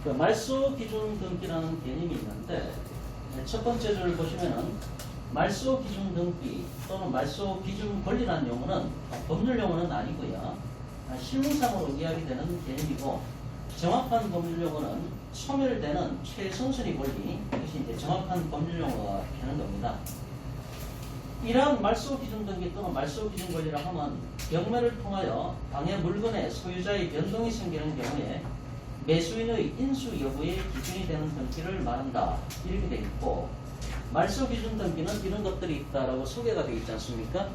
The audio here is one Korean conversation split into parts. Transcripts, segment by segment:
그 말소 기준 등기라는 개념이 있는데 첫 번째 줄을 보시면은 말소 기준 등기 또는 말소 기준 권리라는 용어는 법률 용어는 아니고요. 실무상으로 이야기되는 개념이고 정확한 법률 용어는 소멸되는 최선순위 권리 이것이 이제 정확한 법률 용어가 되는 겁니다. 이러한 말소 기준 등기 또는 말소 기준 권리라 하면 경매를 통하여 당해 물건의 소유자의 변동이 생기는 경우에 매수인의 인수 여부의 기준이 되는 등기를 말한다. 이렇게 되어 있고 말소 기준 등기는 이런 것들이 있다라고 소개가 되어 있지 않습니까?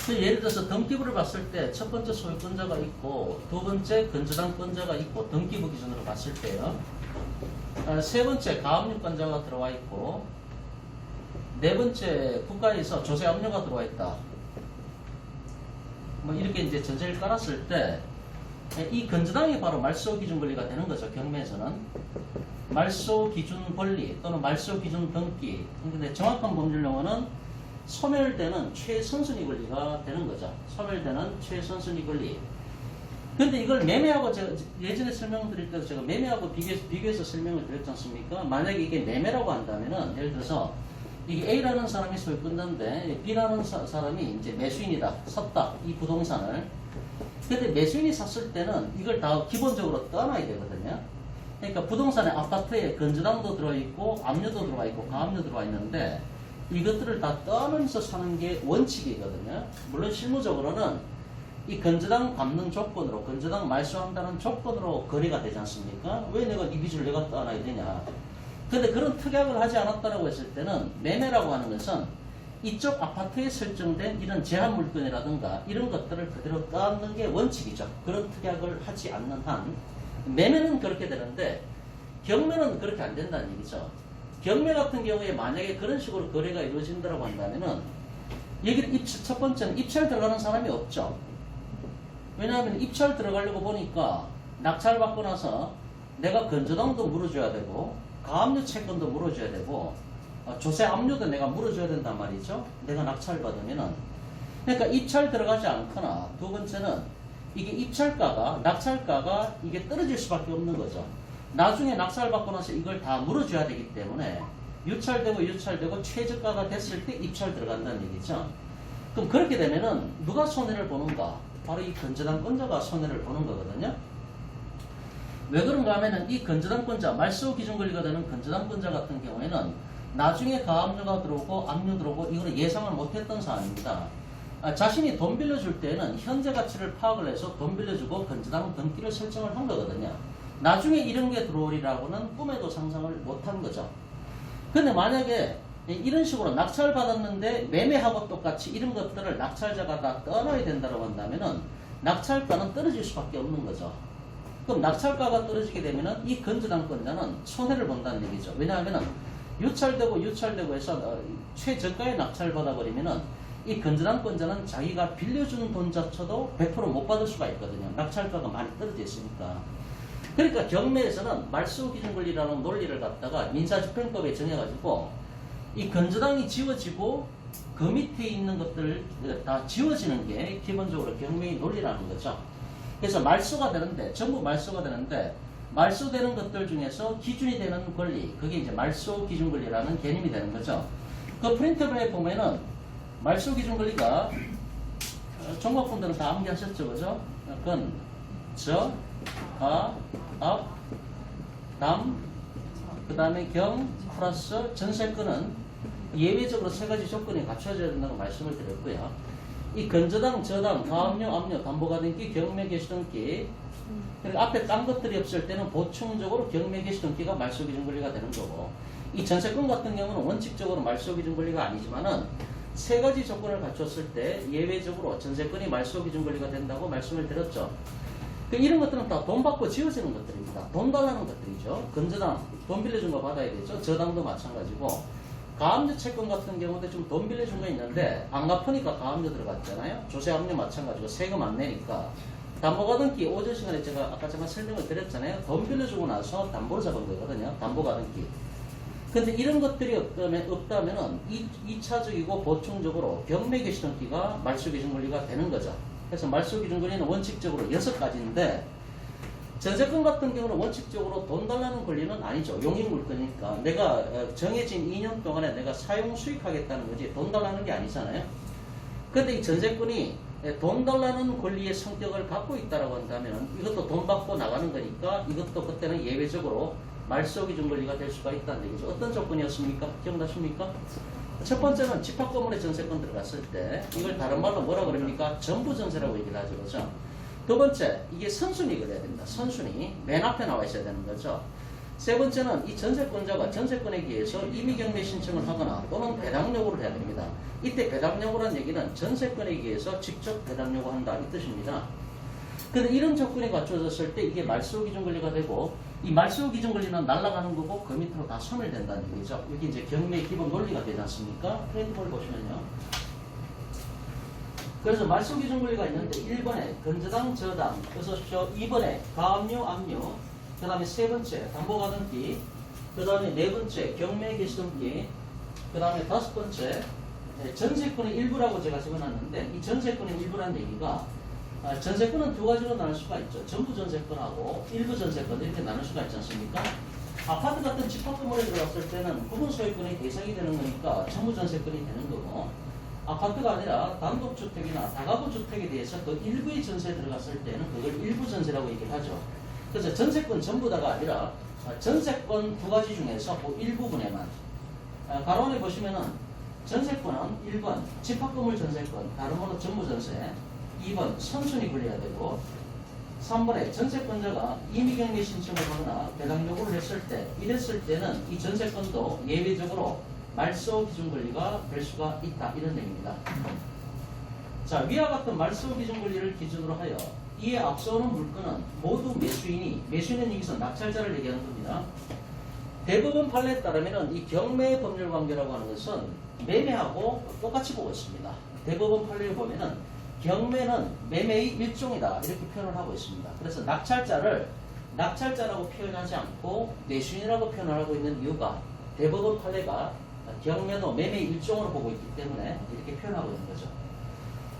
예를 들어서 등기부를 봤을 때 첫 번째 소유권자가 있고 두 번째 건저당권자가 있고 등기부 기준으로 봤을 때요. 세 번째 가압류권자가 들어와 있고 네 번째 국가에서 조세 압류가 들어와 있다. 뭐 이렇게 이제 전제를 깔았을 때 이 건저당이 바로 말소 기준 권리가 되는 거죠. 경매에서는 말소 기준 권리 또는 말소 기준 등기. 근데 정확한 법률 용어는 소멸되는 최선순위 권리가 되는 거죠. 소멸되는 최선순위 권리. 근데 이걸 매매하고 제가 예전에 설명드릴 때도 제가 매매하고 비교해서 설명을 드렸지 않습니까? 만약에 이게 매매라고 한다면은 예를 들어서 이게 A라는 사람이 소유권자인데 B라는 사람이 이제 매수인이다. 샀다. 이 부동산을. 근데 매수인이 샀을 때는 이걸 다 기본적으로 떠나야 되거든요. 그러니까 부동산의 아파트에 건저당도 들어있고 압류도 들어와 있고 가압류 들어와 있는데 이것들을 다 떠나면서 사는 게 원칙이거든요. 물론 실무적으로는 이 건저당 갚는 조건으로 건저당 말소한다는 조건으로 거래가 되지 않습니까? 왜 내가 이 빚을 내가 떠나야 되냐. 근데 그런 특약을 하지 않았다라고 했을 때는 매매라고 하는 것은 이쪽 아파트에 설정된 이런 제한 물건이라든가 이런 것들을 그대로 떠안는 게 원칙이죠. 그런 특약을 하지 않는 한 매매는 그렇게 되는데 경매는 그렇게 안 된다는 얘기죠. 경매 같은 경우에 만약에 그런 식으로 거래가 이루어진다고 한다면은 여기 첫 번째는 입찰 들어가는 사람이 없죠. 왜냐하면 입찰 들어가려고 보니까 낙찰 받고 나서 내가 건저당도 물어줘야 되고 가압류 채권도 물어줘야 되고 조세 압류도 내가 물어줘야 된단 말이죠. 내가 낙찰 받으면은. 그러니까 입찰 들어가지 않거나 두 번째는 이게 입찰가가 낙찰가가 이게 떨어질 수밖에 없는 거죠. 나중에 낙찰 받고 나서 이걸 다 물어줘야 되기 때문에 유찰되고 최저가가 됐을 때 입찰 들어간다는 얘기죠. 그럼 그렇게 되면은 누가 손해를 보는가? 바로 이 건저당권자가 손해를 보는 거거든요. 왜 그런가 하면은 이 건저당권자, 말소 기준 권리가 되는 건저당권자 같은 경우에는 나중에 가압류가 들어오고 압류 들어오고 이거는 예상을 못했던 사안입니다. 자신이 돈 빌려줄 때는 현재 가치를 파악을 해서 돈 빌려주고 건저당 등기를 설정을 한 거거든요. 나중에 이런 게 들어오리라고는 꿈에도 상상을 못한 거죠. 근데 만약에 이런 식으로 낙찰 받았는데 매매하고 똑같이 이런 것들을 낙찰자가 다 떠나야 된다고 한다면은 낙찰가는 떨어질 수밖에 없는 거죠. 그럼 낙찰가가 떨어지게 되면은 이 건저당권자는 손해를 본다는 얘기죠. 왜냐하면은 유찰되고 해서 최저가에 낙찰 받아버리면은 이 건저당권자는 자기가 빌려준 돈조차도 100% 못 받을 수가 있거든요. 낙찰가가 많이 떨어져 있으니까. 그러니까 경매에서는 말소 기준 권리라는 논리를 갖다가 민사집행법에 정해가지고 이 건저당이 지워지고 그 밑에 있는 것들 다 지워지는 게 기본적으로 경매의 논리라는 거죠. 그래서 말소가 되는데 전부 말소가 되는데 말소되는 것들 중에서 기준이 되는 권리 그게 이제 말소 기준 권리라는 개념이 되는 거죠. 그 프린터블에 보면은 말소 기준 권리가 종목분들은 다 암기하셨죠, 그죠? 건, 저, 가, 압, 담, 그 다음에 경, 플러스 전세권은 예외적으로 세 가지 조건이 갖춰져야 된다고 말씀을 드렸고요. 이 건저당, 저당, 가압류, 압류, 담보가등기, 경매 개시등기 그리고 앞에 딴 것들이 없을 때는 보충적으로 경매 개시등기가 말소 기준 권리가 되는 거고 이 전세권 같은 경우는 원칙적으로 말소 기준 권리가 아니지만은 세 가지 조건을 갖췄을 때 예외적으로 전세권이 말소 기준 권리가 된다고 말씀을 드렸죠. 이런 것들은 다 돈 받고 지어지는 것들입니다. 돈 달라는 것들이죠. 건저당 돈 빌려준 거 받아야 되죠. 저당도 마찬가지고 가압류 채권 같은 경우도 좀 돈 빌려준 거 있는데 안 갚으니까 가압류 들어갔잖아요. 조세 압류 마찬가지고 세금 안 내니까 담보가등기 오전 시간에 제가 아까 잠깐 설명을 드렸잖아요. 돈 빌려주고 나서 담보를 잡은 거거든요. 담보가등기. 근데 이런 것들이 없다면은 2차적이고 보충적으로 경매 개시등기가 말소 기준 권리가 되는 거죠. 그래서 말소 기준 권리는 원칙적으로 6가지인데 전세권 같은 경우는 원칙적으로 돈 달라는 권리는 아니죠. 용익 물건이니까. 내가 정해진 2년 동안에 내가 사용 수익하겠다는 거지 돈 달라는 게 아니잖아요. 근데 이 전세권이 돈 달라는 권리의 성격을 갖고 있다라고 한다면 이것도 돈 받고 나가는 거니까 이것도 그때는 예외적으로 말소기준 권리가 될 수가 있다는 얘기죠. 어떤 조건이었습니까? 기억나십니까? 첫 번째는 집합 건물에 전세권 들어갔을 때 이걸 다른 말로 뭐라 그럽니까? 전부 전세라고 얘기를 하죠. 그죠? 두 번째, 이게 선순위가 돼야 됩니다. 선순위. 맨 앞에 나와 있어야 되는 거죠. 세 번째는 이 전세권자가 전세권에 의해서 임의경매 신청을 하거나 또는 배당 요구를 해야 됩니다. 이때 배당 요구라는 얘기는 전세권에 의해서 직접 배당 요구한다 이 뜻입니다. 근데 이런 조건이 갖춰졌을 때 이게 말소기준 권리가 되고 이 말소기준 권리는 날아가는 거고 그 밑으로 다 소멸된다는 얘기죠. 여기 이제 경매의 기본 논리가 되지 않습니까? 프레임을 보시면요. 그래서 말소기준 권리가 있는데 1번에 건저당 저당, 그래서 2번에 가압류 압류, 그 다음에 세 번째 담보가등기, 그 다음에 네 번째 경매 개시등기, 그 다음에 다섯 번째 전세권의 일부라고 제가 적어놨는데 이 전세권의 일부라는 얘기가 전세권은 두 가지로 나눌 수가 있죠. 전부 전세권하고 일부 전세권 이렇게 나눌 수가 있지 않습니까? 아파트 같은 집합 건물에 들어갔을 때는 구분 소유권의 대상이 되는 거니까 전부 전세권이 되는 거고 아파트가 아니라 단독주택이나 다가구주택에 대해서 그 일부의 전세에 들어갔을 때는 그걸 일부 전세라고 얘기를 하죠. 그래서 전세권 전부 다가 아니라 전세권 두 가지 중에서 그 일부분에만 가로안에 보시면은 전세권은 1번 집합건물 전세권 다른 말로 전부 전세 2번 선순위 걸려야 되고 3번에 전세권자가 임의경매 신청을 하거나 배당 요구를 했을 때 이랬을 때는 이 전세권도 예외적으로 말소 기준 권리가 될 수가 있다 이런 얘기입니다. 자, 위와 같은 말소 기준 권리를 기준으로 하여 이에 앞서오는 물건은 모두 매수인은 여기서 낙찰자를 얘기하는 겁니다. 대법원 판례에 따르면 이 경매 법률 관계라고 하는 것은 매매하고 똑같이 보고 있습니다. 대법원 판례를 보면은 경매는 매매의 일종이다 이렇게 표현을 하고 있습니다. 그래서 낙찰자라고 표현하지 않고 매수인이라고 표현을 하고 있는 이유가 대법원 판례가 경매도 매매의 일종으로 보고 있기 때문에 이렇게 표현하고 있는 거죠.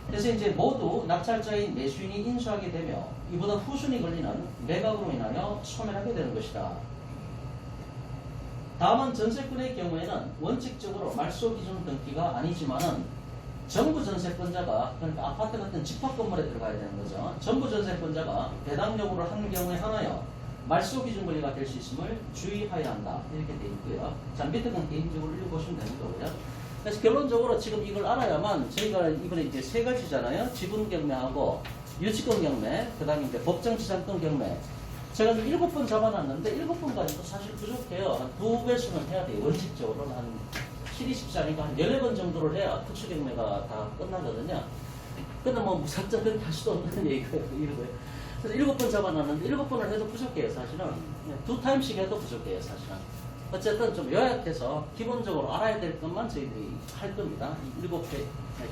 그래서 이제 모두 낙찰자인 매수인이 인수하게 되며 이보다 후순위 권리는 매각으로 인하여 소멸하게 되는 것이다. 다만 전세권의 경우에는 원칙적으로 말소기준 등기가 아니지만은 전부 전세권자가 그러니까 아파트 같은 집합 건물에 들어가야 되는 거죠. 전부 전세권자가 배당 요구를 한 경우에 하나여 말소기준 권리가 될 수 있음을 주의하여야 한다. 이렇게 되어 있고요. 자, 밑에 건 개인적으로 읽어보시면 되는 거고요. 그래서 결론적으로 지금 이걸 알아야만 저희가 이번에 이제 세 가지잖아요. 지분 경매하고 유치권 경매, 그 다음에 이제 법정지상권 경매. 제가 7번 잡아놨는데 7번 가지고 사실 부족해요. 한 2배수는 해야 돼요. 원칙적으로는 한 7, 24니까 한 14번 정도를 해야 특수경매가 다 끝나거든요. 근데 뭐 무작정 그렇게 할 수도 없는 얘기고요. 그래서 7번 잡아놨는데 7번을 해도 부족해요. 사실은 2타임씩 해도 부족해요. 사실은 어쨌든 좀 요약해서 기본적으로 알아야 될 것만 저희들이 할 겁니다. 7회,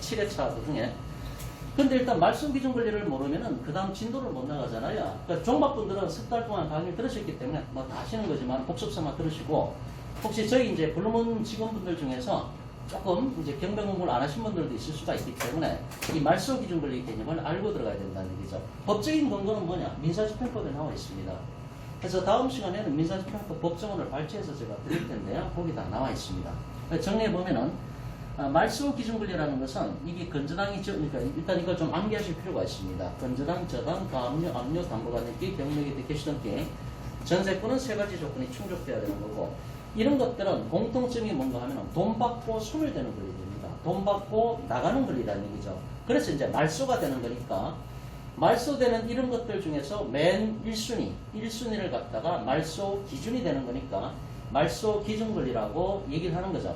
7회차 중에. 근데 일단 말소기준 권리를 모르면은 그 다음 진도를 못 나가잖아요. 그러니까 종합분들은 석 달 동안 강의를 들으셨기 때문에 뭐 다 하시는 거지만 복습서만 들으시고 혹시 저희 이제 블루문 직원분들 중에서 조금 이제 경매 공부를 안 하신 분들도 있을 수가 있기 때문에 이 말소기준 권리 개념을 알고 들어가야 된다는 얘기죠. 법적인 근거는 뭐냐? 민사집행법에 나와 있습니다. 그래서 다음 시간에는 민사집행법 법정원을 발췌해서 제가 드릴 텐데요. 거기 다 나와 있습니다. 정리해 보면은 말소 기준 권리라는 것은 이게 건저당이죠. 그러니까 일단 이걸 좀 암기하실 필요가 있습니다. 건저당, 저당, 가압류, 압류, 담보가등기, 경매기, 개시등기, 전세권은 세 가지 조건이 충족돼야 되는 거고 이런 것들은 공통점이 뭔가 하면 돈 받고 소멸되는 권리입니다. 돈 받고 나가는 권리라는 얘기죠. 그래서 이제 말소가 되는 거니까 말소되는 이런 것들 중에서 맨 1순위를 갖다가 말소 기준이 되는 거니까 말소 기준 권리라고 얘기를 하는 거죠.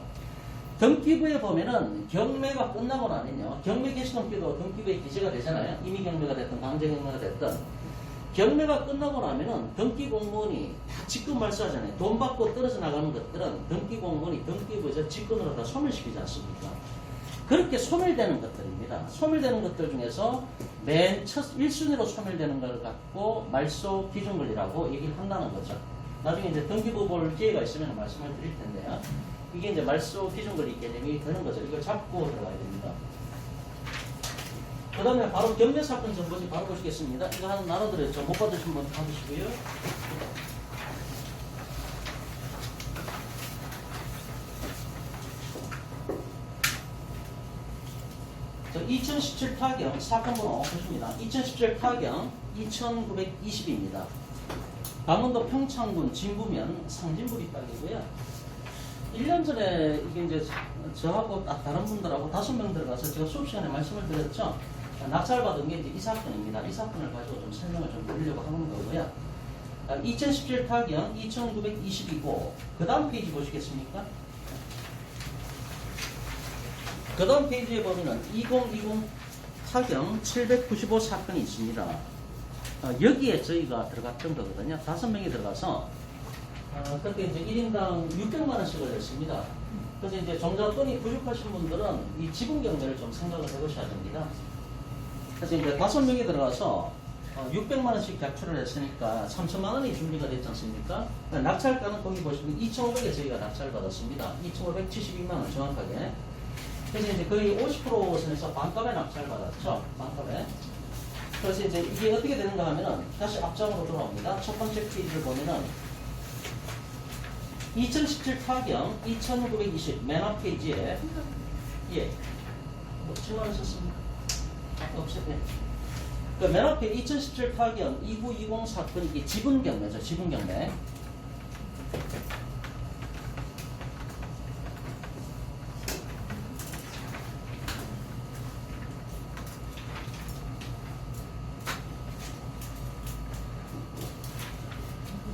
등기부에 보면은 경매가 끝나고 나면요. 경매 개시등기도 등기부에 기재가 되잖아요. 임의경매가 됐든 강제경매가 됐든 경매가 끝나고 나면은 등기공무원이 다 직권 말소하잖아요. 돈 받고 떨어져 나가는 것들은 등기공무원이 등기부에서 직권으로 다 소멸시키지 않습니까? 그렇게 소멸되는 것들입니다. 소멸되는 것들 중에서 맨 첫 1순위로 소멸되는 걸 갖고 말소 기준 권리라고 얘기를 한다는 거죠. 나중에 이제 등기부 볼 기회가 있으면 말씀을 드릴 텐데요. 이게 이제 말소 기준 권리 개념이 되는 거죠. 이걸 잡고 들어가야 됩니다. 그 다음에 바로 경매 사건 정보지 바로 보시겠습니다. 이거 하나 나눠드렸죠. 못 받으신 분 받으시고요. 저 2017 타경 사건 번호 보십니다. 2017 타경 2920입니다. 강원도 평창군 진부면 상진부리 땅이고요. 1년 전에 이게 이제 저하고 다른 분들하고 5명 들어가서 제가 수업 시간에 말씀을 드렸죠. 낙찰받은 게 이제 이 사건입니다. 이 사건을 가지고 좀 설명을 좀 드리려고 하는 거고요. 2017 타경 2920이고 그 다음 페이지 보시겠습니까? 그 다음 페이지에 보면은 2020 타경 795 사건이 있습니다. 여기에 저희가 들어갔던 거거든요. 5명이 들어가서 그때 이제 1인당 600만 원씩을 냈습니다. 그래서 이제 종잣돈이 부족하신 분들은 이 지분 경매를 좀 생각을 해보셔야 됩니다. 그래서 이제 5명이 들어가서 600만 원씩 captu를 했으니까 3천만 원이 준비가 됐지 않습니까? 낙찰가는 거기 보시면 2,500에 저희가 낙찰 받았습니다. 2,572만 원 정확하게. 그래서 이제 거의 50% 선에서 반값에 낙찰 받았죠. 반값에. 그래서 이제 이게 어떻게 되는가 하면은 다시 앞장으로 돌아옵니다. 첫 번째 페이지를 보면은 2017 타경 2920 맨 앞 페이지에 예, 뭐 7만 원 썼습니다. 없애네. 그 맨 앞에 2017 타경 2920 사건 이게 지분 경매죠. 지분 경매.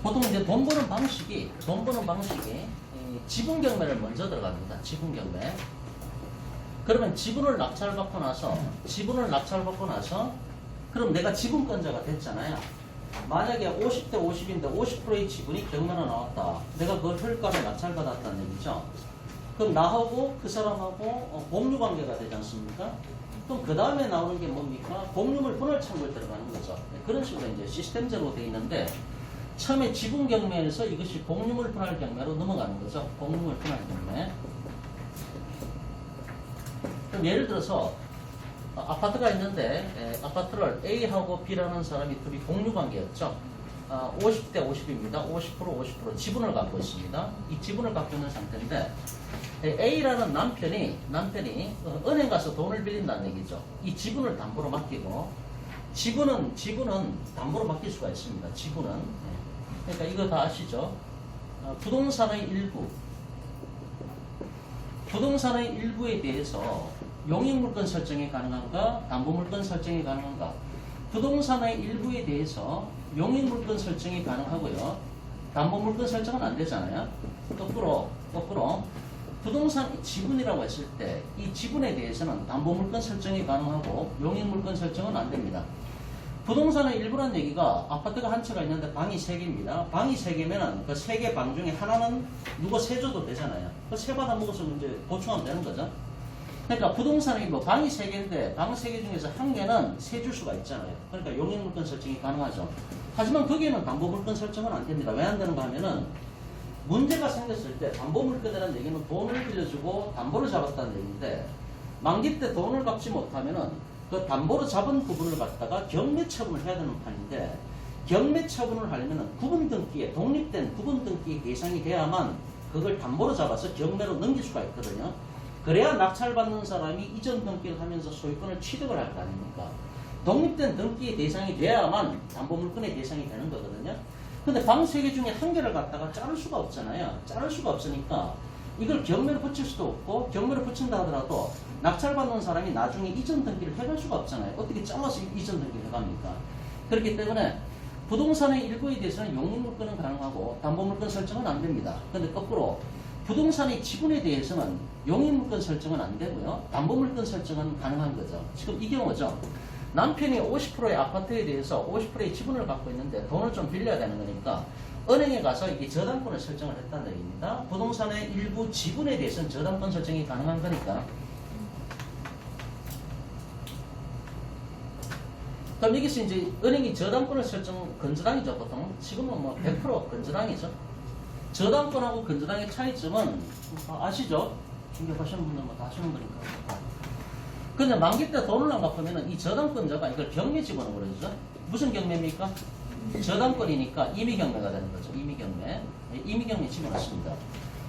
보통 이제 돈 버는 방식이 지분 경매를 먼저 들어갑니다. 지분 경매. 그러면 지분을 낙찰받고 나서 그럼 내가 지분권자가 됐잖아요. 만약에 50대 50인데 50%의 지분이 경매로 나왔다. 내가 그걸 헐값에 낙찰받았다는 얘기죠. 그럼 나하고 그 사람하고 공유 관계가 되지 않습니까? 그럼 그 다음에 나오는 게 뭡니까? 공유물 분할 청구에 들어가는 거죠. 그런 식으로 이제 시스템적으로 되어 있는데 처음에 지분 경매에서 이것이 공유물 분할 경매로 넘어가는 거죠. 공유물 분할 경매. 그럼 예를 들어서 아파트가 있는데 아파트를 A하고 B라는 사람이 둘이 공유 관계였죠. 50대 50입니다. 50% 지분을 갖고 있습니다. 이 지분을 갖고 있는 상태인데 A라는 남편이 은행 가서 돈을 빌린다는 얘기죠. 이 지분을 담보로 맡기고 지분은 담보로 맡길 수가 있습니다. 지분은. 그러니까 이거 다 아시죠? 부동산의 일부에 대해서 용익물건 설정이 가능한가? 담보물건 설정이 가능한가? 부동산의 일부에 대해서 용익물건 설정이 가능하고요. 담보물건 설정은 안 되잖아요. 거꾸로 부동산 지분이라고 했을 때 이 지분에 대해서는 담보물건 설정이 가능하고 용익물건 설정은 안 됩니다. 부동산의 일부라는 얘기가 아파트가 한 채가 있는데 방이 3개입니다. 방이 3개면은 그 3개 방 중에 하나는 누가 세줘도 되잖아요. 그 세 받아 먹어서 이제 보충하면 되는 거죠. 그러니까 부동산의 일부 방이 3개인데 방 3개 중에서 한 개는 세줄 수가 있잖아요. 그러니까 용익물건 설정이 가능하죠. 하지만 거기에는 담보물건 설정은 안 됩니다. 왜 안 되는가 하면은 문제가 생겼을 때 담보물건이라는 얘기는 돈을 빌려주고 담보를 잡았다는 얘기인데 만기 때 돈을 갚지 못하면은 그 담보로 잡은 부분을 갖다가 경매 처분을 해야 되는 판인데 경매 처분을 하려면 독립된 구분 등기의 대상이 돼야만 그걸 담보로 잡아서 경매로 넘길 수가 있거든요. 그래야 낙찰받는 사람이 이전 등기를 하면서 소유권을 취득을 할 거 아닙니까? 독립된 등기의 대상이 돼야만 담보물건의 대상이 되는 거거든요. 근데 방 3개 중에 한 개를 갖다가 자를 수가 없잖아요. 자를 수가 없으니까 이걸 경매로 붙일 수도 없고 경매로 붙인다 하더라도 낙찰받는 사람이 나중에 이전 등기를 해갈 수가 없잖아요. 어떻게 잘라서 이전 등기를 해갑니까? 그렇기 때문에 부동산의 일부에 대해서는 용익물건은 가능하고 담보물건 설정은 안 됩니다. 그런데 거꾸로 부동산의 지분에 대해서는 용익물건 설정은 안 되고요. 담보물건 설정은 가능한 거죠. 지금 이 경우죠. 남편이 50%의 아파트에 대해서 50%의 지분을 갖고 있는데 돈을 좀 빌려야 되는 거니까 은행에 가서 이게 저당권을 설정을 했다는 얘기입니다. 부동산의 일부 지분에 대해서는 저당권 설정이 가능한 거니까. 그럼 여기서 이제 은행이 저당권을 설정, 건저당이죠, 보통. 지금은 뭐 100% 건저당이죠. 저당권하고 건저당의 차이점은 아시죠? 중개하시는 분들 뭐 다 아시는 거니까. 근데 만기 때 돈을 안 갚으면 이 저당권자가 이걸 경매 집어넣어버리죠. 무슨 경매입니까? 저당권이니까 임의경매가 되는 거죠. 임의경매. 임의경매 집어넣습니다.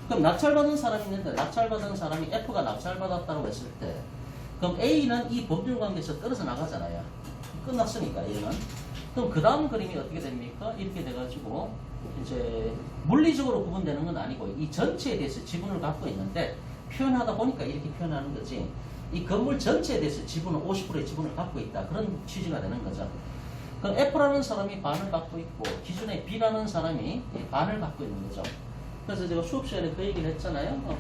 그럼 낙찰받은 사람이 있는데 낙찰받은 사람이 F가 낙찰받았다고 했을 때 그럼 A는 이 법률관계에서 떨어져 나가잖아요. 끝났으니까 A는. 그럼 그 다음 그림이 어떻게 됩니까? 이렇게 돼가지고 이제 물리적으로 구분되는 건 아니고 이 전체에 대해서 지분을 갖고 있는데 표현하다 보니까 이렇게 표현하는 거지. 이 건물 전체에 대해서 지분은 50%의 지분을 갖고 있다. 그런 취지가 되는 거죠. 그럼 F라는 사람이 반을 갖고 있고 기존에 B라는 사람이 반을 갖고 있는 거죠. 그래서 제가 수업 시간에 그 얘기를 했잖아요.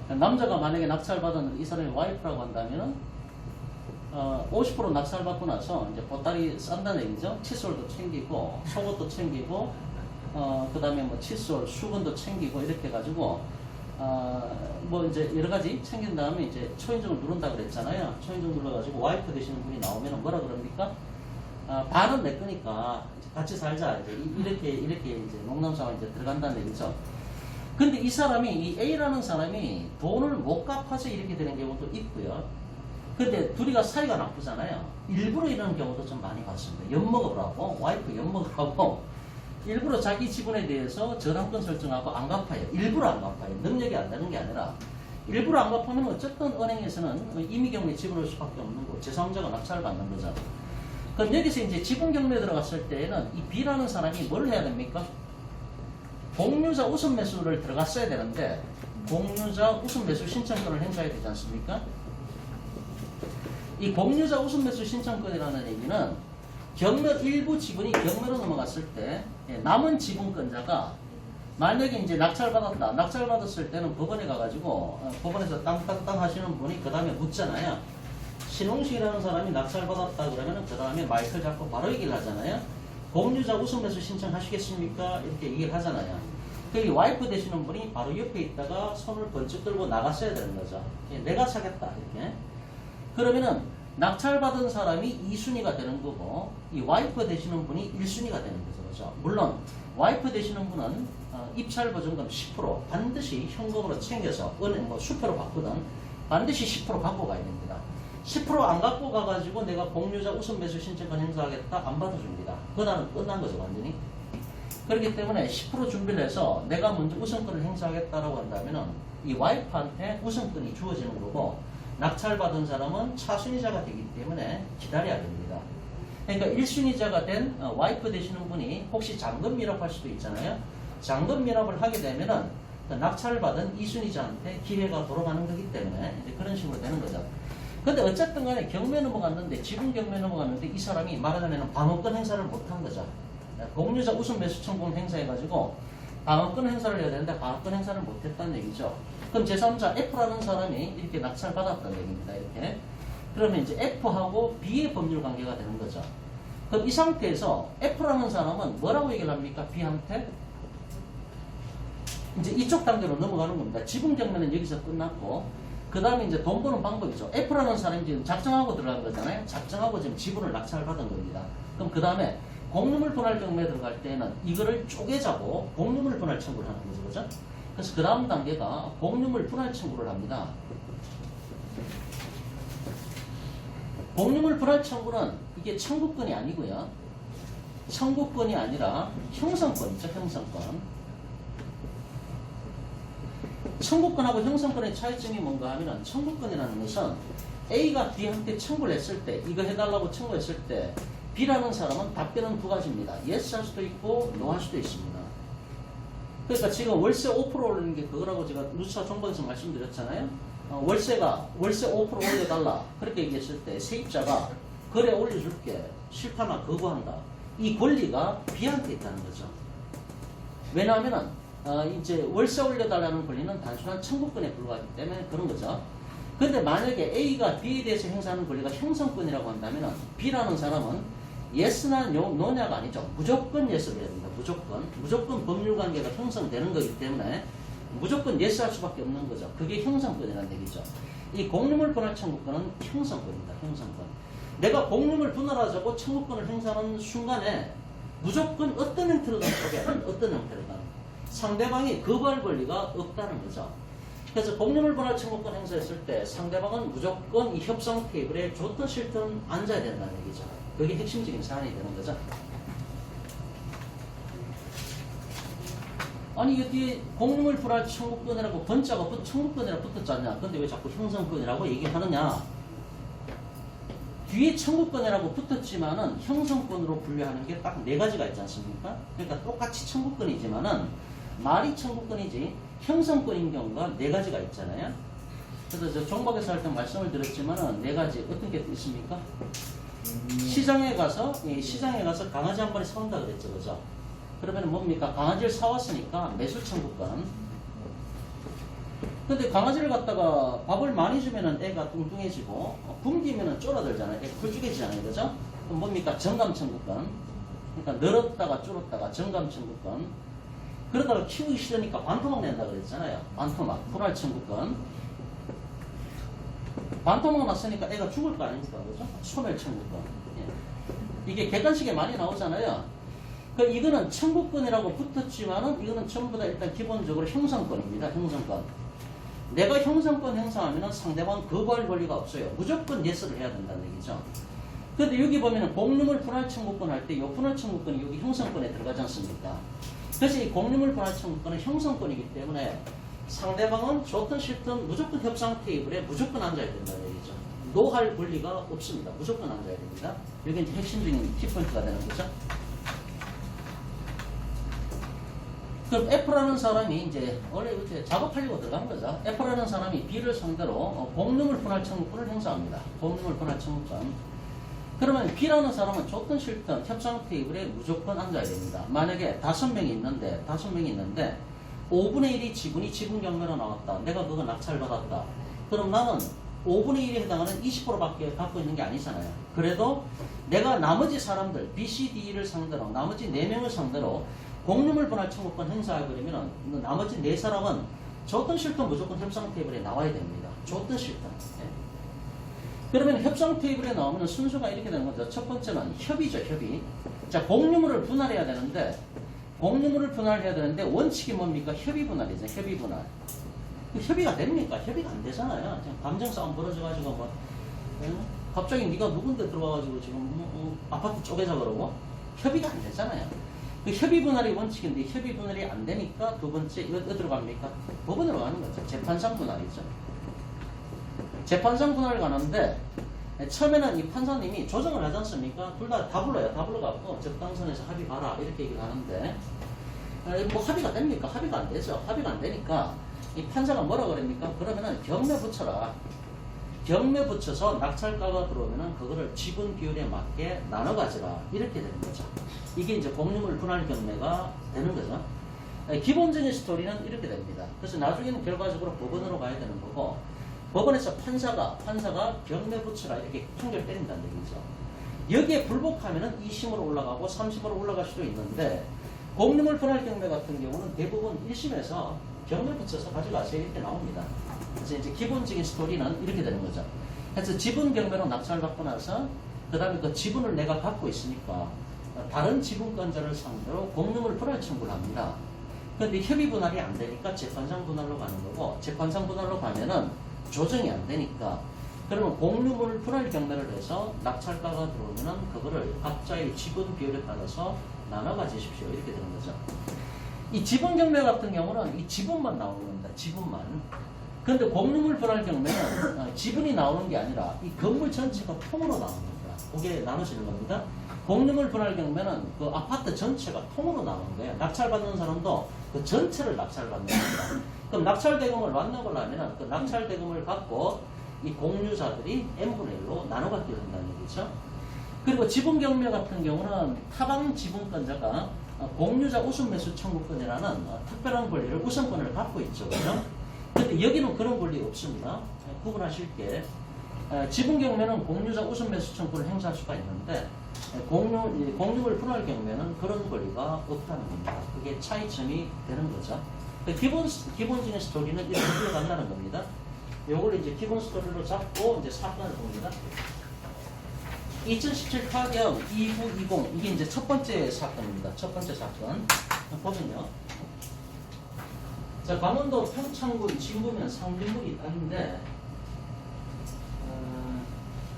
남자가 만약에 낙찰받았는데 이 사람이 와이프라고 한다면은 50% 낙찰받고 나서 이제 보따리 싼다는 얘기죠. 칫솔도 챙기고 속옷도 챙기고 그 다음에 뭐 칫솔, 수건도 챙기고 이렇게 해가지고 뭐 이제 여러 가지 챙긴 다음에 이제 초인종을 누른다 그랬잖아요. 초인종 눌러가지고 와이프 되시는 분이 나오면 뭐라 그럽니까? 반은 내 거니까 같이 살자. 이제 이렇게 이제 농담삼아 이제 들어간다는 얘기죠. 근데 이 사람이 이 A라는 사람이 돈을 못 갚아서 이렇게 되는 경우도 있고요. 근데 둘이가 사이가 나쁘잖아요. 일부러 이러는 경우도 좀 많이 봤습니다. 엿먹으라고 와이프 엿먹으라고 일부러 자기 지분에 대해서 저당권 설정하고 안 갚아요. 일부러 안 갚아요. 능력이 안 되는 게 아니라 일부러 안 갚으면 어쨌든 은행에서는 임의경매 지불할 수밖에 없는 거고 제3자가 낙찰을 받는 거죠. 그럼 여기서 이제 지분경매에 들어갔을 때에는 이 B라는 사람이 뭘 해야 됩니까? 공유자 우선 매수를 들어갔어야 되는데 공유자 우선 매수 신청권을 행사해야 되지 않습니까? 이 공유자 우선 매수 신청권이라는 얘기는 경매 일부 지분이 경매로 넘어갔을 때 남은 지분권자가 만약에 이제 낙찰받았다. 낙찰받았을 때는 법원에 가가지고 법원에서 땅땅땅 하시는 분이 그 다음에 묻잖아요. 신홍식이라는 사람이 낙찰받았다 그러면은 그 다음에 마이크를 잡고 바로 얘기를 하잖아요. 공유자 우선 매수 신청하시겠습니까? 이렇게 얘기를 하잖아요. 그 와이프 되시는 분이 바로 옆에 있다가 손을 번쩍 들고 나갔어야 되는 거죠. 내가 사겠다 이렇게. 그러면은 낙찰받은 사람이 2순위가 되는 거고 이 와이프 되시는 분이 1순위가 되는 거죠. 그렇죠? 물론 와이프 되시는 분은 입찰 보증금 10% 반드시 현금으로 챙겨서 은행 뭐 수표로 받거든 반드시 10% 갖고 가야 됩니다. 10% 안 갖고 가가지고 내가 공유자 우선 매수 신청권 행사하겠다 안 받아줍니다. 그날은 끝난 거죠 완전히. 그렇기 때문에 10% 준비를 해서 내가 먼저 우선권을 행사하겠다라고 한다면은 이 와이프한테 우선권이 주어지는 거고 낙찰받은 사람은 차순위자가 되기 때문에 기다려야 됩니다. 그러니까 1순위자가 된 와이프 되시는 분이 혹시 잔금 미납할 수도 있잖아요. 잔금 미납을 하게 되면은 그 낙찰받은 2순위자한테 기회가 돌아가는 거기 때문에 이제 그런 식으로 되는 거죠. 근데 어쨌든 간에 경매 넘어갔는데 지분 경매 넘어갔는데 이 사람이 말하자면 방어권 행사를 못한 거죠. 공유자 우선 매수 청구권 행사해가지고 방어권 행사를 해야 되는데 방어권 행사를 못했다는 얘기죠. 그럼 제3자 F라는 사람이 이렇게 낙찰받았다는 얘기입니다. 이렇게. 그러면 이제 F하고 B의 법률 관계가 되는 거죠. 그럼 이 상태에서 F라는 사람은 뭐라고 얘기를 합니까? B한테? 이제 이쪽 단계로 넘어가는 겁니다. 지분 경매는 여기서 끝났고 그 다음에 이제 돈 버는 방법이죠. F라는 사람이 지금 작정하고 들어간 거잖아요. 작정하고 지금 지분을 낙찰받은 겁니다. 그럼 그 다음에 공유물 분할 경매에 들어갈 때는 이거를 쪼개자고 공유물 분할 청구를 하는 거죠. 그죠? 그래서 그 다음 단계가 공유물 분할 청구를 합니다. 공유물 분할 청구는 이게 청구권이 아니고요. 청구권이 아니라 형성권이죠. 형성권. 청구권하고 형성권의 차이점이 뭔가 하면 청구권이라는 것은 A가 B한테 청구를 했을 때 이거 해달라고 청구했을 때 B라는 사람은 답변은 두 가지입니다. yes 할 수도 있고 no 할 수도 있습니다. 그러니까 지금 월세 5% 올리는 게 그거라고 제가 누차 정보에서 말씀드렸잖아요. 월세 5% 올려달라 그렇게 얘기했을 때 세입자가 그래 올려줄게 싫다나 거부한다. 이 권리가 B한테 있다는 거죠. 왜냐하면은 이제 월세 올려달라는 권리는 단순한 청구권에 불과하기 때문에 그런 거죠. 근데 만약에 A가 B에 대해서 행사하는 권리가 형성권이라고 한다면 B라는 사람은 yes나 no냐가 아니죠. 무조건 yes를 해야 됩니다. 무조건 법률관계가 형성되는 거기 때문에 무조건 yes 할 수밖에 없는 거죠. 그게 형성권이라는 얘기죠. 이 공유물 분할 청구권은 형성권입니다. 형성권. 내가 공유물 분할하자고 청구권을 행사하는 순간에 무조건 어떤 형태로든 소개하는 어떤 형태로든 상대방이 거부할 권리가 없다는 거죠. 그래서 공유물 분할 청구권 행사했을 때 상대방은 무조건 이 협상 테이블에 좋든 싫든 앉아야 된다는 얘기죠. 그게 핵심적인 사안이 되는 거죠. 아니 이게 뒤에 공유물 분할 청구권이라고 번자가 청구권이라고 붙었잖냐. 근데 왜 자꾸 형성권이라고 얘기하느냐. 뒤에 청구권이라고 붙었지만은 형성권으로 분류하는 게 딱 네 가지가 있지 않습니까? 그러니까 똑같이 청구권이지만은 말이 청구권이지 형성권인 경우가 네 가지가 있잖아요. 그래서 저 종박에서 할 때 말씀을 드렸지만은 네 가지 어떤 게 있습니까? 시장에 가서 강아지 한 마리 사온다 그랬죠, 그죠? 그러면 뭡니까? 강아지를 사왔으니까 매수 청구권. 근데 강아지를 갖다가 밥을 많이 주면은 애가 뚱뚱해지고 굶기면은 쫄아들잖아요. 애가 굴죽해지잖아요, 그죠? 그럼 뭡니까? 정감 청구권. 그러니까 늘었다가 줄었다가 정감 청구권. 그러다가 키우기 싫으니까 반토막 낸다 그랬잖아요. 반토막, 분할 청구권. 반토막 났으니까 애가 죽을 거 아닙니까? 그죠? 소멸 청구권. 예. 이게 객관식에 많이 나오잖아요. 그 이거는 청구권이라고 붙었지만은 이거는 전부 다 일단 기본적으로 형성권입니다. 형성권. 내가 형성권 행사하면은 상대방 거부할 권리가 없어요. 무조건 예스를 해야 된다는 얘기죠. 근데 여기 보면은 공유물 분할 청구권 할 때 이 분할 청구권이 여기 형성권에 들어가지 않습니까? 그래서 이 공유물 분할 청구권은 형성권이기 때문에 상대방은 좋든 싫든 무조건 협상 테이블에 무조건 앉아야 된다는 얘기죠. 노할 권리가 없습니다. 무조건 앉아야 됩니다. 이게 이제 핵심적인 키포인트가 되는 거죠. 그럼 F라는 사람이 이제 원래 이렇게 작업하려고 들어간 거죠. F라는 사람이 B를 상대로 공유물 분할 청구권을 행사합니다. 공유물 분할 청구권. 그러면 B라는 사람은 좋든 싫든 협상 테이블에 무조건 앉아야 됩니다. 만약에 5명이 있는데 5분의 1이 지분 경매로 나왔다. 내가 그거 낙찰받았다. 그럼 나는 5분의 1에 해당하는 20%밖에 갖고 있는 게 아니잖아요. 그래도 내가 나머지 사람들 B, C, D를 상대로 나머지 4명을 상대로 공유물 분할 청구권 행사해버리면 나머지 4사람은 좋든 싫든 무조건 협상 테이블에 나와야 됩니다. 좋든 싫든. 예. 그러면 협상 테이블에 나오면 순서가 이렇게 되는 거죠. 첫 번째는 협의죠, 협의. 자, 공유물을 분할해야 되는데 원칙이 뭡니까? 협의 분할이죠, 협의 분할. 협의가 됩니까? 협의가 안 되잖아요. 감정 싸움 벌어져가지고 뭐 갑자기 네가 누군데 들어와가지고 지금 아파트 쪼개자 그러고 협의가 안 되잖아요. 그 협의 분할이 원칙인데 협의 분할이 안 되니까 두 번째 어디로 갑니까? 법원으로 가는 거죠. 재판상 분할이죠. 재판상 분할 가는데 처음에는 이 판사님이 조정을 하지 않습니까? 둘 다 불러요. 다 불러갖고 적당선에서 합의 봐라 이렇게 얘기를 하는데 뭐 합의가 됩니까? 합의가 안 되죠. 합의가 안 되니까 이 판사가 뭐라 그럽니까? 그러면은 경매 붙여라. 경매 붙여서 낙찰가가 들어오면은 그거를 지분 비율에 맞게 나눠 가지라 이렇게 되는 거죠. 이게 이제 공유물 분할 경매가 되는 거죠. 기본적인 스토리는 이렇게 됩니다. 그래서 나중에는 결과적으로 법원으로 가야 되는 거고 법원에서 판사가 경매 붙여라 이렇게 판결 때린다는 얘기죠. 여기에 불복하면은 2심으로 올라가고 3심으로 올라갈 수도 있는데 공유물 분할 경매 같은 경우는 대부분 1심에서 경매 붙여서 가져가세요 이렇게 나옵니다. 그래서 이제 기본적인 스토리는 이렇게 되는 거죠. 그래서 지분 경매로 낙찰을 받고 나서 그 다음에 그 지분을 내가 갖고 있으니까 다른 지분권자를 상대로 공유물 분할 청구를 합니다. 그런데 협의 분할이 안 되니까 재판상 분할로 가는 거고 재판상 분할로 가면은 조정이 안 되니까 그러면 공유물 분할 경매를 해서 낙찰가가 들어오면은 그거를 각자의 지분 비율에 따라서 나눠 가지십시오 이렇게 되는 거죠. 이 지분 경매 같은 경우는 이 지분만 나오는 겁니다. 지분만. 근데 공유물 분할 경매는 지분이 나오는 게 아니라 이 건물 전체가 통으로 나오는 겁니다. 그게 나눠지는 겁니다. 공유물 분할 경매는 그 아파트 전체가 통으로 나오는 거예요. 낙찰받는 사람도 그 전체를 낙찰받는 겁니다. 그럼 낙찰대금을 완납을 그 낙찰대금을 갖고 이 공유자들이 n분의 1로 나눠 갖게 된다는 얘기죠. 그리고 지분 경매 같은 경우는 타방 지분권자가 공유자 우선 매수 청구권이라는 특별한 권리를 우선권을 갖고 있죠. 그죠? 근데 여기는 그런 권리 없습니다. 구분하실 게 지분 경매는 공유자 우선 매수 청구를 행사할 수가 있는데 공유물 분할 경매는 그런 권리가 없다는 겁니다. 그게 차이점이 되는 거죠. 기본적인 스토리는 이렇게 흘러간다는 겁니다. 요걸 이제 기본 스토리로 잡고 이제 사건을 봅니다. 2017 타경 2920 이게 이제 첫 번째 사건입니다. 첫 번째 사건 보면요. 자, 강원도 평창군 진구면 상진물이 딱인데,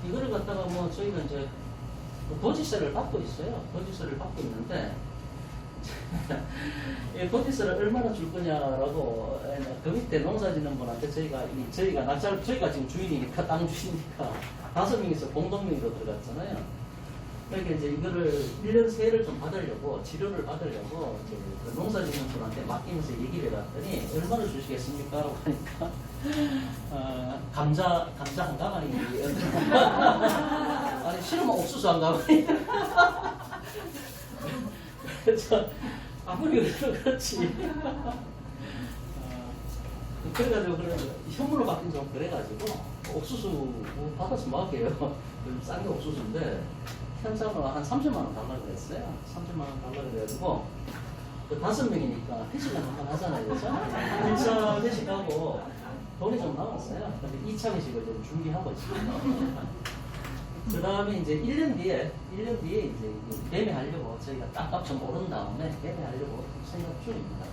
이거를 갖다가 뭐 저희가 이제 도지세를 받고 있어요. 도지세를 받고 있는데, 이 도지세를 얼마나 줄 거냐라고 그 밑에 농사 짓는 분한테 저희가 지금 주인이니까 땅 주인이니까 5명이서 공동명의로 들어갔잖아요. 그러니까 이제 이거를 1년 세를 좀 받으려고 치료를 받으려고 이제 그 농사 짓는 분한테 맡기면서 얘기를 해봤더니 얼마나 주시겠습니까? 라고 하니까 감자 한 가마니 아니 싫으면 옥수수 한 가마니 그래서 아무리 그렇지 그래가지고 현물로 받긴 좀 그래가지고 옥수수 뭐 받아서 뭐 할게요. 싼 게 옥수수인데 현장으로 한 30만 원 달라고 그랬어요. 30만 원 달라고 그래가지고 그 5명이니까 회식을 한번 하잖아요. 그죠? 1차 회식하고 돈이 좀 남았어요. 근데 2차 회식을 좀 준비하고 있습니다. 그 다음에 이제 1년 뒤에 이제 매매하려고 저희가 땅값 좀 오른 다음에 매매하려고 생각 중입니다.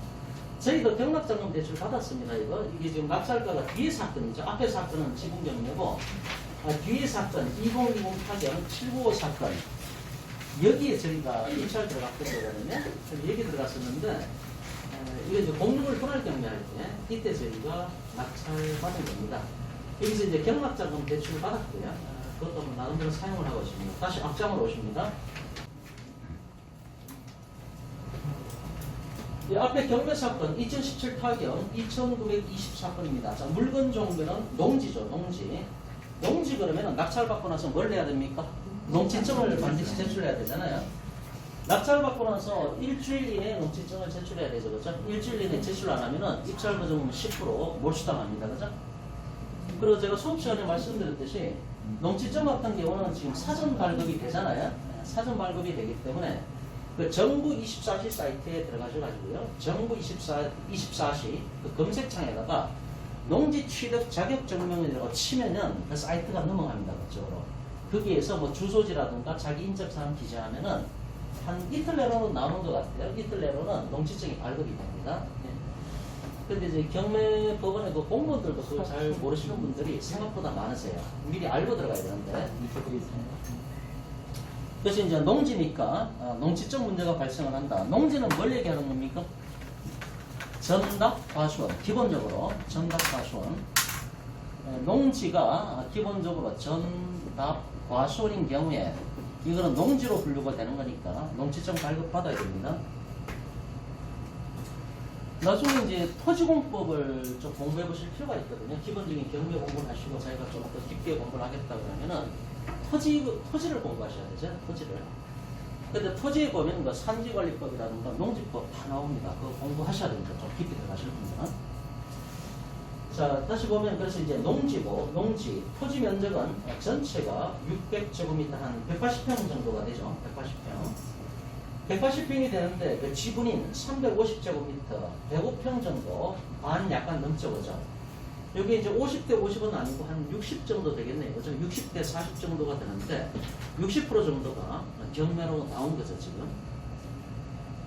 저희도 경락자금 대출 받았습니다. 이게 지금 낙찰가가 뒤에 사건이죠. 앞에 사건은 지분경매고 뒤에 사건 2020 타경 795 사건 여기에 저희가 입찰 들어갔거든요. 여기 들어갔었는데 이게 이제 공유물 분할 경매할 때 이때 저희가 낙찰 받은 겁니다. 여기서 이제 경락자금 대출 받았고요. 그것도 뭐 나름대로 사용을 하고 있습니다. 다시 앞장으로 오십니다. 이 앞에 경매 사건 2017 타경 2920사건입니다. 자, 물건 종류는 농지죠. 농지 그러면 낙찰 받고 나서 뭘 내야 됩니까? 농지증을 반드시 제출해야 되잖아요. 낙찰 받고 나서 일주일 이내에 농지증을 제출해야 되죠. 그죠? 일주일 이내에 제출 안 하면은 입찰 보증금 10% 몰수당합니다. 그죠? 그리고 제가 수업 시간에 말씀드렸듯이 농지증 같은 경우는 지금 사전 발급이 되잖아요. 사전 발급이 되기 때문에 그 정부 24시 사이트에 들어가셔가지고요. 정부 24시 그 검색창에다가 농지 취득 자격 증명이라고 치면은 그 사이트가 넘어갑니다. 그쪽으로. 거기에서 뭐 주소지라든가 자기 인적사항 기재하면은 한 이틀 내로는 나오는 것 같아요. 이틀 내로는 농지증이 발급이 됩니다. 근데 이제 경매 법원의 그 공무원들도 그걸 잘 모르시는 분들이 생각보다 많으세요. 미리 알고 들어가야 되는데. 그래서 이제 농지니까 농지적 문제가 발생을 한다. 농지는 뭘 얘기하는 겁니까? 전답 과수원. 기본적으로 전답 과수원. 농지가 기본적으로 전답 과수원인 경우에 이거는 농지로 분류가 되는 거니까 농지증 발급받아야 됩니다. 나중에 이제 토지공법을 좀 공부해 보실 필요가 있거든요. 기본적인 경매 공부를 하시고 자기가 좀 더 깊게 공부를 하겠다 그러면은 토지를 공부하셔야 되죠. 토지를. 근데 토지에 보면 뭐 산지관리법이라든가 농지법 다 나옵니다. 그거 공부하셔야 됩니다. 좀 깊게 들어가실 분들은. 자, 다시 보면 그래서 이제 농지고 농지 토지 면적은 전체가 600제곱미터 한 180평 정도가 되죠. 180평이 되는데 그 지분인 350제곱미터 105평 정도 반 약간 넘죠. 그죠? 여기 이제 50대 50은 아니고 한 60 정도 되겠네요. 그죠? 60대 40 정도가 되는데 60% 정도가 경매로 나온 거죠, 지금.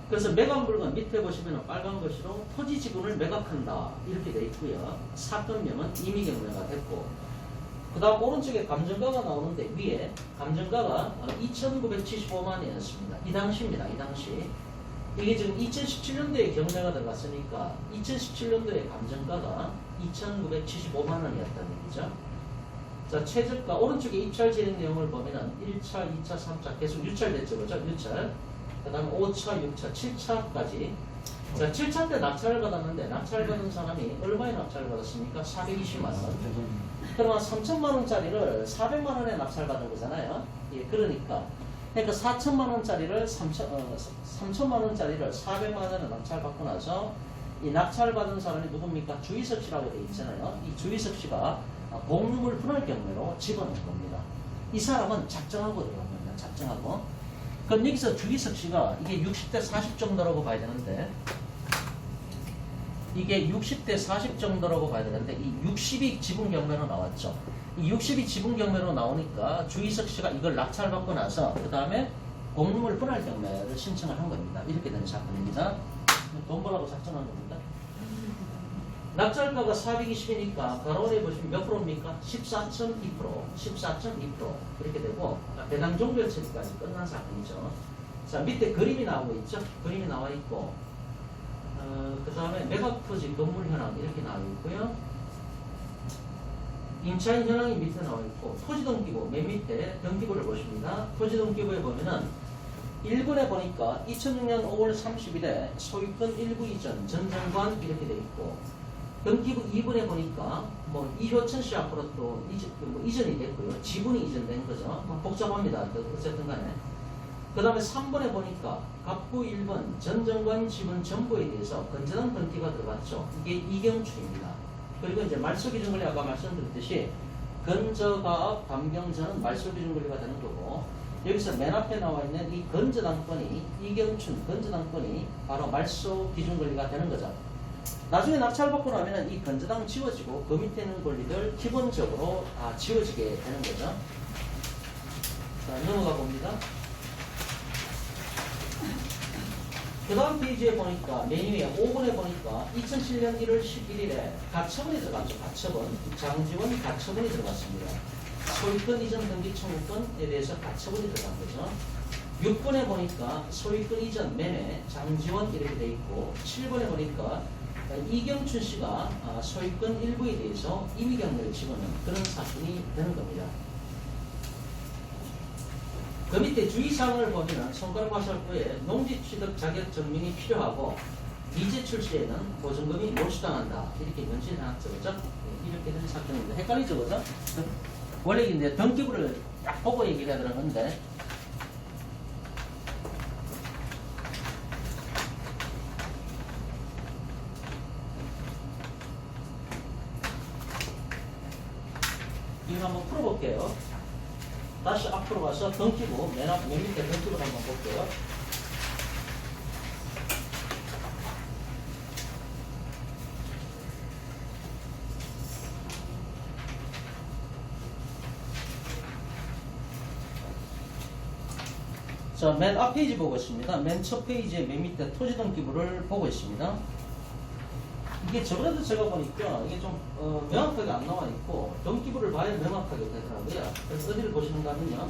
그래서 매각 물건 밑에 보시면 빨간 글씨로 토지 지분을 매각한다. 이렇게 돼 있고요. 사건명은 이미 경매가 됐고. 그 다음 오른쪽에 감정가가 나오는데 위에 감정가가 2,975만 원이었습니다. 이 당시입니다. 이 당시. 이게 지금 2017년도에 경매가 들어갔으니까 2017년도에 감정가가 2,975만 원이었다는 얘기죠. 자, 최저가 오른쪽에 입찰 진행 내용을 보면은 1차, 2차, 3차 계속 유찰됐죠. 그죠? 유찰. 그 다음 5차, 6차, 7차까지. 자, 7차 때 낙찰을 받았는데 낙찰 받은 사람이 얼마에 낙찰을 받았습니까? 420만 원. 그러면 3천만 원짜리를 400만 원에 낙찰 받은 거잖아요. 예, 그러니까 4천만 원짜리를 3천만 원짜리를 400만 원에 낙찰 받고 나서 이 낙찰 받은 사람이 누굽니까? 주희석 씨라고 되어 있잖아요. 이 주희석 씨가 공유물 분할 경매로 집어넣은 겁니다. 이 사람은 작정하고 들어간 겁니다. 작정하고. 그럼 여기서 주희석 씨가 이게 60대 40 정도라고 봐야 되는데 이게 60대 40 정도라고 봐야 되는데 이 60이 지분 경매로 나왔죠. 이 60이 지분 경매로 나오니까 주희석 씨가 이걸 낙찰받고 나서 그 다음에 공유물 분할 경매를 신청을 한 겁니다. 이렇게 되는 사건입니다. 돈 벌라고 작정한 겁니다. 낙찰가가 420이니까 가로원에 보시면 몇 프로입니까? 14.2%, 14.2% 그렇게 되고 배당 종결 처리까지 끝난 사건이죠. 자, 밑에 그림이 나오고 있죠. 그림이 나와 있고 그 다음에 매각토지 건물 현황 이렇게 나와 있고요. 임차인 현황이 밑에 나와 있고 토지 등기부 맨 밑에 등기부를 보십니다. 토지 등기부에 보면은 1번에 보니까 2006년 5월 30일에 소유권 일부 이전 전정관 이렇게 돼 있고 등기부 2번에 보니까 뭐 이효천 씨 앞으로 또 이전이 됐고요. 지분이 이전된 거죠. 복잡합니다. 어쨌든 간에. 그 다음에 3번에 보니까 갑부 1번 전정관 지분 전부에 대해서 건전한 등기가 들어갔죠. 이게 이경출입니다. 그리고 이제 말소기준권리 아까 말씀드렸듯이 건저가압 담경전은 말소기준권리가 되는 거고 여기서 맨 앞에 나와 있는 이 건저당권이 이경춘 건저당권이 바로 말소기준권리가 되는 거죠. 나중에 낙찰받고 나면 이 건저당 지워지고 그 밑에 있는 권리들 기본적으로 다 지워지게 되는 거죠. 자, 넘어가 봅니다. 그 다음 페이지에 보니까 맨 위에 5번에 보니까 2007년 1월 11일에 가처분이 들어갔죠. 가처분. 장지원 가처분이 들어갔습니다. 소유권 이전 등기 청구권에 대해서 가처분이 들어간 거죠. 6번에 보니까 소유권 이전 매매 장지원 이렇게 돼 있고 7번에 보니까 이경춘 씨가 소유권 일부에 대해서 임의경매를 집어넣은 그런 사건이 되는 겁니다. 그 밑에 주의사항을 보면 손가락 화살표에 농지취득 자격 증명이 필요하고 미제출 시에는 보증금이 몰수당한다 이렇게 명시해놨죠, 그죠? 이렇게 된 사건입니다. 헷갈리죠, 그죠? 원래 이제 등기부를 딱 보고 얘기를 해야 되는데 이거 한번 풀어볼게요. 다시 앞으로 가서 등기부, 맨 밑에 등기부를 한번 볼게요. 자, 맨 앞 페이지 보고 있습니다. 맨 첫 페이지에 맨 밑에 토지 등기부를 보고 있습니다. 이게 저번에도 제가 보니까 이게 좀 명확하게 안 나와 있고 등기부를 봐야 명확하게 되더라고요. 그래서 어디를 보시는가 하면요.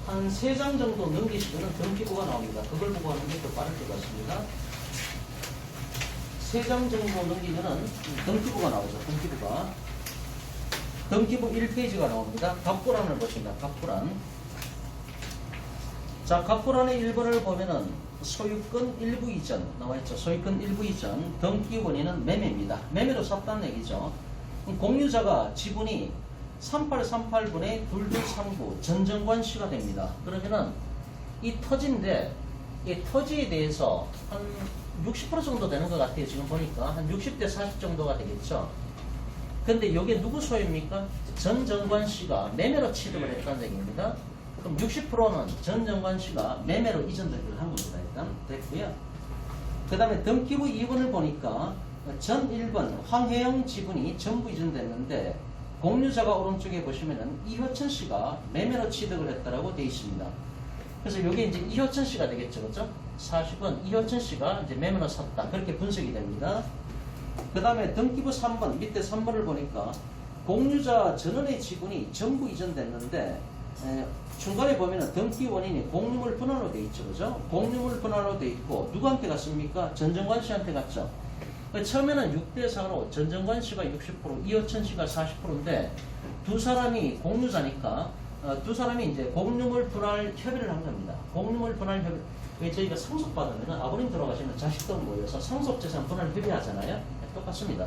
한 3장 정도 넘기시면 등기부가 나옵니다. 그걸 보고 하는 게 더 빠를 것 같습니다. 3장 정도 넘기면은 등기부가 나오죠. 등기부가. 등기부 1페이지가 나옵니다. 갑부란을 보십니다. 갑부란. 자, 갑부란의 1번을 보면은 소유권 일부 이전 나와있죠. 소유권 일부 이전 등기 원인은 매매입니다. 매매로 샀다는 얘기죠. 공유자가 지분이 3838분의 2239 전정관 씨가 됩니다. 그러면은 이 토지인데 이 토지에 대해서 한 60% 정도 되는 것 같아요. 지금 보니까 한 60대 40 정도가 되겠죠. 근데 이게 누구 소유입니까? 전정관 씨가 매매로 취득을 했다는 얘기입니다. 그럼 60%는 전정관 씨가 매매로 이전 등기를 한 겁니다. 일단 됐고요. 그 다음에 등기부 2번을 보니까 전 1번 황혜영 지분이 전부 이전됐는데 공유자가 오른쪽에 보시면은 이효천 씨가 매매로 취득을 했다라고 되어 있습니다. 그래서 이게 이제 이효천 씨가 되겠죠. 그죠? 40번 이효천 씨가 이제 매매로 샀다. 그렇게 분석이 됩니다. 그 다음에 등기부 3번, 밑에 3번을 보니까 공유자 전원의 지분이 전부 이전됐는데 중간에 보면은 등기 원인이 공유물 분할로 돼 있죠. 그죠? 공유물 분할로 돼 있고 누구한테 갔습니까? 전정관 씨한테 갔죠. 처음에는 6대4로 전정관 씨가 60%, 이효천 씨가 40%인데 두 사람이 공유자니까 두 사람이 이제 공유물 분할 협의를 한 겁니다. 공유물 분할 협의. 왜 저희가 상속받으면 아버님 돌아가시면 자식들 모여서 상속재산 분할 협의하잖아요. 똑같습니다.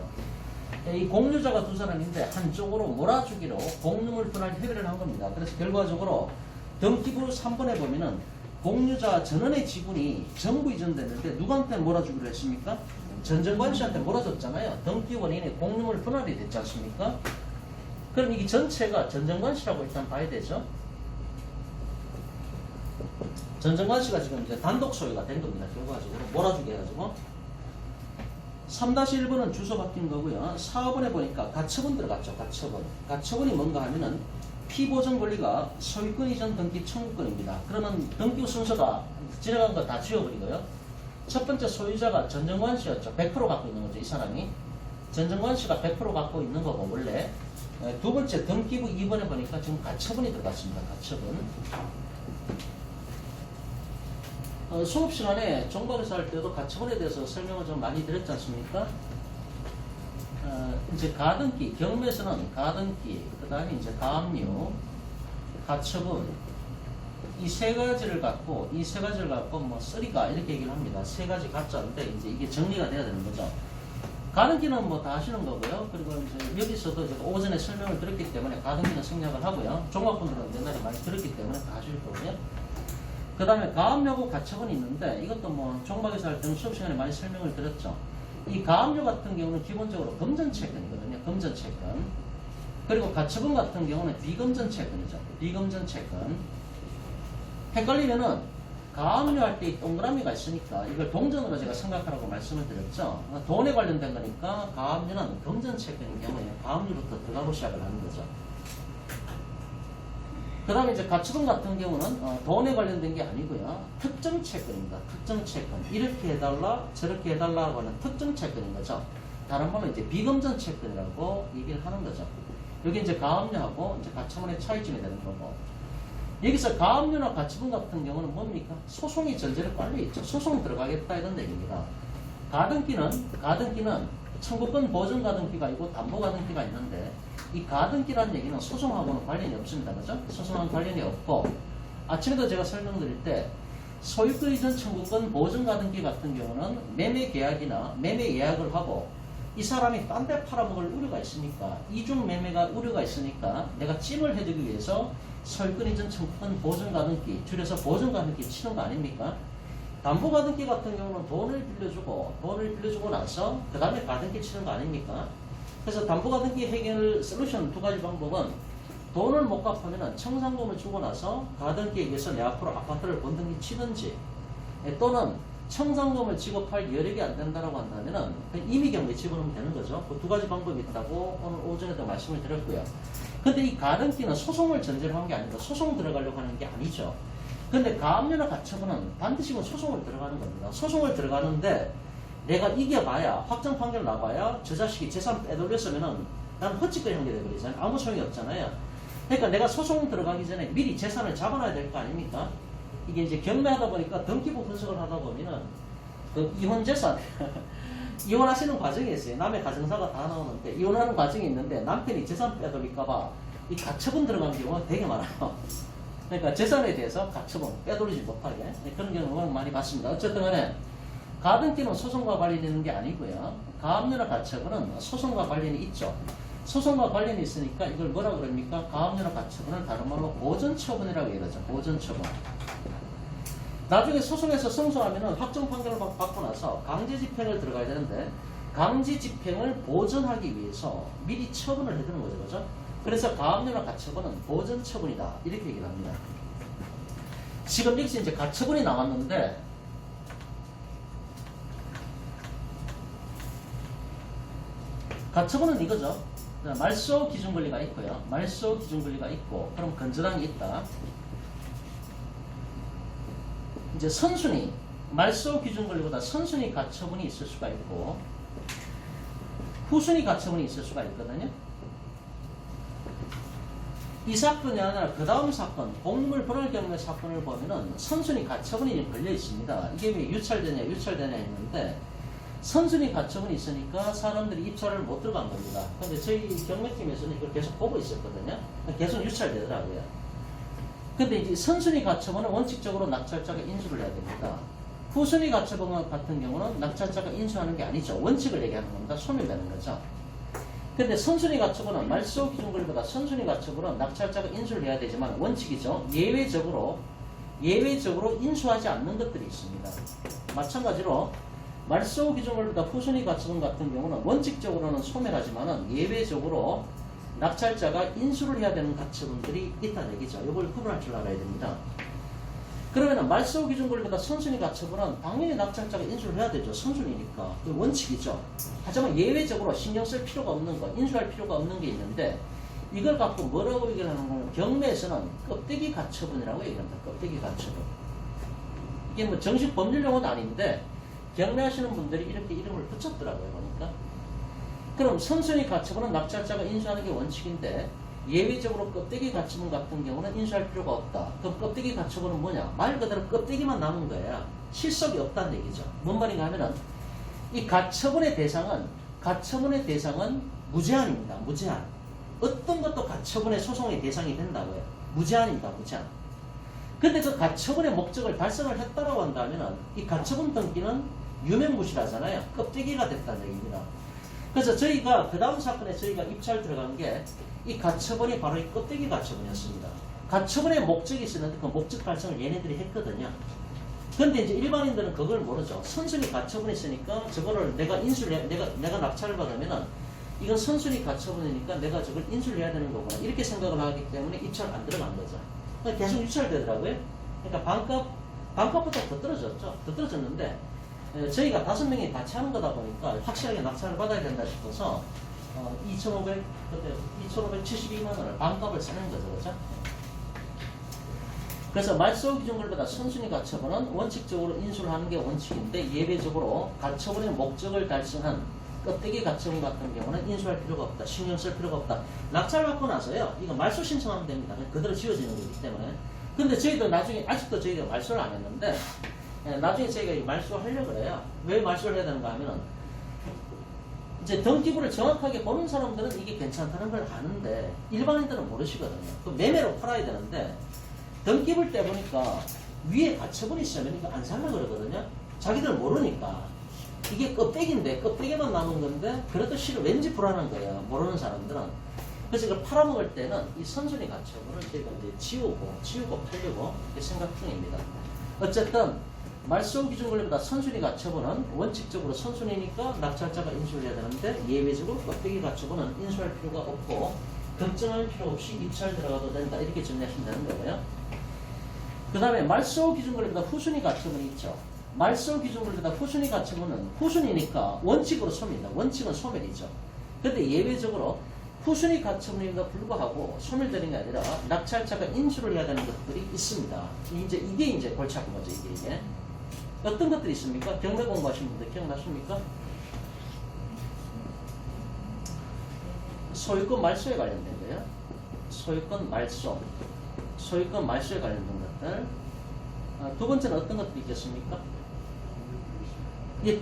이 공유자가 두 사람인데 한쪽으로 몰아주기로 공유물 분할 협의를 한 겁니다. 그래서 결과적으로 등기부 3번에 보면은 공유자 전원의 지분이 전부 이전됐는데 누구한테 몰아주기로 했습니까? 전정관 씨한테 몰아줬잖아요. 등기 원인이 공유물 분할이 됐지 않습니까? 그럼 이게 전체가 전정관 씨라고 일단 봐야 되죠. 전정관 씨가 지금 이제 단독 소유가 된 겁니다. 결과적으로 몰아주게 해가지고. 3-1번은 주소 바뀐 거고요. 4번에 보니까 가처분 들어갔죠. 가처분. 가처분이 뭔가 하면은 피보전 권리가 소유권 이전 등기 청구권입니다. 그러면 등기 순서가 지나간 거 다 지워버리고요. 첫 번째 소유자가 전정관 씨였죠. 100% 갖고 있는 거죠. 이 사람이. 전정관시가 100% 갖고 있는 거고 원래. 두 번째 등기부 2번에 보니까 지금 가처분이 들어갔습니다. 가처분. 수업 시간에 종박에서 할 때도 가처분에 대해서 설명을 좀 많이 드렸지 않습니까? 이제 가등기, 경매에서는 가등기, 그 다음에 이제 가압류, 가처분, 이 세 가지를 갖고 뭐 쓰리가 이렇게 얘기를 합니다. 세 가지 가짜인데 이제 이게 정리가 돼야 되는 거죠. 가등기는 뭐 다 하시는 거고요. 그리고 이제 여기서도 제가 오전에 설명을 드렸기 때문에 가등기는 생략을 하고요. 종합분들은 옛날에 많이 들었기 때문에 다 하실 거고요. 그 다음에 가압류하고 가처분이 있는데 이것도 뭐 종박에서 할 때는 수업 시간에 많이 설명을 드렸죠. 이 가압류 같은 경우는 기본적으로 금전채권이거든요. 금전채권. 그리고 가처분 같은 경우는 비금전채권이죠. 비금전채권. 헷갈리면은 가압류 할 때 이 동그라미가 있으니까 이걸 동전으로 제가 생각하라고 말씀을 드렸죠. 돈에 관련된 거니까 가압류는 금전채권인 경우에 가압류부터 들어가고 시작을 하는 거죠. 그 다음에 이제 가처분 같은 경우는 돈에 관련된 게 아니고요. 특정 채권입니다. 특정 채권. 이렇게 해달라, 저렇게 해달라고 하는 특정 채권인 거죠. 다른 말로 이제 비금전 채권이라고 얘기를 하는 거죠. 여기 이제 가압류하고 이제 가처분의 차이점이 되는 거고. 여기서 가압류나 가처분 같은 경우는 뭡니까? 소송이 전제로 깔려 있죠. 소송 들어가겠다 이런 얘기입니다. 가등기는 청구권 보전 가등기가 있고 담보 가등기가 있는데 이 가등기라는 얘기는 소송하고는 관련이 없습니다. 그죠? 소송하고는 관련이 없고 아침에도 제가 설명드릴 때 소유권 이전 청구권 보전 가등기 같은 경우는 매매 계약이나 매매 예약을 하고 이 사람이 딴 데 팔아먹을 우려가 있으니까 이중 매매가 우려가 있으니까 내가 찜을 해주기 위해서 소유권 이전 청구권 보전 가등기 줄여서 보전 가등기 치는 거 아닙니까? 담보 가등기 같은 경우는 돈을 빌려주고 나서 그 다음에 가등기 치는 거 아닙니까? 그래서 담보 가등기 해결 솔루션 두 가지 방법은 돈을 못 갚으면 청산금을 주고 나서 가등기에 의해서 내 앞으로 아파트를 번등기 치든지 또는 청산금을 지급할 여력이 안 된다고 한다면 임의경매에 집어넣으면 되는 거죠. 그 두 가지 방법이 있다고 오늘 오전에도 말씀을 드렸고요. 근데 이 가등기는 소송을 전제로 한 게 아니고 소송 들어가려고 하는 게 아니죠. 근데 가압류나 가처분은 반드시 소송을 들어가는 겁니다. 소송을 들어가는데 내가 이겨봐야 확정 판결 나봐야 저 자식이 재산 빼돌렸으면은 난 헛짓거리 한게 돼버리잖아요. 아무 소용이 없잖아요. 그러니까 내가 소송 들어가기 전에 미리 재산을 잡아놔야 될 거 아닙니까? 이게 이제 경매하다 보니까 등기부 분석을 하다 보면은 그 이혼 재산 이혼하시는 과정이 있어요. 남의 가정사가 다 나오는데 이혼하는 과정이 있는데 남편이 재산 빼돌릴까봐 이 가처분 들어가는 경우가 되게 많아요. 그러니까 재산에 대해서 가처분 빼돌리지 못하게 그런 경우는 많이 봤습니다. 어쨌든 간에 가등기는 소송과 관련이 있는 게 아니고요. 가압류나 가처분은 소송과 관련이 있죠. 소송과 관련이 있으니까 이걸 뭐라 그럽니까? 가압류나 가처분을 다른 말로 보전처분이라고 얘기하죠. 보전처분. 나중에 소송에서 승소하면 확정 판결을 받고 나서 강제 집행을 들어가야 되는데 강제 집행을 보전하기 위해서 미리 처분을 해두는 거죠. 그죠? 그래서 가압류나 가처분은 보전처분이다. 이렇게 얘기를 합니다. 지금 여기서 이제 가처분이 나왔는데 가처분은 이거죠. 말소 기준 권리가 있고요. 말소 기준 권리가 있고 그럼 건전항이 있다. 이제 선순위 말소 기준 권리보다 선순위 가처분이 있을 수가 있고 후순위 가처분이 있을 수가 있거든요. 이 사건이 아니라 그 다음 사건 공물 분할 경매 사건을 보면은 선순위 가처분이 걸려 있습니다. 이게 왜 유찰되냐 했는데 선순위 가처분이 있으니까 사람들이 입찰을 못 들어간 겁니다. 근데 저희 경매팀에서는 이걸 계속 보고 있었거든요. 계속 유찰되더라고요. 근데 이제 선순위 가처분은 원칙적으로 낙찰자가 인수를 해야 됩니다. 후순위 가처분 같은 경우는 낙찰자가 인수하는 게 아니죠. 원칙을 얘기하는 겁니다. 소멸되는 거죠. 근데 선순위 가처분은 말소 기준 권리보다 선순위 가처분은 낙찰자가 인수를 해야 되지만 원칙이죠. 예외적으로 인수하지 않는 것들이 있습니다. 마찬가지로 말소 기준 권리보다 후순위 가처분 같은 경우는 원칙적으로는 소멸하지만은 예외적으로 낙찰자가 인수를 해야 되는 가처분들이 있다는 얘기죠. 이걸 구분할 줄 알아야 됩니다. 그러면 말소 기준 권리보다 선순위 가처분은 당연히 낙찰자가 인수를 해야 되죠. 선순위니까. 그 원칙이죠. 하지만 예외적으로 신경 쓸 필요가 없는 거, 인수할 필요가 없는 게 있는데 이걸 갖고 뭐라고 얘기를 하는 거는 경매에서는 껍데기 가처분이라고 얘기합니다. 껍데기 가처분. 이게 뭐 정식 법률 용어도 아닌데 경매하시는 분들이 이렇게 이름을 붙였더라고요. 보니까. 그럼 선순위 가처분은 낙찰자가 인수하는 게 원칙인데 예외적으로 껍데기 가처분 같은 경우는 인수할 필요가 없다. 그럼 껍데기 가처분은 뭐냐? 말 그대로 껍데기만 남은 거야. 실속이 없다는 얘기죠. 뭔 말인가 하면은 이 가처분의 대상은 무제한입니다. 무제한. 어떤 것도 가처분의 소송의 대상이 된다고요. 무제한입니다. 무제한. 근데 그 가처분의 목적을 달성을 했다라고 한다면은 이 가처분 등기는 유명무실하잖아요. 껍데기가 됐다는 얘기입니다. 그래서 저희가 그 다음 사건에 저희가 입찰 들어간 게 이 가처분이 바로 이 껍데기 가처분이었습니다. 가처분의 목적이 있었는데 그 목적 달성을 얘네들이 했거든요. 근데 이제 일반인들은 그걸 모르죠. 선순위 가처분이 있으니까 저거를 내가 내가 낙찰을 받으면은 이건 선순위 가처분이니까 내가 저걸 인수를 해야 되는 거구나. 이렇게 생각을 하기 때문에 입찰 안 들어간 거죠. 그러니까 계속 유찰되더라고요. 그러니까 반값보다 더 떨어졌죠. 더 떨어졌는데 저희가 5명이 같이 하는 거다 보니까 확실하게 낙찰을 받아야 된다 싶어서 2,572만 원을 반값을 쓰는 거죠. 그렇죠? 그래서 말소 기준금보다 선순위 가처분은 원칙적으로 인수를 하는 게 원칙인데 예외적으로 가처분의 목적을 달성한 껍데기 가처분 같은 경우는 인수할 필요가 없다. 신경 쓸 필요가 없다. 낙찰 받고 나서요. 이거 말소 신청하면 됩니다. 그대로 지워지는 거기 때문에. 근데 저희도 나중에 아직도 저희가 말소를 안 했는데 나중에 저희가 말소를 하려고 그래요. 왜 말소를 해야 되는가 하면은 이제 등기부를 정확하게 보는 사람들은 이게 괜찮다는 걸 아는데 일반인들은 모르시거든요. 그 매매로 팔아야 되는데 등기부를 떼보니까 위에 가처분이 있으면 이거 안 살려고 그러거든요. 자기들 모르니까 이게 껍데기인데 껍데기만 남은 건데 그래도 실은 왠지 불안한 거예요. 모르는 사람들은. 그래서 이걸 팔아먹을 때는 이 선순위 가처분을 저희가 이제 지우고 팔려고 생각 중입니다. 어쨌든 말소 기준 권리보다 선순위 가처분은 원칙적으로 선순위니까 낙찰자가 인수를 해야 되는데 예외적으로 껍데기 가처분은 인수할 필요가 없고 걱정할 필요 없이 입찰 들어가도 된다. 이렇게 정리하시면 되는 거고요. 그 다음에 말소 기준 권리보다 후순위 가처분이 있죠. 말소 기준 권리보다 후순위 가처분은 후순위니까 원칙으로 소멸이다. 원칙은 소멸이죠. 근데 예외적으로 후순위 가처분임에도 불구하고 소멸되는 게 아니라 낙찰자가 인수를 해야 되는 것들이 있습니다. 이게 이제 골치 아픈 거죠. 이게. 어떤 것들이 있습니까? 경매 공부하신 분들 기억나십니까? 소유권 말소에 관련된 거예요. 소유권 말소에 관련된 것들. 두 번째는 어떤 것들이 있겠습니까? 예,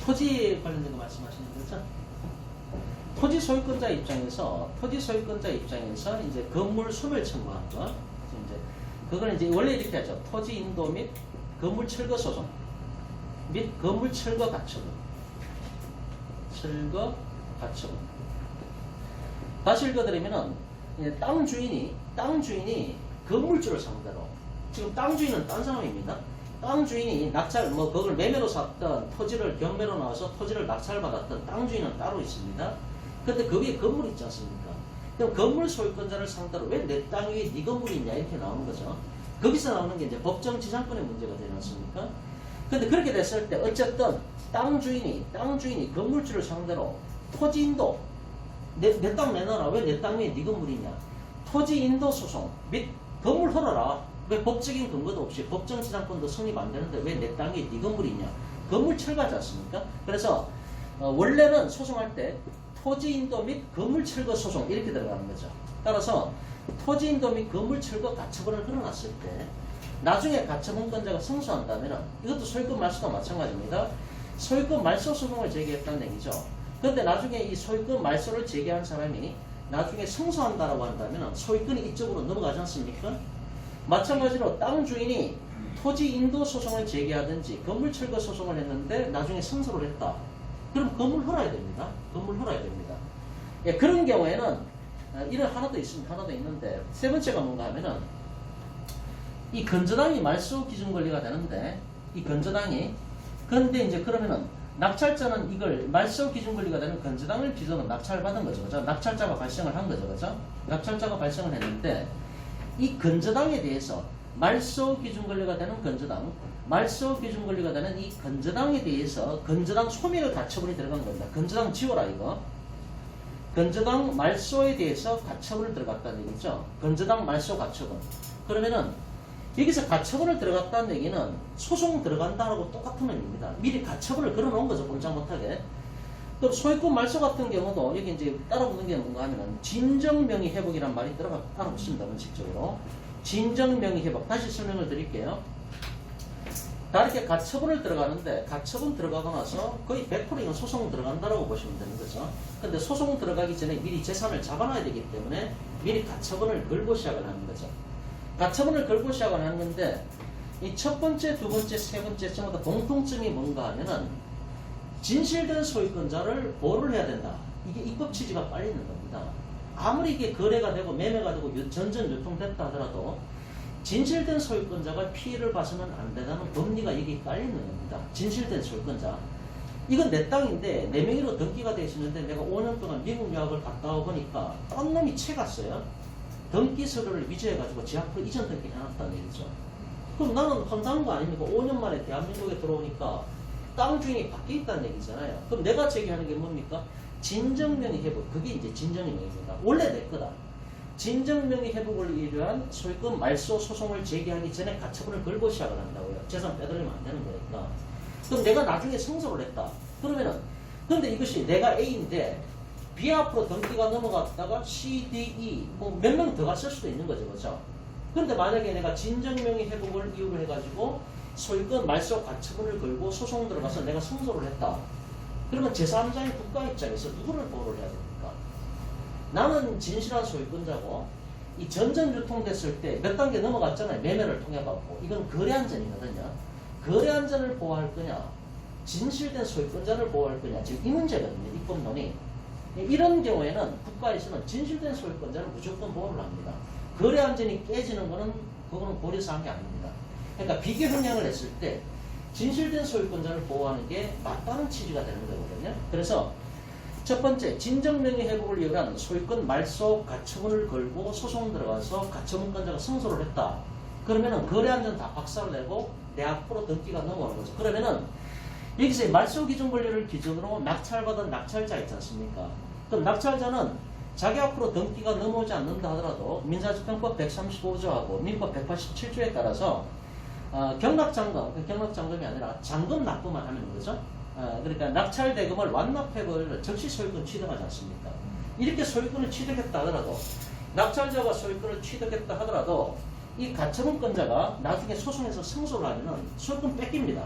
토지에 관련된 거 말씀하시는 거죠? 토지 소유권자 입장에서 이제 건물 소멸 청구한 거. 그걸 이제 원래 이렇게 하죠. 토지 인도 및 건물 철거 소송 및 건물 철거 가처분. 다시 읽어드리면은 땅 주인이 건물주를 상대로 지금 땅 주인은 딴 사람입니다. 땅 주인이 그걸 매매로 샀던 토지를 경매로 나와서 토지를 낙찰받았던 땅 주인은 따로 있습니다. 근데 그 위에 건물 있지 않습니까? 그럼 건물 소유권자를 상대로 왜 내 땅 위에 네 건물이 있냐 이렇게 나오는 거죠. 거기서 나오는 게 이제 법정 지상권의 문제가 되지 않습니까? 근데 그렇게 됐을 때 어쨌든 땅 주인이 건물주를 상대로 토지 인도 내 땅 내놔라. 왜 내 땅 위에 네 건물이 있냐. 토지 인도 소송 및 건물 헐어라. 왜 법적인 근거도 없이 법정 지상권도 성립 안 되는데 왜 내 땅 위에 네 건물이 있냐. 건물 철거하지 않습니까? 그래서 원래는 소송할 때 토지 인도 및 건물 철거 소송 이렇게 들어가는 거죠. 따라서 토지 인도 및 건물 철거 가처분을 걸어놨을 때 나중에 가처분권자가 승소한다면 이것도 소유권 말소도 마찬가지입니다. 소유권 말소 소송을 제기했다는 얘기죠. 그런데 나중에 이 소유권 말소를 제기한 사람이 나중에 승소한다라고 한다면 소유권이 이쪽으로 넘어가지 않습니까? 마찬가지로 땅 주인이 토지 인도 소송을 제기하든지 건물 철거 소송을 했는데 나중에 승소를 했다. 그럼 건물 헐어야 됩니다. 예, 그런 경우에는 이런 하나도 있는데 세 번째가 뭔가 하면은 이 건저당이 말소 기준 권리가 되는데 이 건저당이 그런데 이제 그러면은 낙찰자는 이걸 말소 기준 권리가 되는 건저당을 기준으로 낙찰받은 거죠. 그죠? 낙찰자가 발생을 한 거죠. 그죠? 낙찰자가 발생을 했는데 이 건저당에 대해서 말소 기준 권리가 되는 건저당, 말소 기준 권리가 되는 이 건저당에 대해서 건저당 소멸 가처분이 들어간 겁니다. 건저당 지워라 이거. 건저당 말소에 대해서 가처분을 들어갔다는 얘기죠. 건저당 말소 가처분. 그러면은 여기서 가처분을 들어갔다는 얘기는 소송 들어간다라고 똑같은 의미입니다. 미리 가처분을 걸어놓은 거죠. 꼼짝 못하게. 그럼 소유권 말소 같은 경우도 여기 이제 따라붙는 게 뭔가 하면은 진정명의 회복이란 말이 따라붙습니다. 원칙적으로. 진정명의 회복. 다시 설명을 드릴게요. 다르게 가처분을 들어가는데 가처분 들어가고 나서 거의 100% 이건 소송 들어간다라고 보시면 되는 거죠. 근데 소송 들어가기 전에 미리 재산을 잡아놔야 되기 때문에 미리 가처분을 걸고 시작을 하는 거죠. 가처분을 걸고 시작을 하는 건데 이 첫 번째, 두 번째, 세 번째 전부 다 공통점이 뭔가 하면은 진실된 소유권자를 보호를 해야 된다. 이게 입법 취지가 빨리 있는 겁니다. 아무리 이게 거래가 되고 매매가 되고 전전 유통됐다 하더라도 진실된 소유권자가 피해를 봐서는 안 된다는 법리가 여기 깔려 있는 겁니다. 진실된 소유권자. 이건 내 땅인데 내 명의로 등기가 되어 있었는데 내가 5년 동안 미국 유학을 갔다 오보니까 딴 놈이 채 갔어요. 등기 서류를 위조해가지고 지 앞으로 이전 등기 해놨다는 얘기죠. 그럼 나는 황당한 거 아닙니까? 5년 만에 대한민국에 들어오니까 땅 주인이 바뀌어 있다는 얘기잖아요. 그럼 내가 제기하는 게 뭡니까? 진정명의 회복. 그게 이제 진정명의입니다. 원래 내 거다. 진정명의 회복을 위한 소유권 말소 소송을 제기하기 전에 가처분을 걸고 시작을 한다고요. 재산 빼돌리면 안 되는 거니까. 그럼 내가 나중에 승소를 했다. 그러면은 근데 이것이 내가 A인데 B 앞으로 등기가 넘어갔다가 C, D, E 뭐 몇 명 더 갔을 수도 있는 거죠. 그렇죠? 근데 만약에 내가 진정명의 회복을 이유로 해가지고 소유권 말소 가처분을 걸고 소송 들어가서 내가 승소를 했다. 그러면 제3자인 국가 입장에서 누구를 보호를 해야 됩니까? 나는 진실한 소유권자고 이 전전 유통됐을 때 몇 단계 넘어갔잖아요. 매매를 통해 갖고 이건 거래안전이거든요. 거래안전을 보호할 거냐 진실된 소유권자를 보호할 거냐 지금 이 문제거든요. 입법론이. 이런 경우에는 국가에서는 진실된 소유권자를 무조건 보호를 합니다. 거래안전이 깨지는 거는 그거는 고려사항이 아닙니다. 그러니까 비교 형량을 했을 때 진실된 소유권자를 보호하는 게 맞다는 취지가 되는 거거든요. 그래서 첫 번째, 진정명의 회복을 위한 소유권 말소 가처분을 걸고 소송 들어가서 가처분권자가 승소를 했다. 그러면은 거래안전 다 박살내고 내 앞으로 등기가 넘어오는 거죠. 그러면은 여기서 말소 기준 권리를 기준으로 낙찰받은 낙찰자 있지 않습니까? 그럼 낙찰자는 자기 앞으로 등기가 넘어오지 않는다 하더라도 민사집행법 135조하고 민법 187조에 따라서 경락장금, 경락장금이 아니라 잔금 납부만 하는 거죠. 그러니까 낙찰 대금을 완납해버려 즉시 소유권 취득하지 않습니까? 이렇게 소유권을 취득했다 하더라도 낙찰자가 소유권을 취득했다 하더라도 이 가처분권자가 나중에 소송에서 승소를 하면은 소유권 뺏깁니다.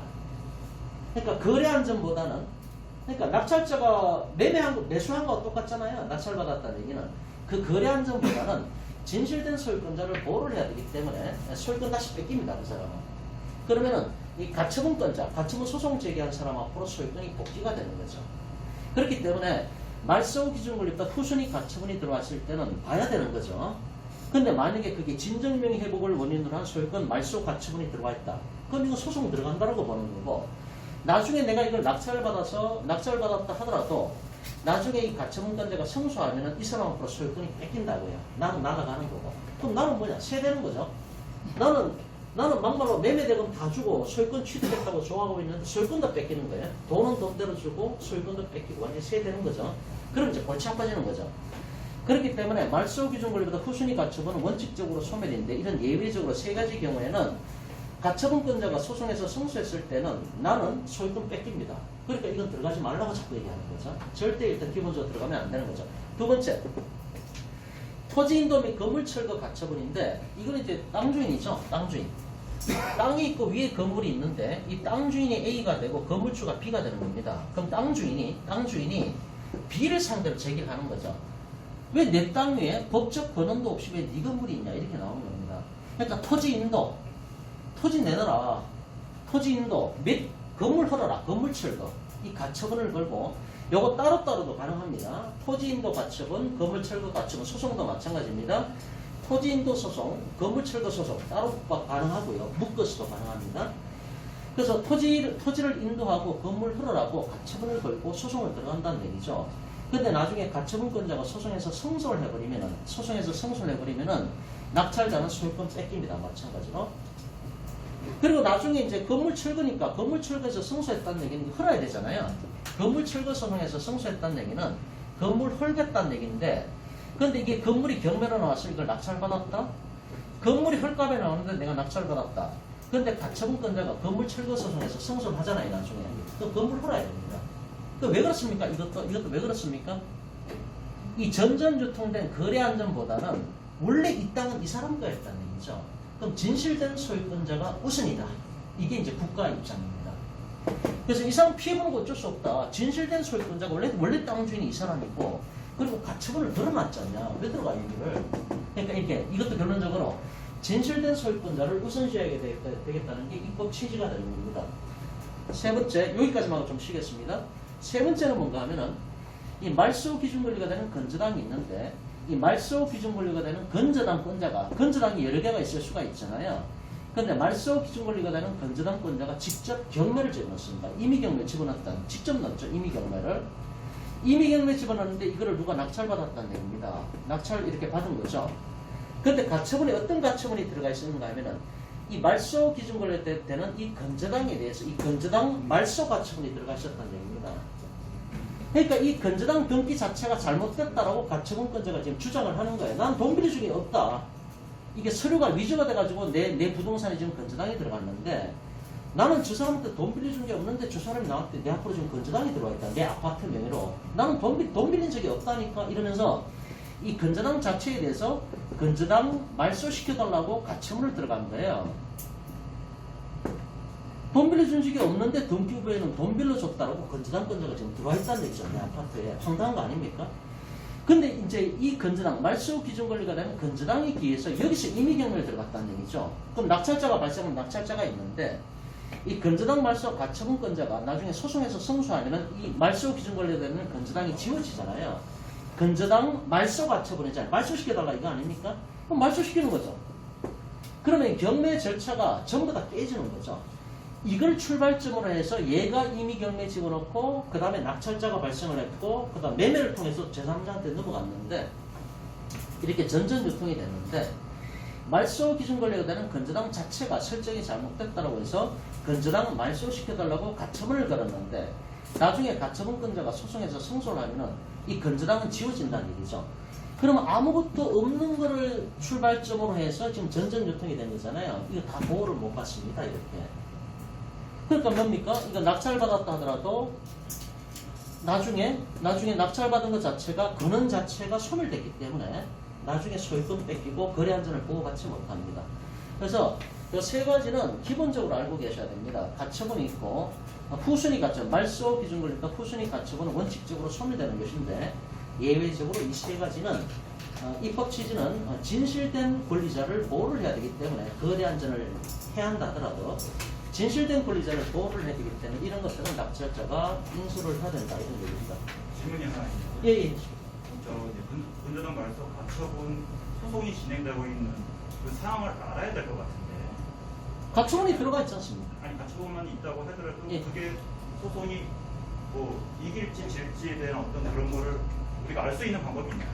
그러니까 거래안전보다는 그러니까 낙찰자가 매매한 거, 매수한 거와 똑같잖아요. 낙찰받았다는 얘기는 그 거래안전보다는 진실된 소유권자를 보호를 해야 되기 때문에 소유권 다시 뺏깁니다. 그 사람은. 그러면은 이 가처분권자, 가처분 소송 제기한 사람 앞으로 소유권이 복귀가 되는 거죠. 그렇기 때문에 말소 기준 권리보다 후순위 가처분이 들어왔을 때는 봐야 되는 거죠. 근데 만약에 그게 진정명의 회복을 원인으로 한 소유권 말소 가처분이 들어와 있다. 그럼 이거 소송 들어간다라고 보는 거고 나중에 내가 이걸 낙찰받았다 하더라도 나중에 이 가처분권자가 승소하면은 이 사람 앞으로 소유권이 뺏긴다고요. 나는 날아가는 거고. 그럼 나는 뭐냐? 세되는 거죠. 나는 막말로 매매대금 다 주고 소유권 취득했다고 좋아하고 있는데 소유권도 뺏기는 거예요. 돈은 돈대로 주고 소유권도 뺏기고 완전히 세되는 거죠. 그럼 이제 골치 아파지는 거죠. 그렇기 때문에 말소 기준 권리보다 후순위 가처분은 원칙적으로 소멸인데 이런 예외적으로 세 가지 경우에는 가처분권자가 소송에서 승소했을 때는 나는 소유권 뺏깁니다. 그러니까 이건 들어가지 말라고 자꾸 얘기하는 거죠. 절대 일단 기본적으로 들어가면 안 되는 거죠. 두 번째, 토지인도 및 건물철거 가처분인데 이거는 이제 땅 주인이죠. 땅 주인. 땅이 있고 위에 건물이 있는데 이 땅 주인이 A가 되고 건물주가 B가 되는 겁니다. 그럼 땅 주인이 B를 상대로 제기를 하는 거죠. 왜 내 땅 위에 법적 권한도 없이 왜 네 건물이 있냐 이렇게 나오는 겁니다. 그러니까 토지 내놔라. 토지인도 및 건물 헐어라. 건물 철거. 이 가처분을 걸고 요거 따로따로도 가능합니다. 토지인도 가처분, 건물 철거 가처분, 소송도 마찬가지입니다. 토지인도 소송, 건물 철거 소송 따로 가능하고요. 묶어서도 가능합니다. 그래서 토지를 인도하고 건물 헐어라고 가처분을 걸고 소송을 들어간다는 얘기죠. 근데 나중에 가처분권자가 소송에서 승소를 해버리면은 낙찰자는 소유권 뺏깁니다. 마찬가지로. 그리고 나중에 이제 건물 철거니까 건물 철거에서 승소했다는 얘기는 헐어야 되잖아요. 건물 철거 소송에서 승소했다는 얘기는 건물 헐겠다는 얘기인데 근데 이게 건물이 경매로 나와서 이걸 낙찰받았다? 건물이 헐값에 나오는데 내가 낙찰을 받았다. 그런데 가처분권자가 건물 철거 소송에서 승소를 하잖아요, 나중에. 그 건물 헐어야 됩니다. 그 왜 그렇습니까? 이것도 왜 그렇습니까? 이 전전유통된 거래 안전보다는 원래 이 땅은 이 사람 거였다는 얘기죠. 그럼 진실된 소유권자가 우선이다. 이게 이제 국가의 입장입니다. 그래서 이 사람 피해보는 거 어쩔 수 없다. 진실된 소유권자가 원래 땅 주인이 이 사람이고, 그리고 가처분을 들어놨지 않냐. 왜 들어가, 여기를. 그러니까 이것도 결론적으로 진실된 소유권자를 우선시해야 되겠다는 게 입법 취지가 되는 겁니다. 세 번째, 여기까지만 좀 쉬겠습니다. 세 번째는 뭔가 하면은, 이 말소 기준 권리가 되는 건저당이 있는데, 이 말소 기준 권리가 되는 건저당권자가, 건저당이 여러 개가 있을 수가 있잖아요. 근데 말소 기준 권리가 되는 건저당권자가 직접 경매를 집어넣습니다. 임의경매 집어넣었다. 직접 넣었죠, 임의경매를. 임의경매 집어넣었는데 이거를 누가 낙찰받았다는 얘기입니다. 낙찰 이렇게 받은 거죠. 근데 가처분에 어떤 가처분이 들어가 있는가 하면은, 이 말소 기준 권리 되는 이 건저당에 대해서 이 건저당 말소 가처분이 들어가 있었다는 얘기입니다. 그러니까 이 건저당 등기 자체가 잘못됐다라고 가처분권자가 지금 주장을 하는 거예요. 난 돈 빌려준 게 없다. 이게 서류가 위조가 돼가지고 내 부동산이 지금 건저당에 들어갔는데, 나는 저 사람한테 돈 빌려준 게 없는데 저 사람이 나한테 내 앞으로 지금 건저당이 들어와 있다. 내 아파트 명의로. 나는 돈 빌린 적이 없다니까. 이러면서 이 건저당 자체에 대해서 건저당 말소시켜달라고 가처분을 들어간 거예요. 돈 빌려준 적이 없는데 등기부에는 돈 빌려줬다라고 건저당권자가 지금 들어와 있다는 얘기죠. 내 아파트에. 황당한 거 아닙니까? 근데 이제 이 건저당, 말소 기준 권리가 되는 건저당에 기해서 여기서 임의경매를 들어갔다는 얘기죠. 그럼 낙찰자가 발생하면 낙찰자가 있는데, 이 건저당 말소 가처분권자가 나중에 소송에서 승소하면 이 말소 기준 권리가 되는 건저당이 지워지잖아요. 건저당 말소 가처분이잖아요. 말소시켜달라 이거 아닙니까? 그럼 말소시키는 거죠. 그러면 경매 절차가 전부 다 깨지는 거죠. 이걸 출발점으로 해서 얘가 이미 경매에 집어넣고 그 다음에 낙찰자가 발생을 했고 그 다음 매매를 통해서 제3자한테 넘어갔는데, 이렇게 전전유통이 됐는데, 말소 기준 권리가 되는 건저당 자체가 설정이 잘못됐다고 해서 건저당 말소시켜달라고 가처분을 걸었는데, 나중에 가처분권자가 소송에서 승소를 하면은 이 건저당은 지워진다는 얘기죠. 그러면 아무것도 없는 거를 출발점으로 해서 지금 전전유통이 된 거잖아요. 이거 다 보호를 못 받습니다, 이렇게. 그러니까 뭡니까? 이거 낙찰받았다 하더라도 나중에 낙찰받은 것 자체가, 근원 자체가 소멸됐기 때문에 나중에 소유권 뺏기고 거래 안전을 보호받지 못합니다. 그래서 이 세 가지는 기본적으로 알고 계셔야 됩니다. 가처분이 있고, 후순위 가처분, 말소 기준 권리니까 후순위 가처분은 원칙적으로 소멸되는 것인데, 예외적으로 이 세 가지는 입법 취지는 진실된 권리자를 보호를 해야 되기 때문에 거래 안전을 해야 한다 하더라도 진실된 권리자를 보호를 해야 되기 때문에 이런 것들은 낙찰자가 인수를 해야 된다, 이런 얘기입니다. 질문이 하나 있습니다. 예, 예. 건저당 말소 가처분 소송이 진행되고 있는 그 상황을 알아야 될 것 같은데. 가처분이 들어가 있지 않습니까? 아니, 가처분만 있다고 하더라도 예. 그게 소송이 뭐 이길지 질지에 대한 어떤 그런 거를 우리가 알 수 있는 방법이 있나요?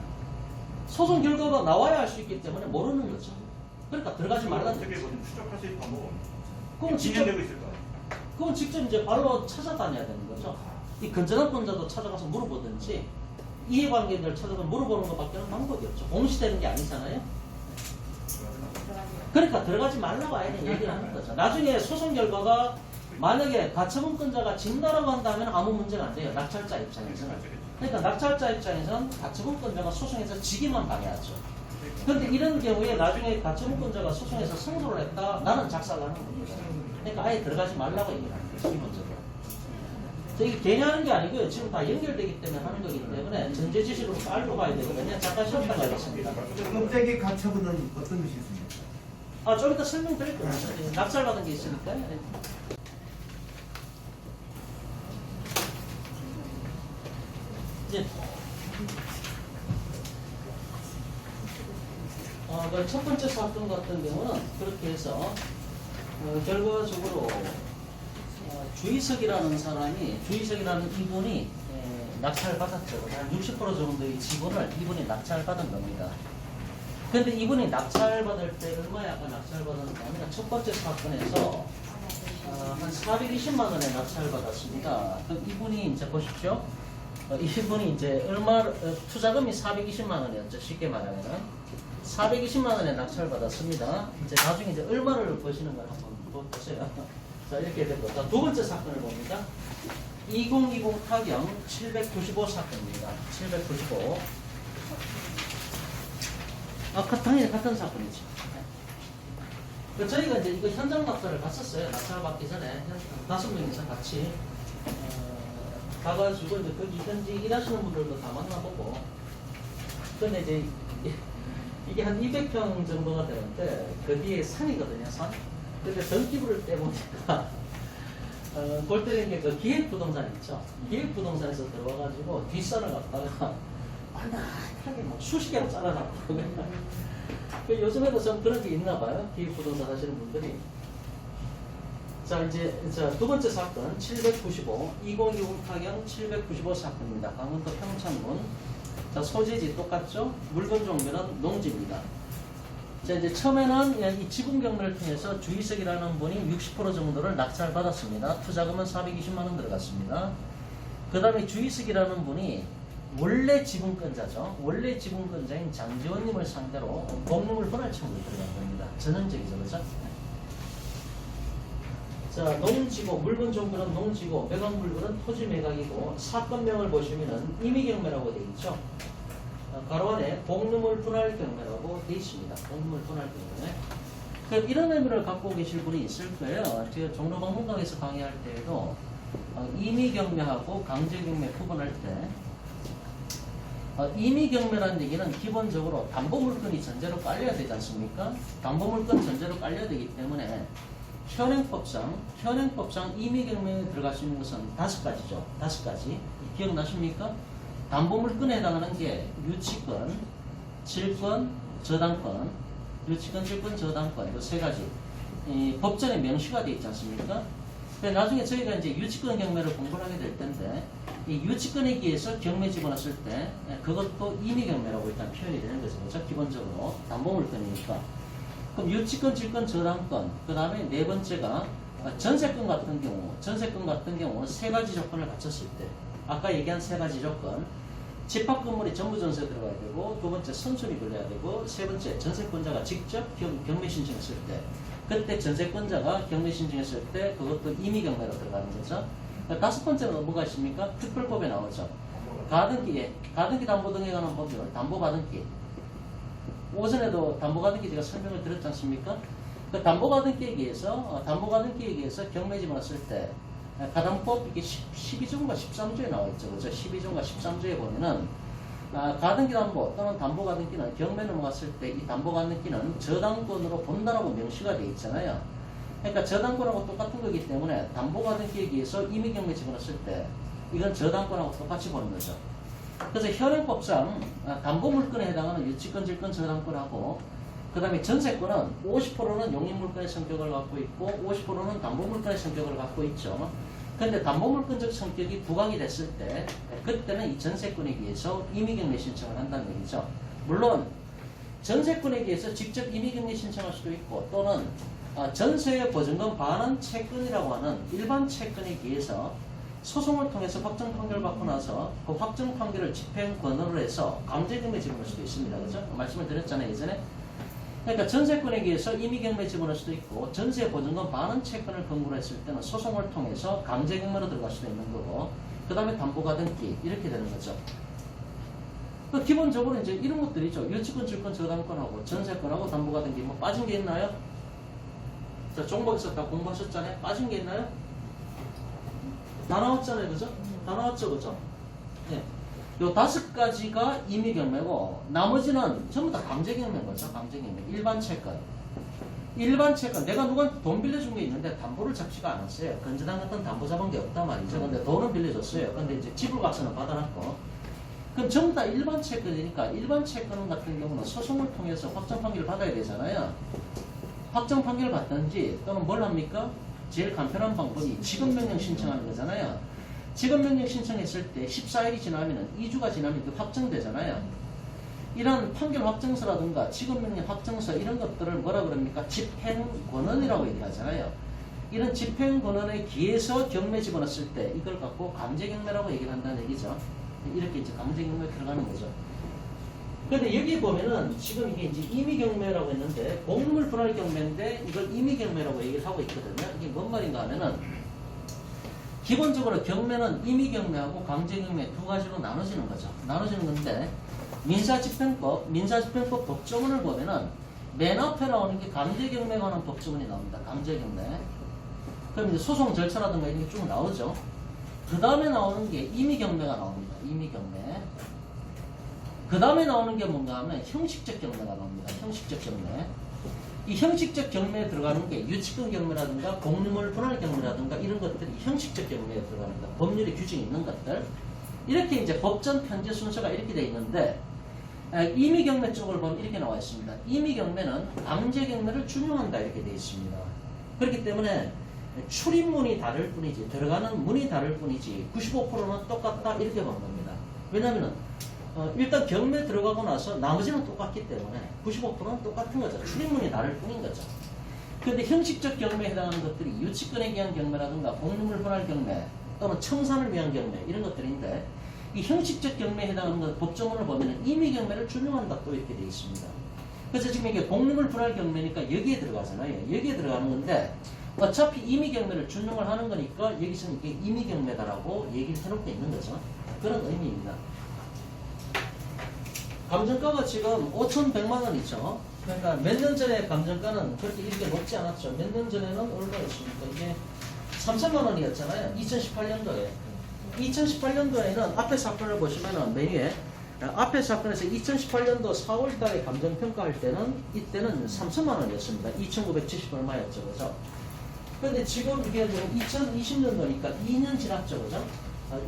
소송 결과가 나와야 알 수 있기 때문에 모르는 거죠. 그러니까 들어가지 말라는 어떻게 거죠. 뭐 추적할 수 있는 방법은 없나요? 그건 직접, 진행되고 있을 거예요. 그건 직접 이제 발로 찾아다녀야 되는 거죠. 이 건전한권자도 찾아가서 물어보든지 이해관계자를 찾아가서 물어보는 것밖에는 방법이 없죠. 공시되는 게 아니잖아요. 그러니까 들어가지 말라고 아예 얘기를 하는 거죠. 나중에 소송 결과가 만약에 가처분권자가 진다라고 한다면 아무 문제가 안 돼요. 낙찰자 입장에서는. 그러니까 낙찰자 입장에서는 가처분권자가 소송에서 지기만 당해야죠. 그런데 이런 경우에 나중에 가처분권자가 소송에서 승소를 했다, 나는 작살나는 겁니다. 그러니까 아예 들어가지 말라고 얘기를 하는 거죠, 기본적으로. 이게 괜히 하는 게 아니고요. 지금 다 연결되기 때문에 하는 거기 때문에 전제 지식으로 알고 가야 되거든요. 잠깐 쉬었다 가겠습니다. 법적인 가처분은 어떤 것이 있습니까? 좀 이따 설명드릴 겁니다. 낙찰받은 게 있으니까. 이제 그 첫 번째 사건 같은 경우는 그렇게 해서 결과적으로 주의석이라는 사람이, 주의석이라는 이분이 낙찰받았죠. 한 60% 정도의 지분을 이분이 낙찰받은 겁니다. 근데 이분이 낙찰받을 때 얼마에 아까 낙찰받았는가 하면 첫 번째 사건에서 한 420만 원에 낙찰받았습니다. 그럼 이분이 이제 보십시오. 이분이 이제 투자금이 420만 원이었죠. 쉽게 말하면은. 420만 원에 낙찰 받았습니다. 이제 나중에 이제 얼마를 버시는 걸 한번 보세요. 자, 이렇게 되고. 자, 두 번째 사건을 봅니다. 2020 타경 795 사건입니다. 795. 당연히 같은 사건이죠. 저희가 이제 이거 현장 낙찰을 갔었어요. 낙찰 받기 전에 5명이서 같이 가가지고 이제 거기 현지 일하시는 분들도 다 만나보고. 근데 이제 이게 한 200평 정도가 되는데 그 뒤에 산이거든요, 산. 근데 전기불을 떼보니까 골 때리는 게 그 기획부동산 있죠. 기획부동산에서 들어와가지고 뒷산을 갖다가 완벽하게 막 수십 개로 잘라놨고. 요즘에도 좀 그런 게 있나 봐요. 기획부동산 하시는 분들이. 자, 이제 두 번째 사건 795 2020 타경 795 사건입니다. 강원도 평창군. 자, 소재지 똑같죠? 물건 종류는 농지입니다. 자, 이제 처음에는 이 지분 경매를 통해서 주희석이라는 분이 60% 정도를 낙찰 받았습니다. 투자금은 420만 원 들어갔습니다. 그 다음에 주희석이라는 분이 원래 지분권자죠. 원래 지분권자인 장지원님을 상대로 공유물 분할 청구를 들어간 겁니다. 전형적이죠, 그죠? 자, 농지고 물건 종류는 농지고 매각 물건은 토지 매각이고 사건명을 보시면은 임의경매라고 되어 있죠. 가로 안에 공유물 분할 경매라고 되어 있습니다. 공유물 분할 경매. 그 이런 의미를 갖고 계실 분이 있을 거예요. 제가 종로박물관에서 강의할 때에도 임의경매하고 강제경매 구분할 때 임의경매라는 얘기는 기본적으로 담보물건이 전제로 깔려야 되지 않습니까? 담보물건 전제로 깔려야 되기 때문에 현행법상 임의경매에 들어갈 수 있는 것은 5가지죠. 5가지. 기억나십니까? 담보물건에 해당하는 게 유치권, 질권, 저당권, 유치권, 질권, 저당권, 이 3가지. 이 법전에 명시가 되어 있지 않습니까? 나중에 저희가 이제 유치권 경매를 공부를 하게 될 텐데, 이 유치권에 기해서 경매 집어넣었을 때, 그것도 임의경매라고 일단 표현이 되는 거죠. 그렇죠? 기본적으로. 담보물건이니까. 그럼 유치권, 질권, 저당권, 그 다음에 네 번째가 전세권 같은 경우, 전세권 같은 경우는 3가지 조건을 갖췄을 때, 아까 얘기한 3가지 조건, 집합 건물이 전부 전세 들어가야 되고, 두 번째 선순위 걸려야 되고, 세 번째 전세권자가 직접 경매 신청했을 때, 그때 전세권자가 경매 신청했을 때 그것도 임의경매로 들어가는 거죠. 5번째는 뭐가 있습니까? 특별법에 나오죠. 가등기 담보 등에 관한 법률, 담보가등기. 오전에도 담보가등기 제가 설명을 드렸지 않습니까? 그 담보가등기에 의해서 경매 집어넣었을 때 가담법 이게 12조인가 13조에 나와 있죠. 그죠? 12조인가 13조에 보면은 가등기 담보 또는 담보가등기는 경매 넘어갔을 때 이 담보가등기는 저당권으로 본다라고 명시가 되어 있잖아요. 그러니까 저당권하고 똑같은 거기 때문에 담보가등기에 의해서 임의경매 집어넣었을 때 이건 저당권하고 똑같이 보는 거죠. 그래서 현행법상 담보물건에 해당하는 유치권, 질권, 저당권하고 그 다음에 전세권은 50%는 용익물건의 성격을 갖고 있고 50%는 담보물건의 성격을 갖고 있죠. 그런데 담보물건적 성격이 부각이 됐을 때 그때는 이 전세권에 의해서 임의경매 신청을 한다는 얘기죠. 물론 전세권에 의해서 직접 임의경매 신청할 수도 있고 또는 전세 보증금 반환 채권이라고 하는 일반 채권에 의해서 소송을 통해서 확정 판결을 받고 나서 그 확정 판결을 집행 권고를 해서 강제경매 집어넣을 수도 있습니다. 그죠? 말씀을 드렸잖아요, 예전에. 그러니까 전세권에 의해서 임의경매 집어넣을 수도 있고 전세 보증금 반환 채권을 권고를 했을 때는 소송을 통해서 강제경매로 들어갈 수도 있는 거고 그 다음에 담보가등기 이렇게 되는 거죠. 기본적으로 이제 이런 것들이죠. 유치권, 질권, 저당권하고 전세권하고 담보가등기 뭐 빠진 게 있나요? 자, 종목에서 다 공부하셨잖아요. 빠진 게 있나요? 다 나왔잖아요, 그죠? 다 나왔죠, 그죠? 네. 요 5가지가 임의경매고 나머지는 전부 다 강제경매인 거죠. 강제경매. 일반 채권. 내가 누구한테 돈 빌려준 게 있는데 담보를 잡지가 않았어요. 건전한 같은 담보 잡은 게 없단 말이죠. 근데 돈은 빌려줬어요. 근데 이제 지불각서는 받아놨고. 그럼 전부 다 일반 채권이니까 일반 채권 같은 경우는 소송을 통해서 확정 판결을 받아야 되잖아요. 확정 판결을 받든지 또는 뭘 합니까? 제일 간편한 방법이 지급명령 신청하는 거잖아요. 지급명령 신청했을 때 14일이 지나면 2주가 지나면 그 확정되잖아요. 이런 판결 확정서라든가 지급명령 확정서 이런 것들을 뭐라 그럽니까? 집행권원이라고 얘기하잖아요. 이런 집행권원에 기해서 경매 집어넣었을 때 이걸 갖고 강제경매라고 얘기를 한다는 얘기죠. 이렇게 이제 강제경매에 들어가는 거죠. 근데 여기 보면은 지금 이게 이제 임의경매라고 했는데 공물 분할 경매인데 이걸 임의경매라고 얘기를 하고 있거든요. 이게 뭔 말인가 하면은 기본적으로 경매는 임의경매하고 강제경매 두 가지로 나눠지는 거죠. 나눠지는 건데 민사집행법 법조문을 보면은 맨 앞에 나오는 게 강제경매에 관한 법조문이 나옵니다. 강제경매. 그럼 이제 소송 절차라든가 이런 게 쭉 나오죠. 그 다음에 나오는 게 임의경매가 나옵니다. 임의경매. 그 다음에 나오는 게 뭔가 하면 형식적 경매가 나옵니다. 형식적 경매. 이 형식적 경매에 들어가는 게 유치권 경매라든가 공유물 분할 경매라든가 이런 것들이 형식적 경매에 들어갑니다. 법률에 규정이 있는 것들. 이렇게 이제 법전 편제 순서가 이렇게 돼 있는데 임의경매 쪽을 보면 이렇게 나와 있습니다. 임의경매는 강제경매를 준용한다 이렇게 돼 있습니다. 그렇기 때문에 출입문이 다를 뿐이지 들어가는 문이 다를 뿐이지 95%는 똑같다 이렇게 보는 겁니다. 왜냐하면 일단 경매 들어가고 나서 나머지는 똑같기 때문에 95%는 똑같은 거죠. 출입문이 다를 뿐인 거죠. 그런데 형식적 경매에 해당하는 것들이 유치권에 의한 경매라든가 공유물 분할 경매 또는 청산을 위한 경매 이런 것들인데 이 형식적 경매에 해당하는 것 법조문을 보면 임의경매를 준용한다 또 이렇게 되어 있습니다. 그래서 지금 이게 공유물 분할 경매니까 여기에 들어가잖아요. 여기에 들어가는 건데 어차피 임의경매를 준용을 하는 거니까 여기서는 이게 임의경매다라고 얘기를 해놓고 있는 거죠. 그런 의미입니다. 감정가가 지금 5,100만 원이죠. 그러니까 몇 년 전에 감정가는 그렇게 이렇게 높지 않았죠. 몇 년 전에는 얼마였습니까? 이게 3천만 원이었잖아요. 2018년도에. 2018년도에는 앞에 사건을 보시면은 메뉴에 앞에 사건에서 2018년도 4월 달에 감정평가할 때는 이때는 3천만 원이었습니다. 2,970 얼마였죠. 그죠? 근데 지금 이게 2020년도니까 2년 지났죠. 그죠?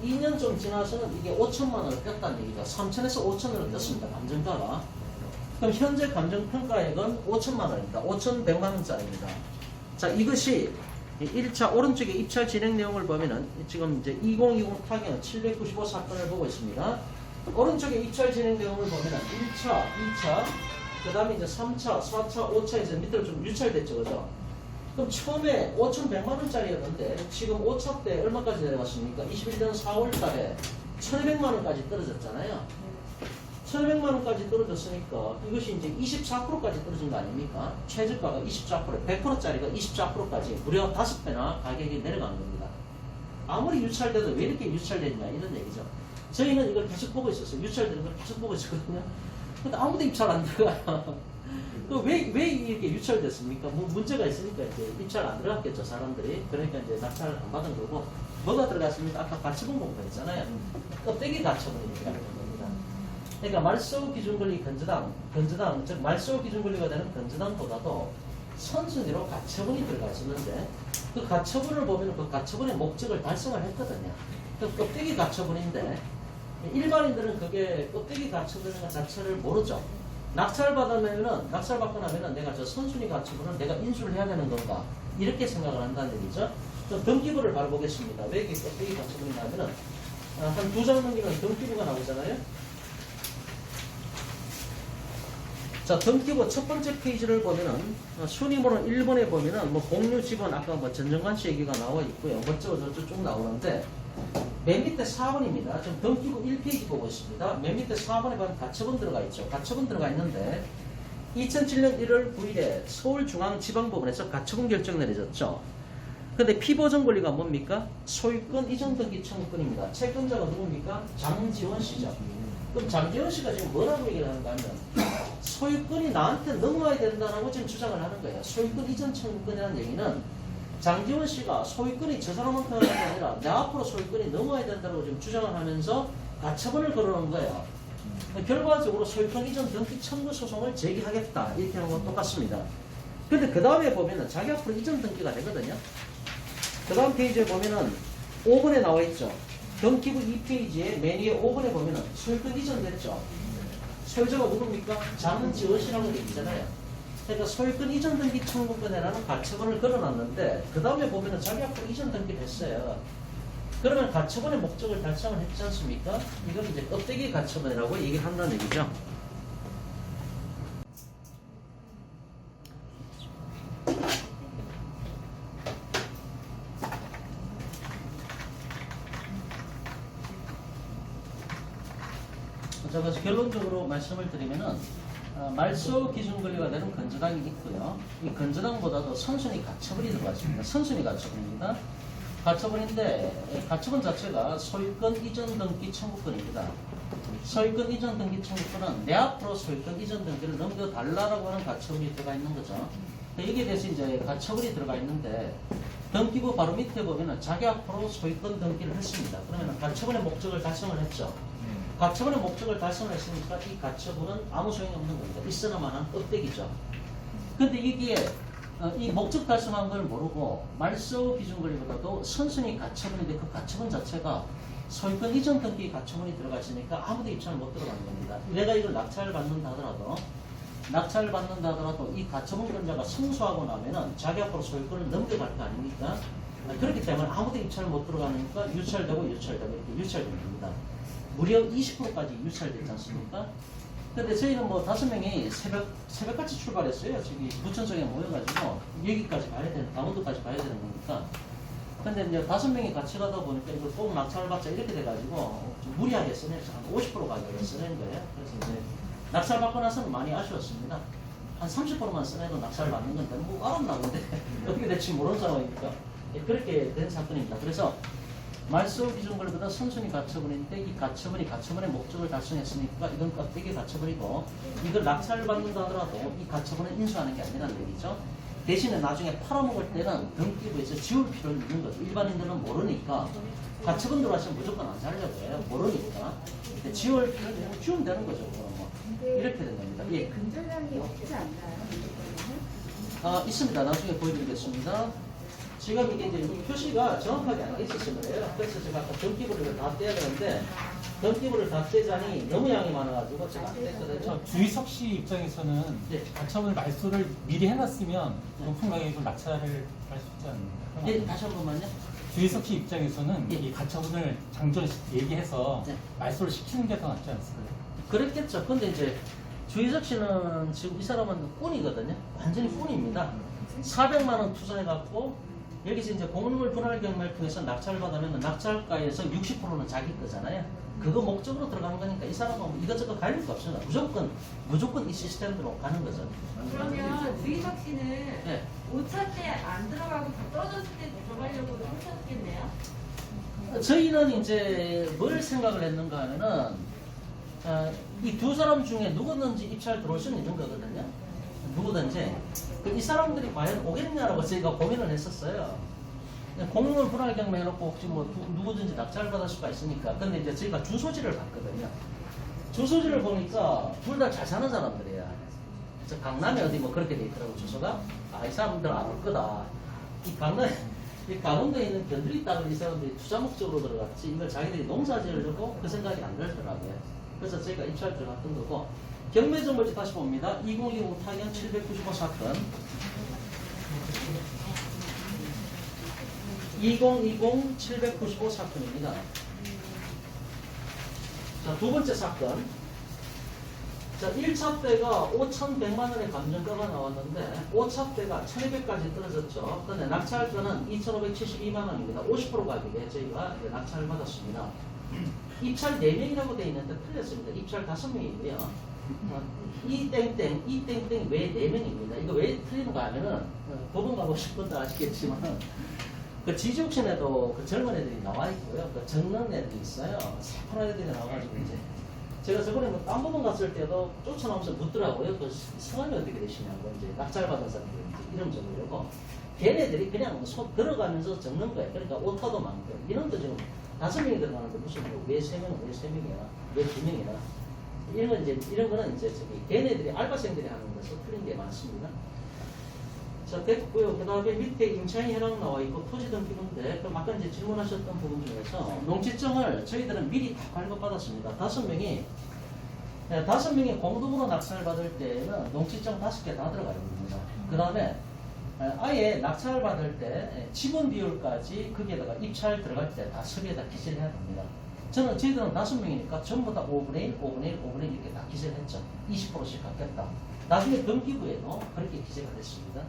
2년 좀 지나서는 이게 5천만 원을 뺐다는 얘기죠. 3천에서 5천을 뺐습니다. 감정가가. 그럼 현재 감정평가액은 5천만 원입니다. 5,100만 원짜리입니다. 자, 이것이 1차 오른쪽에 입찰 진행 내용을 보면은 지금 이제 2020 타경 795 사건을 보고 있습니다. 오른쪽에 입찰 진행 내용을 보면은 1차, 2차, 그 다음에 이제 3차, 4차, 5차에서 밑으로 좀 유찰됐죠. 그죠? 그럼 처음에 5,100만 원짜리였는데 지금 5차 때 얼마까지 내려갔습니까? 21년 4월 달에 1,200만 원까지 떨어졌잖아요. 1,200만 원까지 떨어졌으니까 이것이 이제 24%까지 떨어진 거 아닙니까? 최저가가 24%, 100%짜리가 24%까지 무려 5배나 가격이 내려간 겁니다. 아무리 유찰돼도 왜 이렇게 유찰됐냐 이런 얘기죠. 저희는 이걸 계속 보고 있었어요. 유찰되는 걸 계속 보고 있었거든요. 근데 아무도 입찰 안 들어가요. 왜 이렇게 유찰됐습니까? 뭐 문제가 있으니까 이제 입찰 안 들어갔겠죠, 사람들이. 그러니까 이제 낙찰 안 받은 거고. 뭐가 들어갔습니까? 아까 가처분 공부했잖아요. 껍데기 가처분이 들어가는 겁니다. 그러니까 말소 기준 권리 건저당, 즉 말소 기준 권리가 되는 건저당보다도 선순위로 가처분이 들어가 있었는데 그 가처분을 보면 그 가처분의 목적을 달성을 했거든요. 그 껍데기 가처분인데 일반인들은 그게 껍데기 가처분인 것 자체를 모르죠. 낙찰받으면은, 낙찰받고 나면은 내가 저 선순위 가처분을 내가 인수를 해야 되는 건가? 이렇게 생각을 한다는 얘기죠. 그럼 등기부를 바로 보겠습니다. 왜 이게 껍데기 가처분이 나면은, 한 두 장 넘기면 등기부가 나오잖아요. 자, 등기부 첫 번째 페이지를 보면은, 순위번호 1번에 보면은, 뭐, 공유 직원, 아까 뭐, 전정관씨 얘기가 나와 있고요. 멋쩍어서 쭉 나오는데, 맨 밑에 4번입니다. 지금 등기부 1페이지 보고 있습니다. 맨 밑에 4번에 보면 가처분 들어가 있죠. 가처분 들어가 있는데 2007년 1월 9일에 서울중앙지방법원에서 가처분 결정 내려졌죠. 근데 피보전 권리가 뭡니까? 소유권 이전 등기 청구권입니다. 채권자가 누굽니까? 장지원 씨죠. 그럼 장지원 씨가 지금 뭐라고 얘기를 하는가 하면 소유권이 나한테 넘어와야 된다라고 지금 주장을 하는 거예요. 소유권 이전 청구권이라는 얘기는 장지원 씨가 소유권이 저 사람한테 하는 게 아니라 내 앞으로 소유권이 넘어야 된다고 지금 주장을 하면서 가처분을 걸어놓은 거예요. 결과적으로 소유권 이전 등기 청구 소송을 제기하겠다 이렇게 하는 건 똑같습니다. 근데 그 다음에 보면은 자기 앞으로 이전 등기가 되거든요. 그 다음 페이지에 보면은 5번에 나와 있죠. 등기부 2페이지에 맨 위에 5번에 보면은 소유권 이전 됐죠. 소유자가 누굽니까? 장지원 씨라고 되어 있잖아요. 그러니까 소유권 이전 등기 청구권이라는 가처분을 걸어놨는데 그 다음에 보면은 자기 앞으로 이전 등기를 했어요. 그러면 가처분의 목적을 달성을 했지 않습니까? 이건 이제 껍데기 가처분이라고 얘기를 한다는 얘기죠. 자, 자, 그래서 결론적으로 말씀을 드리면은 말소 기준 권리가 되는 건저당이 있고요. 이 건저당보다도 선순위 가처분이 들어가 있습니다. 선순위 가처분입니다. 가처분인데 가처분 자체가 소유권 이전 등기 청구권입니다. 소유권 이전 등기 청구권은 내 앞으로 소유권 이전 등기를 넘겨달라라고 하는 가처분이 들어가 있는 거죠. 여기에 대해서 이제 가처분이 들어가 있는데 등기부 바로 밑에 보면은 자기 앞으로 소유권 등기를 했습니다. 그러면 가처분의 목적을 달성을 했죠. 가처분의 목적을 달성했으니까 이 가처분은 아무 소용이 없는 겁니다. 있으나마나 껍데기죠. 근데 이게 이 목적 달성한 걸 모르고 말소 기준 권리보다도 선순위 가처분인데 그 가처분 자체가 소유권 이전 등기 가처분이 들어가 있으니까 아무도 입장을 못 들어가는 겁니다. 내가 이걸 낙찰을 받는다 하더라도 이 가처분권자가 승소하고 나면은 자기 앞으로 소유권을 넘겨갈 거 아닙니까? 그렇기 때문에 아무도 입찰을 못 들어가니까 유찰되고 이렇게 유찰됩니다. 무려 20%까지 유찰되지 않습니까? 근데 저희는 뭐 5명이 새벽같이 출발했어요. 저기 부천성에 모여가지고 여기까지 가야 되는, 강원도까지 가야 되는 거니까. 근데 이제 5명이 같이 가다 보니까 이걸 꼭 낙찰을 받자 이렇게 돼가지고 좀 무리하게 써내서 한 50% 가격을 써낸 거예요. 그래서 이제 낙찰 받고 나서는 많이 아쉬웠습니다. 한 30%만 써내도 낙찰을 받는 건데 뭐 알았나 본데 어떻게 될지 모르는 상황이니까 그렇게 된 사건입니다. 그래서 말소 기준 권리보다 선순위 가처분인데 이 가처분이 가처분의 목적을 달성했으니까 이건 껍데기 가처분이고 이걸 낙찰을 받는다 하더라도 이 가처분을 인수하는 게 아니라는 얘기죠. 대신에 나중에 팔아먹을 때는 등기부에서 지울 필요를 있는 거죠. 일반인들은 모르니까 가처분 들어가시면 무조건 안 살려고 해요. 모르니까. 근데 지울 필요를 있는 지우면 되는 거죠. 뭐. 이렇게 된 겁니다. 예. 근저당이 없지 않나요? 있습니다. 나중에 보여드리겠습니다. 지금 이게 이제 이 표시가 정확하게 안 있었을 거예요. 그래서 제가 아까 등기부를 다 떼야 되는데 등기부를 다 떼자니 너무 양이 많아가지고 제가 안 뗐거든요. 주희석 씨 입장에서는 네. 가처분 말소를 미리 해놨으면 높은 가격으로 낙찰을 할 수 있지 않나요? 예, 다시 한 번만요. 주희석 씨 입장에서는 예. 이 가처분을 장전 얘기해서 네. 말소를 시키는 게 더 낫지 않습니까? 그랬겠죠. 근데 이제 주희석 씨는 지금 이 사람은 꾼이거든요. 완전히 꾼입니다. 400만 원 투자해갖고 여기서 이제 공물 분할 경매를 통해서 낙찰을 받으면 낙찰가에서 60%는 자기 거잖아요. 그거 목적으로 들어가는 거니까 이 사람은 뭐 이것저것 갈 일도 없습니다. 무조건 이 시스템으로 가는 거죠. 그러면 주희석 씨는 네. 5차 때 안 들어가고 다 떨어졌을 때 들어가려고 하셨겠네요? 저희는 이제 뭘 생각을 했는가 하면은 이 두 사람 중에 누구든지 입찰 들어올 수는 있는 거거든요. 누구든지. 이 사람들이 과연 오겠냐라고 저희가 고민을 했었어요. 공물 분할 경매 해놓고 혹시 뭐 누구든지 낙찰을 받을 수가 있으니까. 근데 이제 저희가 주소지를 봤거든요. 주소지를 보니까 둘 다 잘 사는 사람들이야. 그래서 강남에 어디 뭐 그렇게 돼 있더라고 주소가. 이 사람들 안 올 거다. 이 강원도에 있는 견들이 땅을 이 사람들이 투자 목적으로 들어갔지 이걸 자기들이 농사 지으려고 그 생각이 안 들더라고요. 그래서 저희가 입찰 들어갔던 거고 경매 정보지 다시 봅니다. 2020 타경 795 사건 2020 795 사건입니다. 자, 두 번째 사건. 자, 1차 때가 5,100만 원의 감정가가 나왔는데 5차 때가 1,200까지 떨어졌죠. 그런데 낙찰가는 2,572만 원입니다. 50% 가격에 저희가 낙찰을 받았습니다. 입찰 4명이라고 되어 있는데 틀렸습니다. 입찰 5명이고요. 이 땡땡 왜 4명입니다. 이거 왜 틀리는가 하면은 법원 가보신 분도 아시겠지만 그 지지옥신에도 그 젊은 애들이 나와 있고요. 그 적는 애들이 있어요. 새파란 애들이 나와가지고 이제 제가 저번에 뭐 딴 법원 갔을 때도 쫓아나오면서 묻더라고요. 그 성함이 어떻게 되시냐고 이제 낙찰 받은 사람들 이름 적으려고 걔네들이 그냥 들어가면서 적는 거예요. 그러니까 오타도 많고 이런도 지금 5명이 들어가는데 무슨 왜 3명이야? 왜 2명이야? 이런 거는 이제 저기 걔네들이 알바생들이 하는 것으로 틀린 게 많습니다. 자, 됐고요. 그 다음에 밑에 임차인 현황 나와 있고 토지 등기부인데 그럼 아까 이제 질문하셨던 부분 중에서 농지증을 저희들은 미리 다 발급받았습니다. 5명이 공동으로 낙찰을 받을 때는 농지증 5개 다 들어가야 됩니다. 그 다음에 아예 낙찰을 받을 때 지분 비율까지 거기에다가 입찰 들어갈 때 다 서류에다 기재를 해야 됩니다. 저희들은 5명이니까 전부 다 5분의 1, 5분의 1, 5분의 1 이렇게 다 기재를 했죠. 20%씩 갖겠다. 나중에 등기부에도 그렇게 기재가 됐습니다.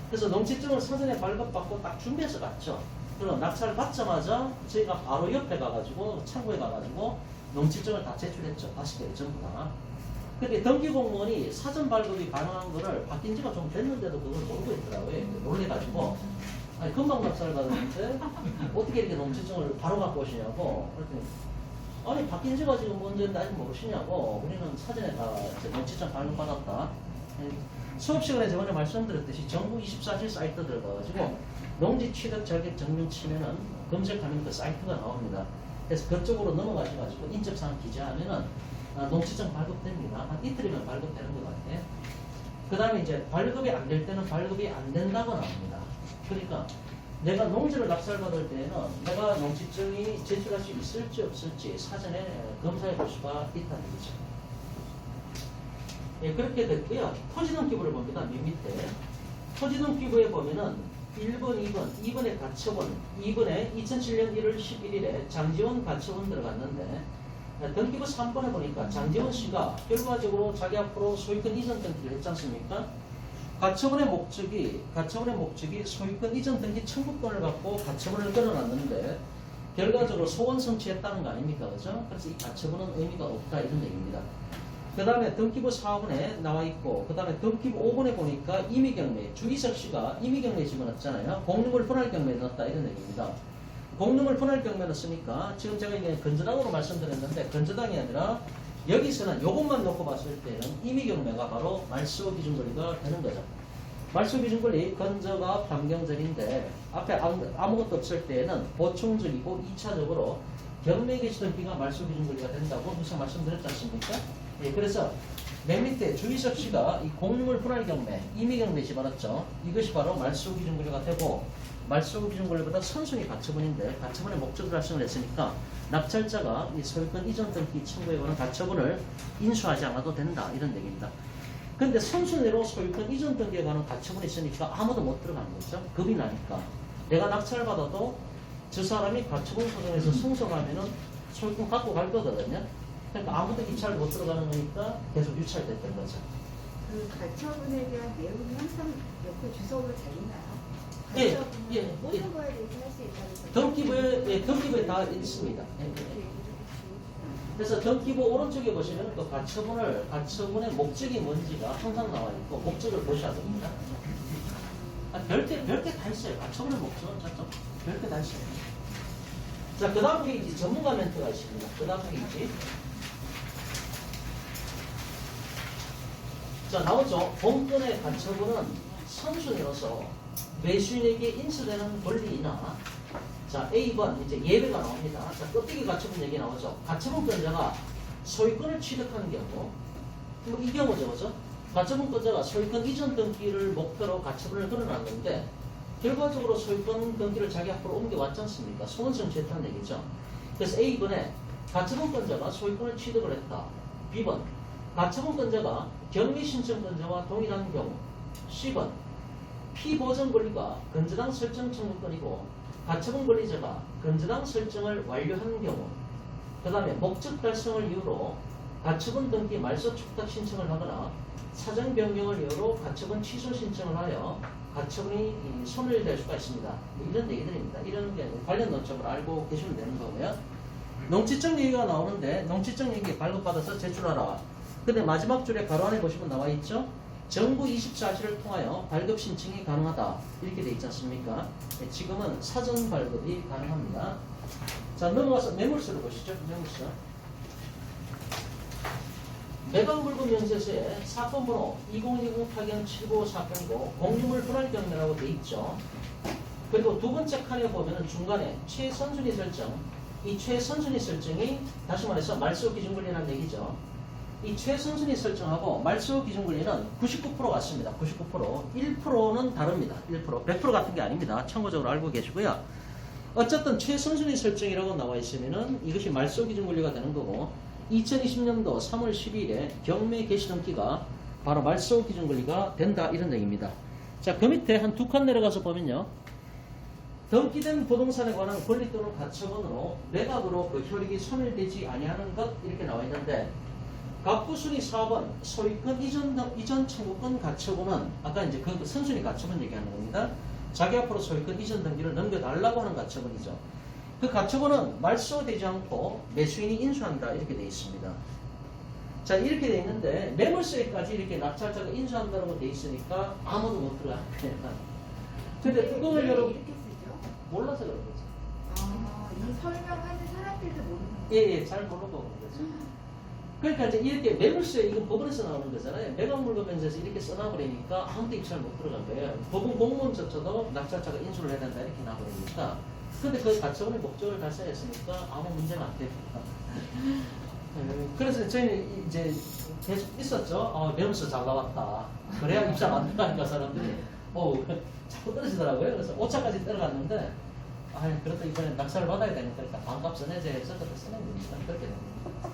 그래서 농지증을 사전에 발급받고 딱 준비해서 갔죠. 그럼 낙찰을 받자마자 저희가 바로 옆에 가가지고 창구에 가가지고 농지증을 다 제출했죠. 5개 전부 다. 근데 등기 공무원이 사전 발급이 가능한 거를 바뀐 지가 좀 됐는데도 그걸 모르고 있더라고요. 놀래가지고 아니 금방 낙찰 받았는데 어떻게 이렇게 농지증을 바로 갖고 오시냐고. 그랬더니 아니 바뀐 지가 지금 언제인데 아직 모르시냐고. 우리는 사전에 다 농지증 발급받았다. 수업 시간에 저번에 말씀드렸듯이 정부 24실 사이트 들어가가지고 농지 취득 자격 증명 치면은 검색하면 그 사이트가 나옵니다. 그래서 그쪽으로 넘어가셔가지고 인접사항 기재하면은 농지증 발급됩니다. 한 이틀이면 발급되는 것 같아요. 그 다음에 이제 발급이 안 될 때는 발급이 안 된다고 나옵니다. 그러니까 내가 농지를 낙찰받을 때에는 내가 농지증이 제출할 수 있을지 없을지 사전에 검사해 볼 수가 있다는 얘기죠. 예, 그렇게 됐고요. 토지등기부를 봅니다. 맨 밑에. 토지등기부에 보면은 1번, 2번, 2번에 가처분, 2번에 2007년 1월 11일에 장지원 가처분 들어갔는데 등기부 3번에 보니까 장지원 씨가 결과적으로 자기 앞으로 소유권 이전 등기를 했지 않습니까? 가처분의 목적이 소유권 이전 등기 청구권을 갖고 가처분을 걸어놨는데 결과적으로 소원 성취했다는 거 아닙니까? 그죠? 그래서 이 가처분은 의미가 없다 이런 얘기입니다. 그 다음에 등기부 4번에 나와 있고, 그 다음에 등기부 5번에 보니까 임의경매, 주기석 씨가 임의경매 집어넣었잖아요. 공유물 분할 경매에 넣었다 이런 얘기입니다. 공유물 분할 경매를 쓰니까 지금 제가 이게 건저당으로 말씀드렸는데 건저당이 아니라 여기서는 요것만 놓고 봤을 때는 임의경매가 바로 말소기준권리가 되는 거죠. 말소기준권리 건저가 변경전인데 앞에 아무것도 없을 때에는 보충적이고 2차적으로 경매에 계시던 비가 말소기준권리가 된다고 항상 말씀드렸지 않습니까? 예, 그래서 맨 밑에 주희석 씨가 이 공유물 분할 경매, 임의경매 집어넣었죠. 이것이 바로 말소기준권리가 되고 말소기준권리보다 선순위 가처분인데 가처분의 목적을 달성을 했으니까 낙찰자가 이 소유권 이전 등기 청구에 관한 가처분을 인수하지 않아도 된다 이런 얘기입니다. 근데 선순위로 소유권 이전 등기에 관한 가처분이 있으니까 아무도 못 들어가는 거죠. 겁이 나니까. 내가 낙찰받아도 저 사람이 가처분 소송에서 승소하면은 소유권 갖고 갈 거거든요. 그러니까 아무도 입찰 못 들어가는 거니까 계속 유찰됐던 거죠. 그 가처분에 대한 내용이 항상 옆에 주석으로 달리나요? 예, 가처분은 예, 모든 예. 거에 대해서 할 수 있다는 등기부에 다 있습니다. 예, 예. 그래서 등기부 오른쪽에 보시면 그 가처분의 목적이 뭔지가 항상 나와 있고 목적을 보셔야 됩니다. 별게 다 있어요. 가처분의 목적은 저쪽 별게 다 있어요. 자, 그 다음 페이지 전문가 멘트가 있습니다. 그 다음 페이지. 자, 나오죠. 본건의 가처분은 선순위로서 매수인에게 인수되는 권리이나 자, A번 이제 예외가 나옵니다. 자, 껍데기 가처분 얘기 나오죠. 가처분권자가 소유권을 취득하는 경우, 뭐 이 경우죠, 그죠? 가처분권자가 소유권 이전 등기를 목표로 가처분을 걸어놨는데 결과적으로 소유권 등기를 자기 앞으로 옮겨왔지 않습니까? 소원 성취했다는 얘기죠. 그래서 A번에 가처분권자가 소유권을 취득을 했다. B번 가처분권자가 경매 신청권자와 동일한 경우. C번 피보전 권리가 건저당 설정 청구권이고 가처분 권리자가 건저당 설정을 완료한 경우, 그 다음에 목적 달성을 이유로 가처분 등기 말소 축탁 신청을 하거나 사정 변경을 이유로 가처분 취소 신청을 하여 가처분이 소멸될 수가 있습니다. 이런 얘기들입니다. 이런 게 관련 논점을 알고 계시면 되는 거고요. 농지증 얘기가 나오는데 농지증 얘기 발급받아서 제출하라. 근데 마지막 줄에 가로 안에 보시면 나와 있죠. 정부 24시를 통하여 발급 신청이 가능하다 이렇게 돼 있지 않습니까? 네, 지금은 사전 발급이 가능합니다. 자, 넘어가서 매물서를 보시죠. 매물서. 매각물건 명세서에 사건번호 2020-795 사건이고 공유물 분할 경매라고 돼 있죠. 그리고 두 번째 칸에 보면은 중간에 최선순위 설정, 이 최선순위 설정이 다시 말해서 말소 기준 권리라는 얘기죠. 이 최선순위 설정하고 말소 기준 권리는 99% 같습니다. 99%. 1%는 다릅니다. 1% 같은 게 아닙니다. 참고적으로 알고 계시고요. 어쨌든 최선순위 설정이라고 나와 있으면은 이것이 말소 기준 권리가 되는 거고 2020년도 3월 12일에 경매 개시 등기가 바로 말소 기준 권리가 된다 이런 얘기입니다. 자, 그 밑에 한 두 칸 내려가서 보면요. 등기된 부동산에 관한 권리 또는 가처분으로 매각으로 그 효력이 소멸되지 아니하는 것 이렇게 나와 있는데 갑부순위 4번 소유권 이전 청구권 가처분은 아까 이제 그 선순위 가처분 얘기하는 겁니다. 자기 앞으로 소유권 이전 등기를 넘겨달라고 하는 가처분이죠. 그 가처분은 말소되지 않고 매수인이 인수한다 이렇게 되어 있습니다. 자 이렇게 되어 있는데 매물세까지 이렇게 낙찰자가 인수한다고 되어 있으니까 아무도 못 들어가요. 근데 그걸 여러분 이렇게 쓰죠? 몰라서 그런 거죠. 이 설명하는 사람들도 모르는 거죠. 예, 잘 모르고 그런 거죠. 그러니까 이제 이렇게 매물세 이건 법원에서 나오는 거잖아요. 매각물건면세에서 이렇게 써놔버리니까 아무도 입찰 못 들어간 거예요. 법원 공무원조차도 낙찰자가 인수를 해야 된다 이렇게 나버리니까. 근데 그 가처분의 목적을 달성했으니까 아무 문제가 안 됩니다. 그래서 저희는 이제 계속 있었죠. 매물세 잘 나왔다. 그래야 입찰 안 들어가니까 사람들이 자꾸 떨어지더라고요. 그래서 5차까지 들어갔는데 그래도 이번에 낙찰을 받아야 되니까 일단 반값 내자 해서 그렇게 쓰는 겁니다. 그렇게 됩니다.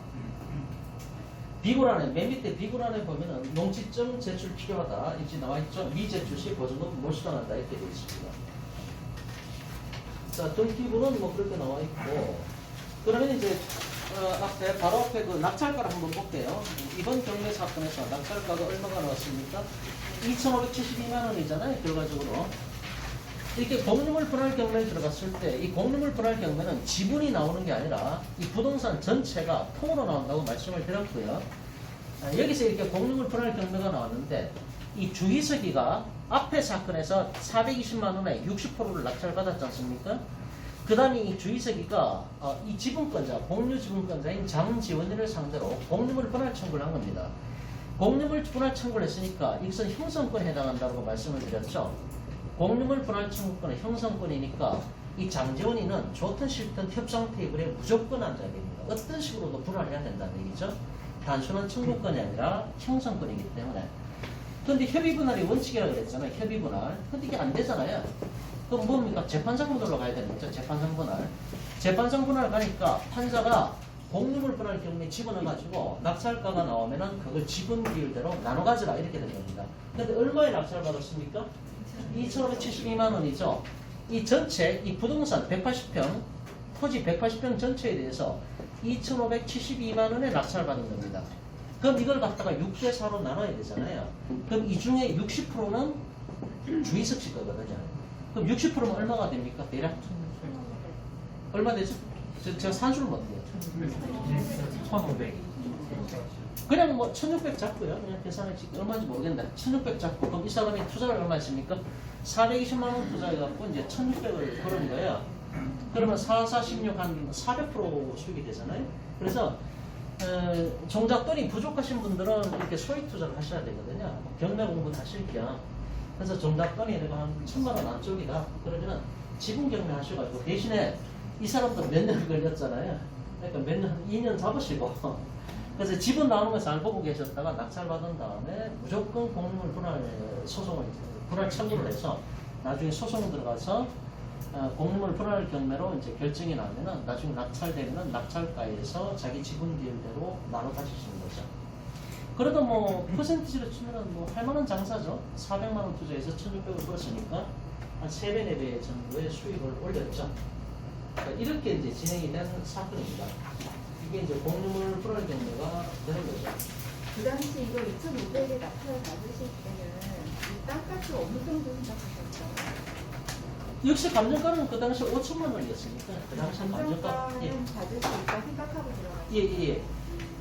비고란에 맨 밑에 비고란에 보면은 농지점 제출 필요하다 이렇게 나와 있죠. 미제출 시 보증금 못 수당한다 이렇게 되어 있습니다. 자 등기부는 뭐 그렇게 나와 있고 그러면 이제 앞에 바로 앞에 그 낙찰가를 한번 볼게요. 이번 경매 사건에서 낙찰가가 얼마가 나왔습니까? 2,572만 원이잖아요. 결과적으로 이렇게 공유물 분할 경매에 들어갔을 때 이 공유물 분할 경매는 지분이 나오는 게 아니라 이 부동산 전체가 통으로 나온다고 말씀을 드렸고요. 여기서 이렇게 공유물 분할 경매가 나왔는데 이 주의석이가 앞에 사건에서 420만 원에 60%를 낙찰받았지 않습니까? 그 다음에 이 주의석이가 이 지분권자, 공유 지분권자인 장지원이를 상대로 공유물 분할 청구를 한 겁니다. 공유물 분할 청구를 했으니까 이것은 형성권에 해당한다고 말씀을 드렸죠. 공유물 분할 청구권은 형성권이니까 이 장지원이는 좋든 싫든 협상 테이블에 무조건 앉아야 됩니다. 어떤 식으로도 분할해야 된다는 얘기죠. 단순한 청구권이 아니라 형성권이기 때문에. 그런데 협의 분할이 원칙이라고 그랬잖아요. 협의 분할. 근데 이게 안 되잖아요. 그럼 뭡니까? 재판장 분할로 가야 되는 거죠. 재판장 분할. 재판장 분할 가니까 판사가 공유물 분할 경우에 집어넣어가지고 낙찰가가 나오면은 그걸 지분 비율대로 나눠 가지라 이렇게 되는 겁니다. 근데 얼마에 낙찰 받았습니까? 2,572만 원이죠. 이 전체 이 부동산 180평 토지 180평 전체에 대해서 2,572만 원에 낙찰 받은 겁니다. 그럼 이걸 갖다가 6대 4로 나눠야 되잖아요. 그럼 이 중에 60%는 주의석식 거거든요. 그럼 60%면 얼마가 됩니까? 대략 얼마 되죠? 제가 산수를 못해요. 1,500. 그냥 뭐 1,600 잡고요. 그냥 계산을 지금 얼마인지 모르겠는데 1,600 잡고 그럼 이 사람이 투자를 얼마 했습니까? 420만 원 투자해갖고 이제 1,600을 벌은 거예요. 그러면 4, 4, 16 한 400% 수익이 되잖아요. 그래서 종잣돈이 부족하신 분들은 이렇게 소액 투자를 하셔야 되거든요. 경매 공부를 하실 겸. 그래서 종잣돈이 내가 한 1,000만 원 안쪽이다. 그러면은 지분 경매 하셔가지고 대신에 이 사람도 몇 년을 걸렸잖아요. 그러니까 몇 년, 2년 잡으시고. 그래서 지분 나오는 거 잘 보고 계셨다가 낙찰 받은 다음에 무조건 공유물 분할 소송을, 분할 청구를 해서 나중에 소송 들어가서 공유물 분할 경매로 이제 결정이 나면은 나중에 낙찰되면은 낙찰가에서 자기 지분 비율대로 나눠 가지시는 거죠. 그래도 뭐 퍼센티지로 치면은 뭐 할 만한 장사죠. 400만 원 투자해서 1,600을 벌었으니까 한 3배, 4배 정도의 수익을 올렸죠. 그러니까 이렇게 이제 진행이 된 사건입니다. 이게 이제 공유물 분할 경매가 되는 거죠. 그 당시 이거 2,500에 낙찰 받으실 때는 이 땅값을 어느 정도 생각하셨어요? 역시 감정가는 그 당시 5천만 원이었으니까 그 당시 감정가. 감정가는 받을 수 있다 생각하고 들어가셨어요? 예.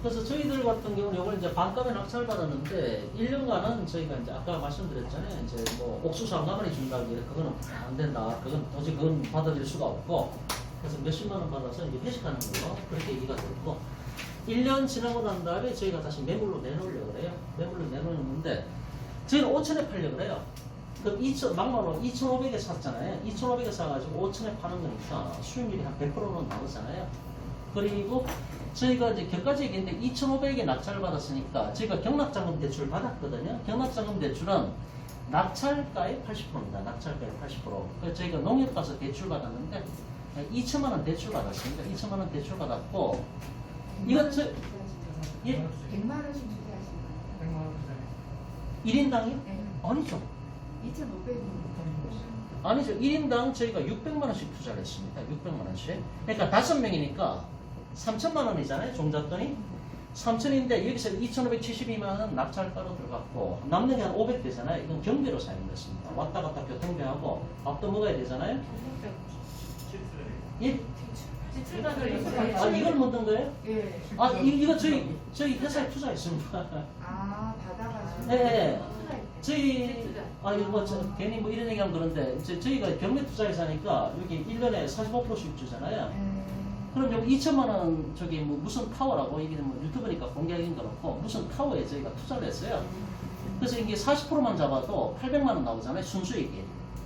그래서 저희들 같은 경우는 이걸 이제 반값에 낙찰 받았는데 1년간은 저희가 이제 아까 말씀드렸잖아요. 이제 뭐 옥수수 한 가마니 준다고 이래 그거는 안 된다. 그건 도저히 그건 받아들일 수가 없고 그래서 몇십만 원 받아서 이제 회식하는 걸로 그렇게 얘기가 됐고 1년 지나고 난 다음에 저희가 다시 매물로 내놓으려고 그래요. 매물로 내놓는데 저희는 5천에 팔려고 그래요. 그럼 막말로 2,500에 샀잖아요. 2,500에 사가지고 5천에 파는 거니까 수익률이 한 100%는 나오잖아요. 그리고 저희가 이제 격가지 얘기인데 2,500에 낙찰을 받았으니까 저희가 경락자금 대출 받았거든요. 경락자금 대출은 낙찰가의 80%입니다. 낙찰가의 80%. 그래서 저희가 농협 가서 대출 받았는데 2천만 원 대출 받았습니다. 2천만 원 대출 받았고 이거 저 예? 100만 원씩 투자하신 거예요? 1인당이요? 네. 아니죠. 2,500원. 아니죠. 1인당 저희가 600만 원씩 투자를 했습니다. 600만 원씩. 그러니까 5명이니까 3천만 원이잖아요. 종잣돈이. 3천인데 여기서 2,572만 원 낙찰가로 들어갔고 남는 게 한 500 되잖아요. 이건 경비로 사용됐습니다. 왔다 갔다 교통비하고 밥도 먹어야 되잖아요. 예? 아, 이걸 묻는 거예요? 예. 아, 이거 저희 회사에 투자했습니다. 아, 받아가지고. 네. 저희, 이거 뭐, 괜히 뭐 이런 얘기하면 그런데, 저희가 경매 투자회사니까 여기 1년에 45% 수익 주잖아요. 그럼 여기 2천만 원, 저기 뭐 무슨 타워라고, 이게 뭐 유튜브니까 공개하기는 그렇고, 무슨 타워에 저희가 투자를 했어요. 그래서 이게 40%만 잡아도 800만 원 나오잖아요, 순수익이.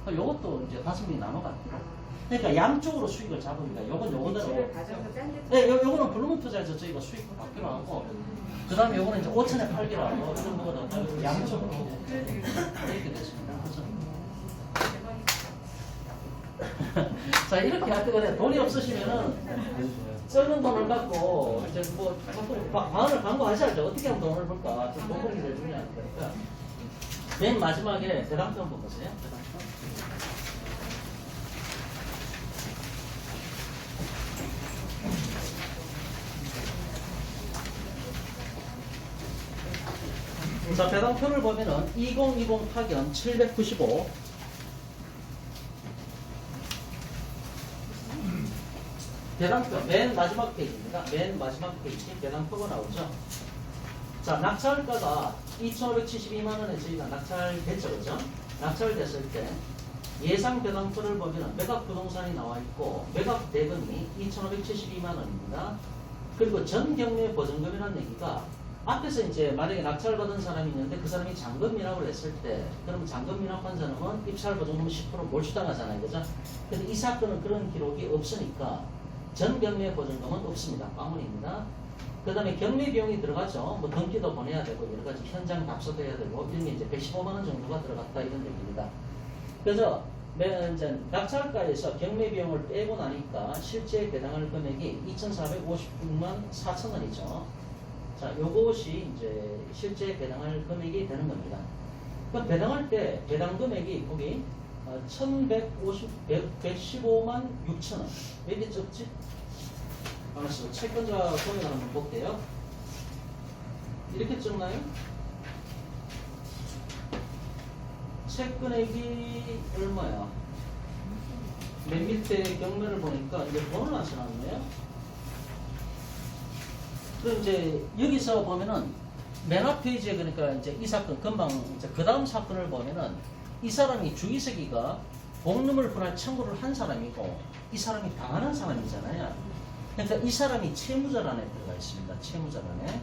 요것도 이제 5명이 나눠가지고. 그러니까 양쪽으로 수익을 잡으니까 요건 요거대로. 대출을 받아서 짠 데. 네, 요거는 블루문 투자에서 저희가 수익 받기로 하고, 그 다음에 요거는 이제 5천에 팔기로 하고, 이런 거는 양쪽으로 이렇게 됐습니다. 그래서 자, 이렇게 할 때가 돈이 없으시면은 적은 돈을 갖고, 이제 뭐, 마음을 광고하셔야죠. 어떻게 하면 돈을 벌까? 돈 벌기 제일 중요한 거니까. 맨 마지막에 대담표 한번 보세요. 대담표. 자, 배당표를 보면은 2020 파견 795. 배당표 맨 마지막 페이지입니다. 맨 마지막 페이지 배당표가 나오죠. 자, 낙찰가가 2,572만 원에 저희가 낙찰됐죠, 그죠? 낙찰됐을 때 예상 배당표를 보면은 매각 부동산이 나와 있고 매각 대금이 2,572만 원입니다. 그리고 전 경매 보증금이라는 얘기가 앞에서 이제 만약에 낙찰받은 사람이 있는데 그 사람이 잔금 미납을 했을 때 그러면 잔금 미납한 사람은 입찰 보증금 10% 몰수당하잖아요, 그죠? 근데 이 사건은 그런 기록이 없으니까 전 경매 보증금은 없습니다. 빵원입니다. 그 다음에 경매 비용이 들어가죠. 뭐 등기도 보내야 되고 여러 가지 현장 답서도 해야 되고 이런 게 이제 115만 원 정도가 들어갔다 이런 얘기입니다. 그래서 이제 낙찰가에서 경매 비용을 빼고 나니까 실제 배당할 금액이 2,456만 4천 원이죠. 자, 요것이 이제 실제 배당할 금액이 되는 겁니다. 그럼 배당할 때 배당 금액이 거기 1,115만 6천 원. 왜 이렇게 적지? 알았어. 채권자 금액을 한번 볼게요. 이렇게 적나요? 채권액이 얼마야? 맨 밑에 경매를 보니까 이제 돈을 안 써놨네요. 그럼 이제 여기서 보면은 맨 앞 페이지에 그러니까 이제 이 사건 금방 이제 그 다음 사건을 보면은 이 사람이 주기세기가 공유물 분할 청구를 한 사람이고 이 사람이 당하는 사람이잖아요. 그러니까 이 사람이 채무자란에 들어가 있습니다. 채무자란에.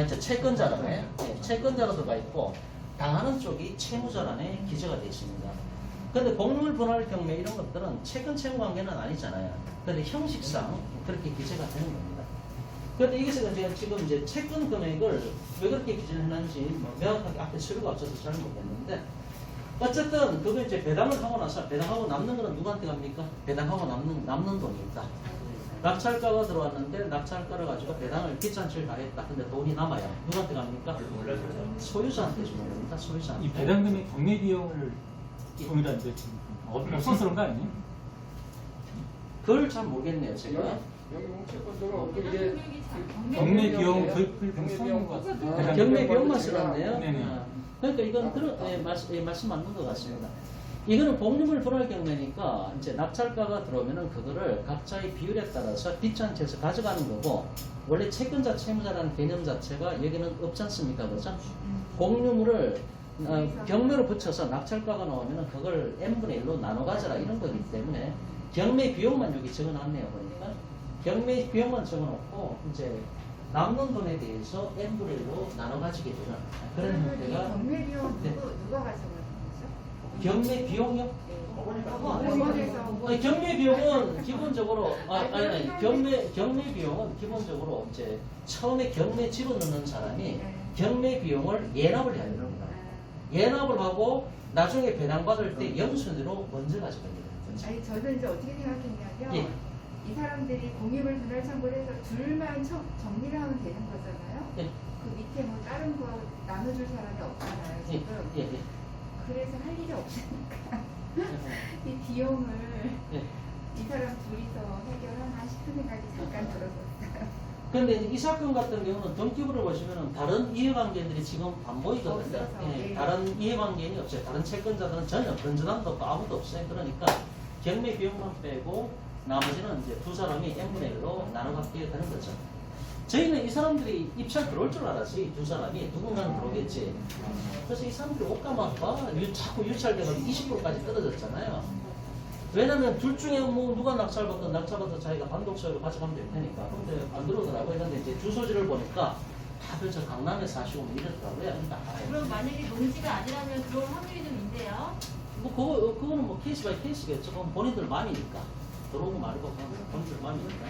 이제 채권자란에. 네, 채권자로 들어가 있고 당하는 쪽이 채무자란에 기재가 되어 있습니다. 근데 공유물 분할 경매 이런 것들은 채권 채무 관계는 아니잖아요. 근데 형식상 그렇게 기재가 되는 겁니다. 그런데 여기서 지금 이제 채권 금액을 왜 그렇게 기재를 해놨는지 뭐 명확하게 앞에 서류가 없어서 잘 모르겠는데 어쨌든 그거 이제 배당을 하고 나서 배당하고 남는 거는 누구한테 갑니까? 배당하고 남는 돈이 있다. 낙찰가가 들어왔는데 낙찰가를 가지고 배당을 빚잔치를 가겠다. 근데 돈이 남아요. 누구한테 갑니까? 소유자한테 주는 겁니다. 소유자한테. 이 배당금의 경매 비용을 동일한데 어수선스러운 거 아니에요? 그걸 잘 모르겠네요, 제가. 경매 비용 좀 써는 것 같아요. 경매 비용만 써놨네요. 네네. 그러니까 이건 말씀 맞는 것 같습니다. 이거는 공유물 분할 경매니까 이제 낙찰가가 들어오면은 그거를 각자의 비율에 따라서 빚잔치에서 가져가는 거고 원래 채권자 채무자라는 개념 자체가 여기는 없지 않습니까, 그렇죠? 공유물을 경매로 붙여서 낙찰가가 나오면은 그걸 n분의 1로 나눠 가져라 이런 거기 때문에 경매 비용만 여기 적어놨네요, 보니까 경매 비용만 적어놓고 이제 남는 돈에 대해서 n분의 1로 나눠 가지게 되는 그런 형태가. 경매 비용 네. 누가 가져가는 거죠? 경매 비용이요? 법원에서. 아니, 경매 비용은 기본적으로 경매 비용은 기본적으로 이제 처음에 경매 집어넣는 사람이 경매 비용을 예납을 해야 됩니다. 예납을 하고 나중에 배당받을 때 영순위로 먼저 가져가야 됩니다. 아니 저는 이제 어떻게 생각했냐면 예. 이 사람들이 공유물 분할 청구를 해서 둘만 정리를 하면 되는 거잖아요. 예. 그 밑에 뭐 다른 거 나눠줄 사람이 없잖아요 예, 지금. 예, 예. 그래서 할 일이 없으니까 이 비용을 예. 이 사람 둘이서 해결하나 싶은 생각이 잠깐 들었었어요. 그런데 이 사건 같은 경우는 등기부를 보시면은 다른 이해관계들이 지금 안 보이거든요. 없어서, 예, 예. 다른 이해관계는 없어요. 다른 채권자들은 전혀 건전함도 없고 아무도 없어요. 그러니까 경매 비용만 빼고 나머지는 이제 두 사람이 n분의 1로 나눠 갖게 되는 거죠. 저희는 이 사람들이 입찰 들어올 줄 알았지. 두 사람이 누군가는 들어오겠지. 그래서 이 사람들이 옷가만 봐. 자꾸 유찰돼가지고 20%까지 떨어졌잖아요. 왜냐면 둘 중에 뭐 누가 낙찰받든 자기가 반독서로 가져가면 될 테니까. 근데 안 들어오더라고요. 근데 이제 주소지를 보니까 다들 저 강남에 사시고 뭐 이랬더라고요. 그러니까 그럼 만약에 농지가 아니라면 들어올 확률이 좀 있대요. 뭐 그거는 뭐 케이스 바이 케이스겠죠. 그건 본인들 마음이니까. 들어오고 말고 그건 본인들 마음이니까.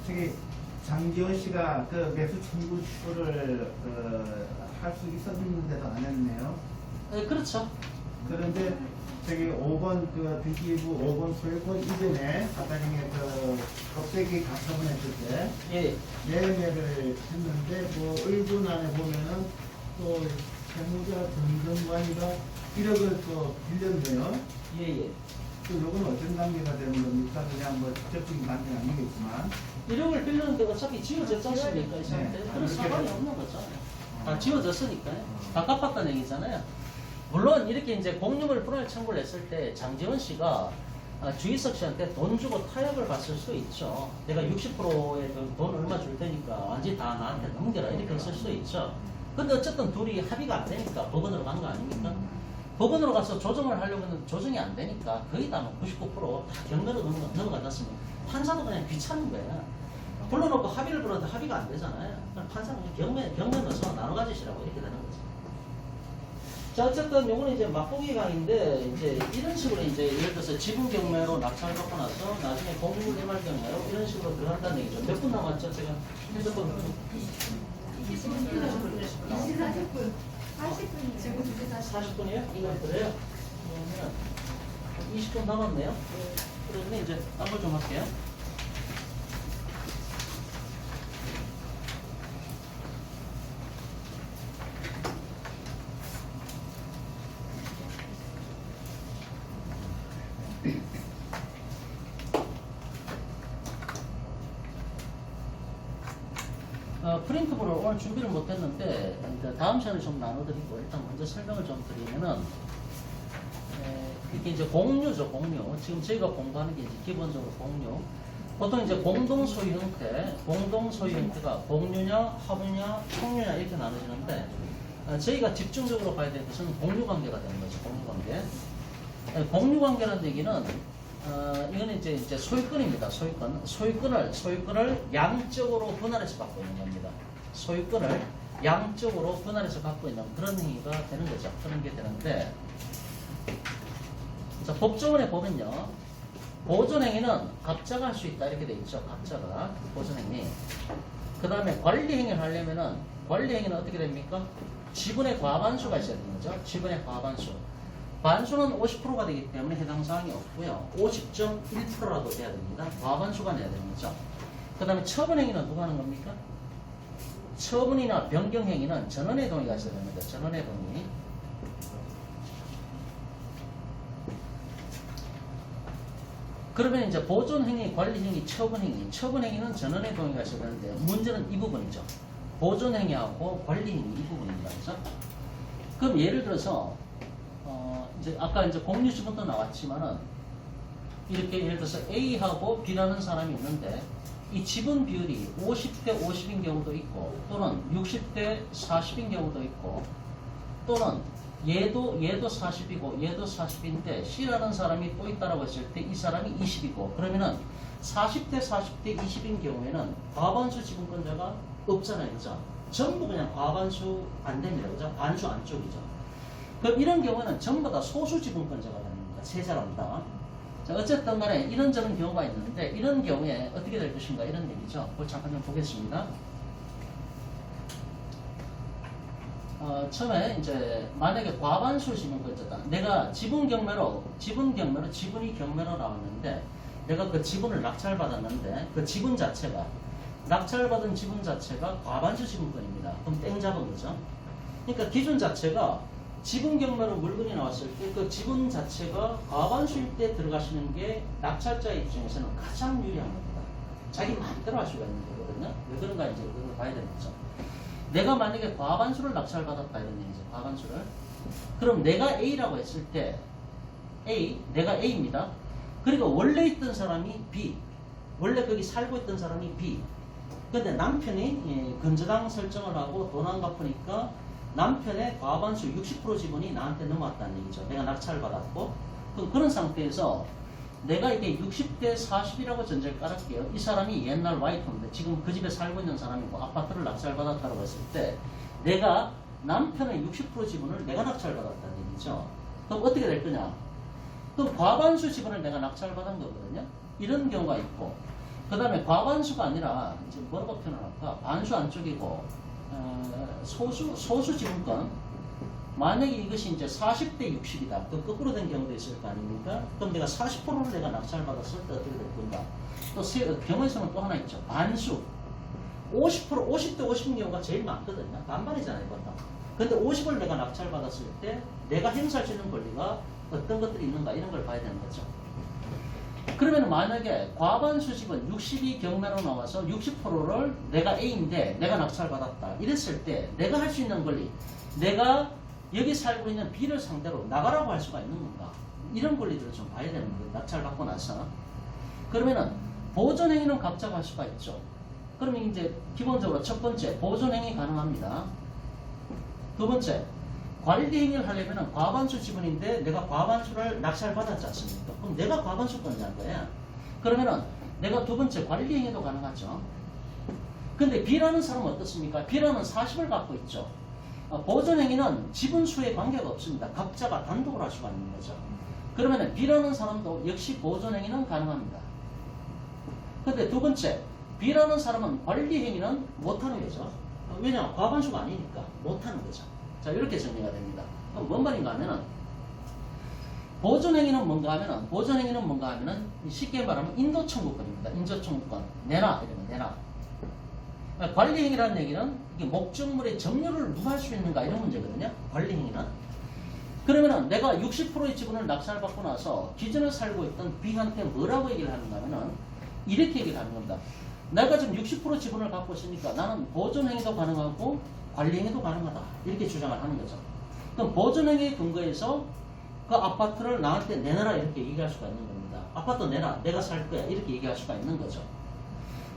저기 장지원 씨가 그 매수 청구를 할 수 있었는데도 안 했네요. 네, 그렇죠. 그런데 저기 5번 그 등기부 5번 소유권 이전에 아까 전에 그 껍데기 가처분 했을 때 예. 매매를 했는데 뭐 일본 안에 보면은 또 세무자 정정관이가 1억을 또 빌렸네요. 예, 예. 그 요건 어떤 관계가 되는 겁니까? 그냥 뭐 직접적인 관계는 아니겠지만 1억을 빌렸는데 어차피 지워졌지 않습니까? 이 상태. 네. 그런 상관이 없는 거죠. 다 지워졌으니까요. 다 갚았다는 얘기잖아요. 물론 이렇게 이제 공유물 분할 청구를 했을 때 장지원 씨가 주희석 씨한테 돈 주고 타협을 받을 수 있죠. 내가 60%의 돈 얼마 줄 테니까 완전히 다 나한테 넘겨라 이렇게 했을 수도 있죠. 근데 어쨌든 둘이 합의가 안 되니까 법원으로 간 거 아닙니까? 법원으로 가서 조정을 하려고 했는데 조정이 안 되니까 거의 다 99%다 경매로 넘어갔습니다. 판사도 그냥 귀찮은 거야. 불러놓고 합의를 불렀는데 합의가 안 되잖아요. 그럼 판사는 경매 넣어서 나눠 가지시라고 이렇게 되는 거죠. 자, 어쨌든 요거는 이제 맛보기 강의인데, 이제 이런 식으로 이제 예를 들어서 지분 경매로 낙찰을 받고 나서 나중에 공유물 개발 경매로 이런 식으로 들어간다는 얘기죠. 몇 분 남았죠, 제가? 몇 분? 40분. 40분이요. 지금 40분이에요? 이거 그래요? 그러면 20분 남았네요? 그러면 이제 딴 걸 좀 할게요. 프린트본을 오늘 준비를 못했는데 다음 시간에 좀 나눠드리고 일단 먼저 설명을 좀 드리면은 이게 이제 공유죠. 공유. 지금 저희가 공부하는 게 이제 기본적으로 공유. 보통 이제 공동 소유 형태, 공동 소유 형태가 공유냐, 합유냐, 총유냐 이렇게 나눠지는데 저희가 집중적으로 봐야 될 것은 공유 관계가 되는 거죠. 공유 관계. 공유 관계라는 얘기는 이거는 이제 소유권입니다. 소유권을 양적으로 분할해서 갖고 있는 겁니다. 소유권을 양적으로 분할해서 갖고 있는 그런 행위가 되는 거죠. 그런 게 되는데, 자, 법조문에 보면요. 보존행위는 갑자가 할 수 있다. 이렇게 돼 있죠. 갑자가. 보존행위. 그 다음에 관리행위를 하려면은, 관리행위는 어떻게 됩니까? 지분의 과반수가 있어야 되는 거죠. 지분의 과반수. 반수는 50%가 되기 때문에 해당 사항이 없고요. 50.1%라도 돼야 됩니다. 과반수가 내야 되는 거죠. 그 다음에 처분행위는 누가 하는 겁니까? 처분이나 변경행위는 전원의 동의가 있어야 됩니다. 전원의 동의. 그러면 이제 보존행위, 관리행위, 처분행위. 처분행위는 전원의 동의가 있어야 되는데 문제는 이 부분이죠. 보존행위하고 관리행위 이 부분입니다. 그렇죠? 그럼 예를 들어서 이제 아까 이제 공유지분도 나왔지만은 이렇게 예를 들어서 A하고 B라는 사람이 있는데 이 지분 비율이 50대 50인 경우도 있고 또는 60대 40인 경우도 있고 또는 얘도 40이고 얘도 40인데 C라는 사람이 또 있다라고 했을 때 이 사람이 20이고 그러면은 40대 40대 20인 경우에는 과반수 지분권자가 없잖아요. 그죠? 전부 그냥 과반수 안 됩니다. 그죠? 반수 안쪽이죠. 그럼 이런 경우는 전부 다 소수 지분권자가 되는 겁니다. 세자란다. 자, 어쨌든 간에 이런저런 경우가 있는데 이런 경우에 어떻게 될 것인가 이런 얘기죠. 그걸 잠깐 좀 보겠습니다. 처음에 이제 만약에 과반수 지분권자다. 내가 지분이 경매로 나왔는데 내가 그 지분을 낙찰받았는데 그 지분 자체가 낙찰받은 지분 자체가 과반수 지분권입니다. 그럼 땡 잡은 거죠. 그러니까 기준 자체가 지분 경매로 물건이 나왔을 때 그 지분 자체가 과반수일 때 들어가시는 게 낙찰자 입장에서는 가장 유리한 겁니다. 자기 마음대로 할 수가 있는 거거든요. 왜 그런가 이제 그걸 봐야 되는 거죠. 내가 만약에 과반수를 낙찰받았다 이런 얘기죠. 과반수를. 그럼 내가 A라고 했을 때 내가 A입니다. 그러니까 원래 있던 사람이 B, 원래 거기 살고 있던 사람이 B. 근데 남편이 근저당 설정을 하고 돈 안 갚으니까 남편의 과반수 60% 지분이 나한테 넘어왔다는 얘기죠. 내가 낙찰을 받았고. 그럼 그런 상태에서 내가 이게 60대 40이라고 전제를 깔을게요. 이 사람이 옛날 와이프인데 지금 그 집에 살고 있는 사람이고 아파트를 낙찰받았다고 했을 때 내가 남편의 60% 지분을 내가 낙찰받았다는 얘기죠. 그럼 어떻게 될 거냐? 그럼 과반수 지분을 내가 낙찰받은 거거든요. 이런 경우가 있고 그 다음에 과반수가 아니라 이제 뭐라고 표현할까? 반수 안쪽이고 소수 지분권. 만약에 이것이 이제 40대 60이다. 그 거꾸로 된 경우도 있을 거 아닙니까? 그럼 내가 40%를 내가 낙찰받았을 때 어떻게 될 건가? 또 경우에서는 또 하나 있죠. 반수. 50%, 50대 50인 경우가 제일 많거든요. 반반이잖아요, 보통. 근데 50을 내가 낙찰받았을 때 내가 행사할 수 있는 권리가 어떤 것들이 있는가 이런 걸 봐야 되는 거죠. 그러면 만약에 과반수 지분 60이 경매로 나와서 60%를 내가 A인데 내가 낙찰받았다. 이랬을 때 내가 할 수 있는 권리, 내가 여기 살고 있는 B를 상대로 나가라고 할 수가 있는 건가? 이런 권리들을 좀 봐야 되는 거예요. 낙찰받고 나서. 그러면은 보존행위는 각자가 할 수가 있죠. 그러면 이제 기본적으로 첫 번째 보존행위 가능합니다. 두 번째 관리행위를 하려면 과반수 지분인데 내가 과반수를 낙찰받았지 않습니까? 그럼 내가 과반수권자인 거야. 그러면은 내가 두 번째 관리행위도 가능하죠. 근데 B라는 사람은 어떻습니까? B라는 40을 갖고 있죠. 보존행위는 지분수에 관계가 없습니다. 각자가 단독으로 할 수가 있는 거죠. 그러면은 B라는 사람도 역시 보존행위는 가능합니다. 근데 두 번째 B라는 사람은 관리행위는 못하는 거죠. 왜냐? 과반수가 아니니까 못하는 거죠. 자, 이렇게 정리가 됩니다. 그럼 뭔 말인가 하면은 보존행위는 뭔가 하면은 쉽게 말하면 인도청구권입니다. 인도청구권. 내놔 이러면 내놔. 관리행위라는 얘기는 이게 목적물의 점유를 누가 할 수 있는가 이런 문제거든요. 관리행위는. 그러면은 내가 60%의 지분을 낙찰받고 나서 기존에 살고 있던 B한테 뭐라고 얘기를 하는가 하면은 이렇게 얘기를 하는 겁니다. 내가 지금 60% 지분을 갖고 있으니까 나는 보존행위도 가능하고 관리행위도 가능하다. 이렇게 주장을 하는 거죠. 그럼 보존행위에 근거해서 그 아파트를 나한테 내놔라 이렇게 얘기할 수가 있는 겁니다. 아파트 내놔. 내가 살 거야. 이렇게 얘기할 수가 있는 거죠.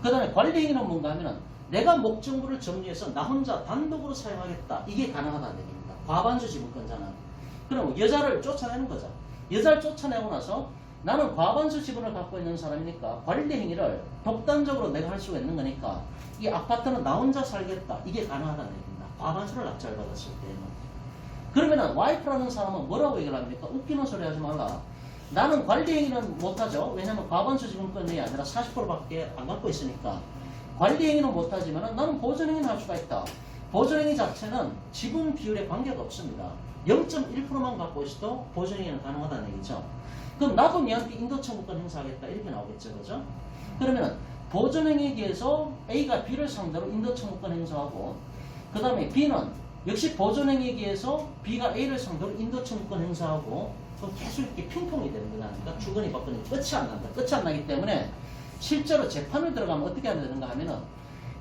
그 다음에 관리행위는 뭔가 하면은 내가 목적물을 점유해서 나 혼자 단독으로 사용하겠다. 이게 가능하다는 얘기입니다. 과반수 지분권자는. 그럼 여자를 쫓아내는 거죠. 여자를 쫓아내고 나서 나는 과반수 지분을 갖고 있는 사람이니까 관리행위를 독단적으로 내가 할 수가 있는 거니까 이 아파트는 나 혼자 살겠다. 이게 가능하다는 얘기입니다. 과반수를 낙찰받았을 때는. 그러면은 와이프라는 사람은 뭐라고 얘기를 합니까? 웃기는 소리 하지 말라. 나는 관리행위는 못하죠. 왜냐면 과반수 지분권이 아니라 40%밖에 안 갖고 있으니까. 관리행위는 못하지만 나는 보존행위는 할 수가 있다. 보존행위 자체는 지분 비율에 관계가 없습니다. 0.1%만 갖고 있어도 보존행위는 가능하다는 얘기죠. 그럼 나도 니한테 인도청구권 행사하겠다 이렇게 나오겠죠. 그죠? 그러면은 보존행위에 의해서 A가 B를 상대로 인도청구권 행사하고 그 다음에 B는 역시 보존행위에 의해서 B가 A를 상대로 인도청구권 행사하고 그럼 계속 이렇게 핑퐁이 되는 거다. 그러니까 주거니 받거니 끝이 안 난다. 끝이 안 나기 때문에 실제로 재판을 들어가면 어떻게 하면 되는가 하면은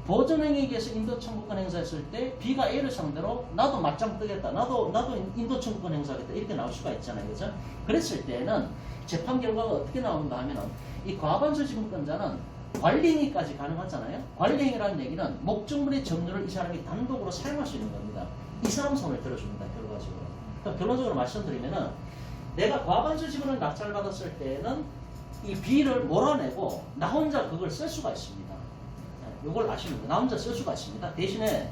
보존행위에 의해서 인도청구권 행사했을 때 B가 A를 상대로 나도 맞짱 뜨겠다. 나도 인도청구권 행사하겠다. 이렇게 나올 수가 있잖아요. 그죠? 그랬을 때는 재판 결과가 어떻게 나오는가 하면은 이 과반수 지분권자는 관리행위까지 가능하잖아요. 관리행위라는 얘기는 목적물의 점유를 이 사람이 단독으로 사용할 수 있는 겁니다. 이 사람 손을 들어줍니다. 결과적으로. 그러니까 결론적으로 말씀드리면은 내가 과반수 지분을 낙찰받았을 때는 이 B를 몰아내고 나 혼자 그걸 쓸 수가 있습니다. 이걸 아시면 돼요. 나 혼자 쓸 수가 있습니다. 대신에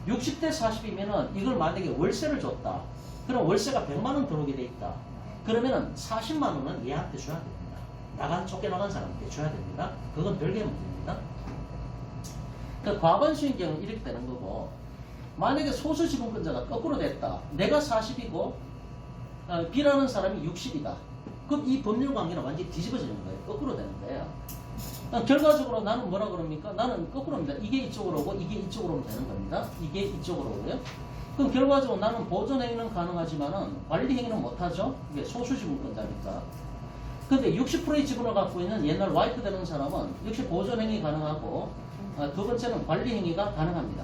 60대 40이면은 이걸 만약에 월세를 줬다. 그럼 월세가 100만 원 들어오게 돼 있다. 그러면은 40만 원은 얘한테 줘야 됩니다. 쫓겨나간 사람한테 줘야 됩니다. 그건 별개의 문제입니다. 그 과반수인 경우는 이렇게 되는 거고 만약에 소수 지분권자가 거꾸로 됐다. 내가 40이고 B라는 사람이 60이다. 그럼 이 법률 관계는 완전히 뒤집어지는 거예요. 거꾸로 되는 거예요. 결과적으로 나는 뭐라 그럽니까? 나는 거꾸로입니다. 이게 이쪽으로 오고 이게 이쪽으로 오면 되는 겁니다. 이게 이쪽으로 오고요. 그럼 결과적으로 나는 보존행위는 가능하지만은 관리행위는 못하죠. 이게 소수지분권자니까. 근데 60%의 지분을 갖고 있는 옛날 와이프 되는 사람은 역시 보존행위 가능하고 두 번째는 관리행위가 가능합니다.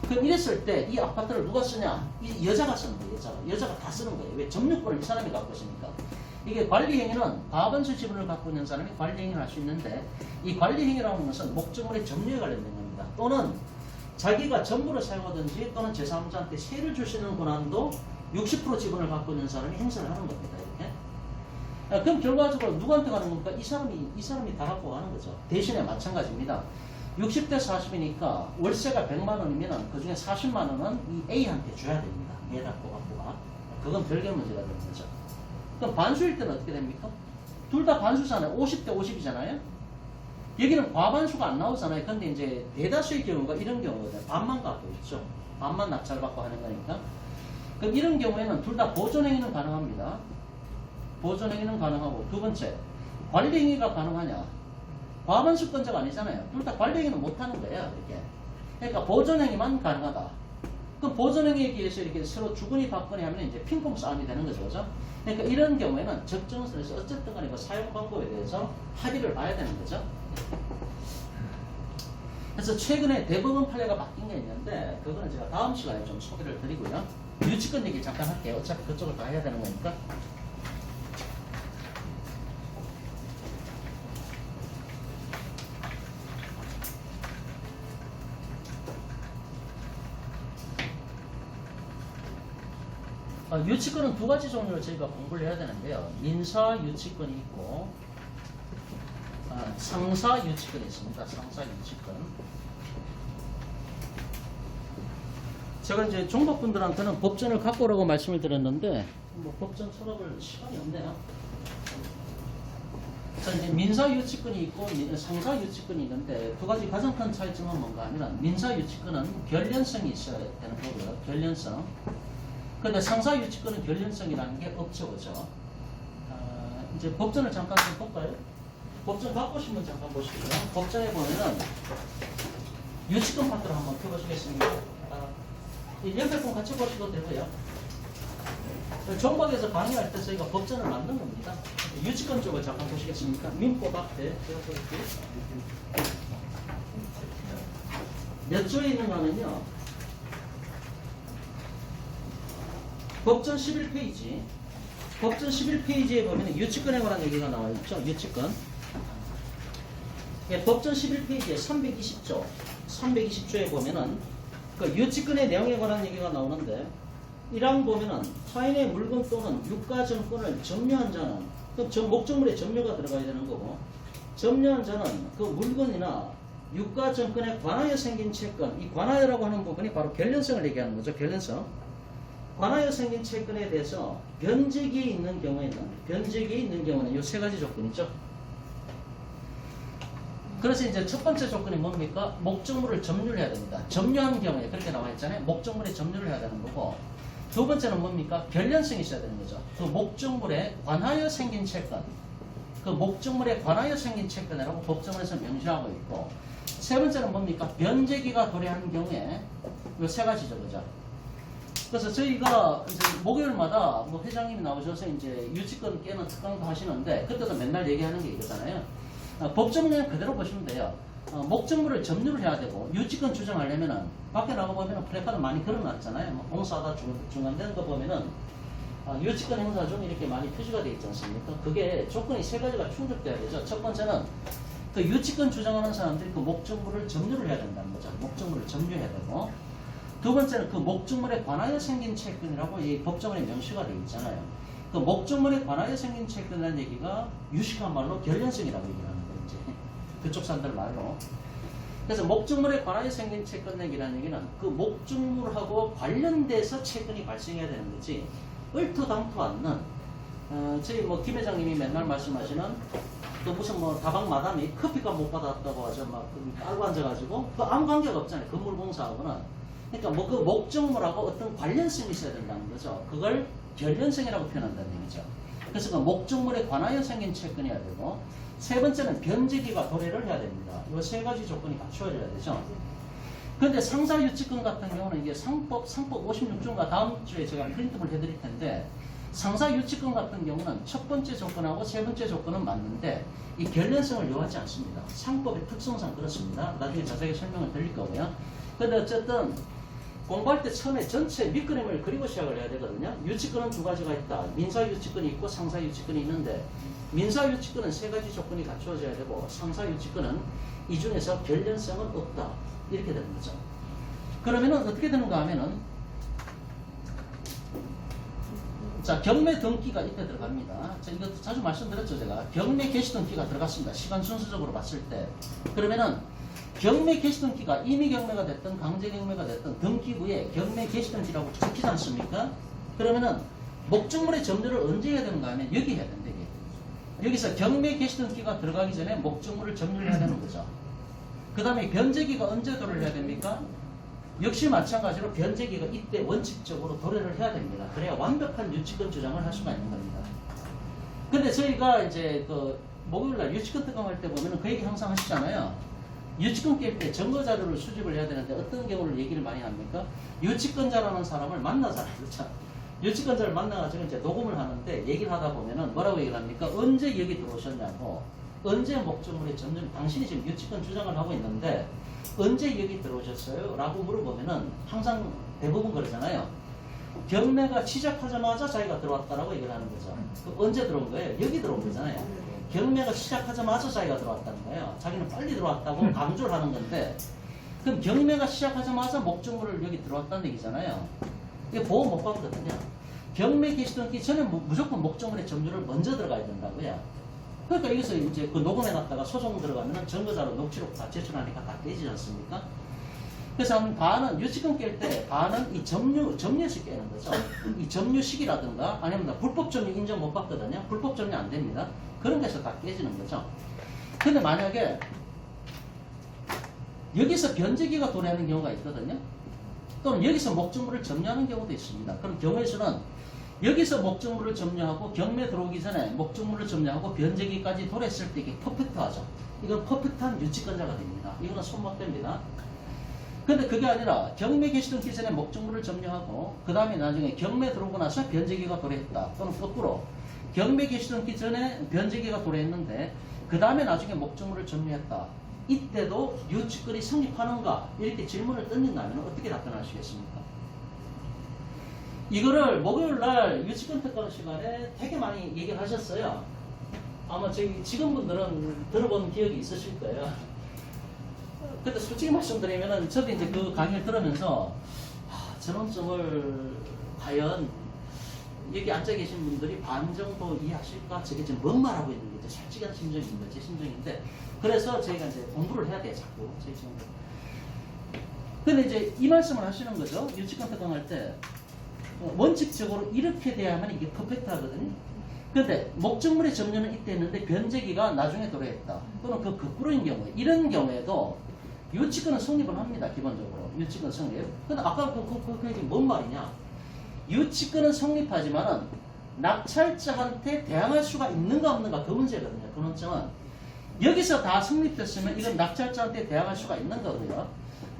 그럼 이랬을 때 이 아파트를 누가 쓰냐? 이 여자가 쓰는 거예요. 여자가 다 쓰는 거예요. 왜? 점유권을 이 사람이 갖고 있으니까. 이게 관리행위는 과반수 지분을 갖고 있는 사람이 관리행위를 할 수 있는데 이 관리행위라는 것은 목적물의 점유에 관련된 겁니다. 또는 자기가 전부를 사용하든지 또는 제3자한테 세를 줄 수 있는 권한도 60% 지분을 갖고 있는 사람이 행사를 하는 겁니다. 이렇게. 그럼 결과적으로 누구한테 가는 겁니까? 이 사람이 다 갖고 가는 거죠. 대신에 마찬가지입니다. 60대 40이니까 월세가 100만 원이면 그 중에 40만 원은 이 A한테 줘야 됩니다. 얘 갖고 가. 그건 별개 문제가 되는 거죠. 그럼 반수일 때는 어떻게 됩니까? 둘 다 반수잖아요. 50대 50이잖아요. 여기는 과반수가 안 나오잖아요. 근데 이제 대다수의 경우가 이런 경우거든요. 반만 갖고 있죠. 반만 낙찰받고 하는 거니까. 그럼 이런 경우에는 둘 다 보존행위는 가능합니다. 보존행위는 가능하고, 두 번째, 관리행위가 가능하냐? 과반수권자가 아니잖아요. 둘 다 관리행위는 못하는 거예요. 이렇게. 그러니까 보존행위만 가능하다. 그럼 보존행위에 의해서 이렇게 서로 주거니 받거니 하면 이제 핑퐁 싸움이 되는 거죠. 그죠? 그러니까 이런 경우에는 적정선에서 어쨌든 간에 그 사용 방법에 대해서 합의를 봐야 되는 거죠. 그래서 최근에 대법원 판례가 바뀐 게 있는데 그거는 제가 다음 시간에 좀 소개를 드리고요. 유치권 얘기 잠깐 할게요. 어차피 그쪽을 다 해야 되는 거니까. 유치권은 두 가지 종류를 저희가 공부를 해야 되는데요. 민사 유치권이 있고 상사 유치권이 있습니다. 상사 유치권. 제가 이제 종법분들한테는 법전을 갖고 오라고 말씀을 드렸는데 뭐 법전 쳐다볼 시간이 없네요. 자, 이제 민사 유치권이 있고 상사 유치권이 있는데 두 가지 가장 큰 차이점은 뭔가 하면 민사 유치권은 결련성이 있어야 되는 거고요. 결련성. 근데 상사 유치권은 결련성이라는 게 없죠, 그죠? 이제 법전을 잠깐 좀 볼까요? 법전 갖고 오신 분 잠깐 보시고요. 법전에 보면은 유치권 파트를 한번 펴보시겠습니까? 이 옆에 분 같이 보셔도 되고요. 종박에서 강의할 때 저희가 법전을 만든 겁니다. 유치권 쪽을 잠깐 보시겠습니까? 민법학대 몇 조에 있는가면요. 법전 11페이지. 법전 11페이지에 보면 유치권에 관한 얘기가 나와 있죠. 유치권. 예, 법전 11페이지에 320조. 320조에 보면은 그 유치권의 내용에 관한 얘기가 나오는데 1항 보면은 타인의 물건 또는 유가증권을 점유한 자는 그 목적물에 점유가 들어가야 되는 거고 점유한 자는 그 물건이나 유가증권에 관하여 생긴 채권 이 관하여라고 하는 부분이 바로 결련성을 얘기하는 거죠. 결련성. 관하여 생긴 채권에 대해서 변제기에 있는 경우에는 이 세 가지 조건이죠. 그래서 이제 첫 번째 조건이 뭡니까? 목적물을 점유를 해야 됩니다. 점유한 경우에 그렇게 나와 있잖아요. 목적물에 점유를 해야 되는 거고 두 번째는 뭡니까? 결련성이 있어야 되는 거죠. 그 목적물에 관하여 생긴 채권 그 목적물에 관하여 생긴 채권이라고 법정에서 명시하고 있고 세 번째는 뭡니까? 변제기가 도래하는 경우에 이 세 가지죠. 그죠? 그래서 저희가 이제 목요일마다 뭐 회장님이 나오셔서 이제 유치권 깨는 특강도 하시는데 그때도 맨날 얘기하는 게 이거잖아요. 법정 내용 그대로 보시면 돼요. 목적물을 점유를 해야 되고 유치권 주장하려면은 밖에 나가보면은 플래카드 많이 걸어놨잖아요. 뭐 공사하다 중간되는 거 보면은 유치권 행사 중 이렇게 많이 표시가 되어 있지 않습니까? 그게 조건이 세 가지가 충족돼야 되죠. 첫 번째는 그 유치권 주장하는 사람들이 그 목적물을 점유를 해야 된다는 거죠. 목적물을 점유해야 되고 두 번째는 그 목적물에 관하여 생긴 채권이라고 이 법정에 명시가 되어 있잖아요. 그 목적물에 관하여 생긴 채권이라는 얘기가 유식한 말로 결련성이라고 얘기하는 거예요. 이제 그쪽 사람들 말로. 그래서 목적물에 관하여 생긴 채권이라는 얘기는 그 목적물하고 관련돼서 채권이 발생해야 되는 거지 얼토당토 않는 저희 뭐 김 회장님이 맨날 말씀하시는 그 무슨 뭐 다방 마담이 커피값 못 받았다고 하죠. 막 깔고 앉아가지고 그 아무 관계가 없잖아요. 건물공사하고는. 그러니까 뭐 그 목적물하고 어떤 관련성이 있어야 된다는 거죠. 그걸 결련성이라고 표현한다는 얘기죠. 그래서 그 목적물에 관하여 생긴 채권이어야 되고 세 번째는 변제기가 도래를 해야 됩니다. 이 세 가지 조건이 갖추어져야 되죠. 그런데 상사 유치권 같은 경우는 이게 상법 56조인가 다음 주에 제가 프린트를 해드릴 텐데 상사 유치권 같은 경우는 첫 번째 조건하고 세 번째 조건은 맞는데 이 결련성을 요하지 않습니다. 상법의 특성상 그렇습니다. 나중에 자세하게 설명을 드릴 거고요. 그런데 어쨌든 공부할 때 처음에 전체 밑그림을 그리고 시작을 해야 되거든요. 유치권은 두 가지가 있다. 민사유치권이 있고 상사유치권이 있는데 민사유치권은 세 가지 조건이 갖추어져야 되고 상사유치권은 이 중에서 변련성은 없다. 이렇게 되는 거죠. 그러면은 어떻게 되는가 하면은 자, 경매 등기가 이때 들어갑니다. 자, 이것도 자주 말씀드렸죠, 제가. 경매 개시 등기가 들어갔습니다. 시간 순서적으로 봤을 때. 그러면은 경매 개시 등기가 임의 경매가 됐든 강제 경매가 됐든 등기부에 경매 개시 등기라고 적히지 않습니까? 그러면은 목적물의 점유를 언제 해야 되는가 하면 여기 해야 된다. 여기서 경매 개시 등기가 들어가기 전에 목적물을 점유를 해야 되는 거죠. 그 다음에 변제기가 언제 도래를 해야 됩니까? 역시 마찬가지로 변제기가 이때 원칙적으로 도래를 해야 됩니다. 그래야 완벽한 유치권 주장을 할 수가 있는 겁니다. 근데 저희가 이제 그 목요일날 유치권 특강할 때 보면은 그 얘기 항상 하시잖아요. 유치권 깰 때 증거 자료를 수집을 해야 되는데 어떤 경우를 얘기를 많이 합니까? 유치권자라는 사람을 만나잖아요. 그렇죠? 유치권자를 만나가지고 이제 녹음을 하는데 얘기를 하다 보면은 뭐라고 얘기를 합니까? 언제 여기 들어오셨냐고, 언제 목적물의 점유, 당신이 지금 유치권 주장을 하고 있는데 언제 여기 들어오셨어요? 라고 물어보면은 항상 대부분 그러잖아요. 경매가 시작하자마자 자기가 들어왔다라고 얘기를 하는 거죠. 그 언제 들어온 거예요? 여기 들어온 거잖아요. 경매가 시작하자마자 자기가 들어왔다는 거예요. 자기는 빨리 들어왔다고 강조를 하는 건데 그럼 경매가 시작하자마자 목적물을 여기 들어왔다는 얘기잖아요. 이게 보호 못 받거든요. 경매 개시 등기 전에 무조건 목적물의 점유를 먼저 들어가야 된다고요. 그러니까 여기서 이제 그 녹음해놨다가 소송 들어가면 증거자료 녹취록 다 제출하니까 다 깨지지 않습니까? 그래서 반은 유치권 깰 때 반은 이 점유시 깨는 거죠. 이 점유식이라든가 아니면 불법 점유 인정 못 받거든요. 불법 점유 안 됩니다. 그런 데서 다 깨지는 거죠. 근데 만약에 여기서 변제기가 도래하는 경우가 있거든요. 또는 여기서 목적물을 점유하는 경우도 있습니다. 그럼 경우의 수는 여기서 목적물을 점유하고 경매 들어오기 전에 목적물을 점유하고 변제기까지 도래했을 때 이게 퍼펙트하죠. 이건 퍼펙트한 유치권자가 됩니다. 이거는 손못 댑니다. 근데 그게 아니라 경매 개시 등기 전에 목적물을 점유하고 그 다음에 나중에 경매 들어오고 나서 변제기가 도래했다. 또는 거꾸로 경매 개시 등기 전에 변제기가 도래했는데 그 다음에 나중에 목적물을 점유했다. 이때도 유치권이 성립하는가? 이렇게 질문을 던진다면 어떻게 답변하시겠습니까? 이거를 목요일날 유치권 특강 시간에 되게 많이 얘기를 하셨어요. 아마 저희 직원분들은 들어본 기억이 있으실 거예요. 근데 솔직히 말씀드리면은 저도 이제 그 강의를 들으면서 저런 점을 과연 여기 앉아 계신 분들이 반 정도 이해하실까? 저게 지금 뭔 말하고 있는 거죠? 솔직한 심정입니다. 제 심정인데. 그래서 저희가 이제 공부를 해야 돼요, 자꾸. 저희 친구들. 근데 이제 이 말씀을 하시는 거죠. 유치권 특강할 때. 원칙적으로 이렇게 돼야만 이게 퍼펙트하거든요. 근데 목적물의 점유는 이때 했는데 변제기가 나중에 도래했다. 또는 그 거꾸로인 경우에, 이런 경우에도 유치권은 성립을 합니다, 기본적으로. 유치권 성립. 근데 아까 그 얘기 뭔 말이냐? 유치권은 성립하지만은 낙찰자한테 대항할 수가 있는가 없는가 그 문제거든요. 그 논점은 여기서 다 성립됐으면 이건 낙찰자한테 대항할 수가 있는 거고요.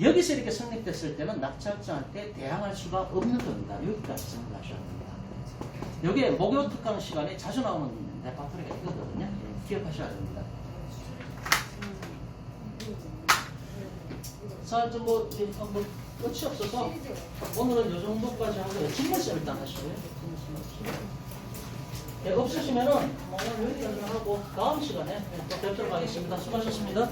여기서 이렇게 성립됐을 때는 낙찰자한테 대항할 수가 없는 겁니다. 여기까지 생각하셔야 됩니다. 여기에 목요 특강 시간에 자주 나오는 레파토리가 있거든요. 기억하셔야 됩니다. 자, 좀 뭐 끝이 없어서 오늘은 이 정도까지 하고요. 질문을 일단 하시고요. 네, 없으시면은 오늘 여기까지 하고 다음 시간에 또 뵙도록 하겠습니다. 수고하셨습니다.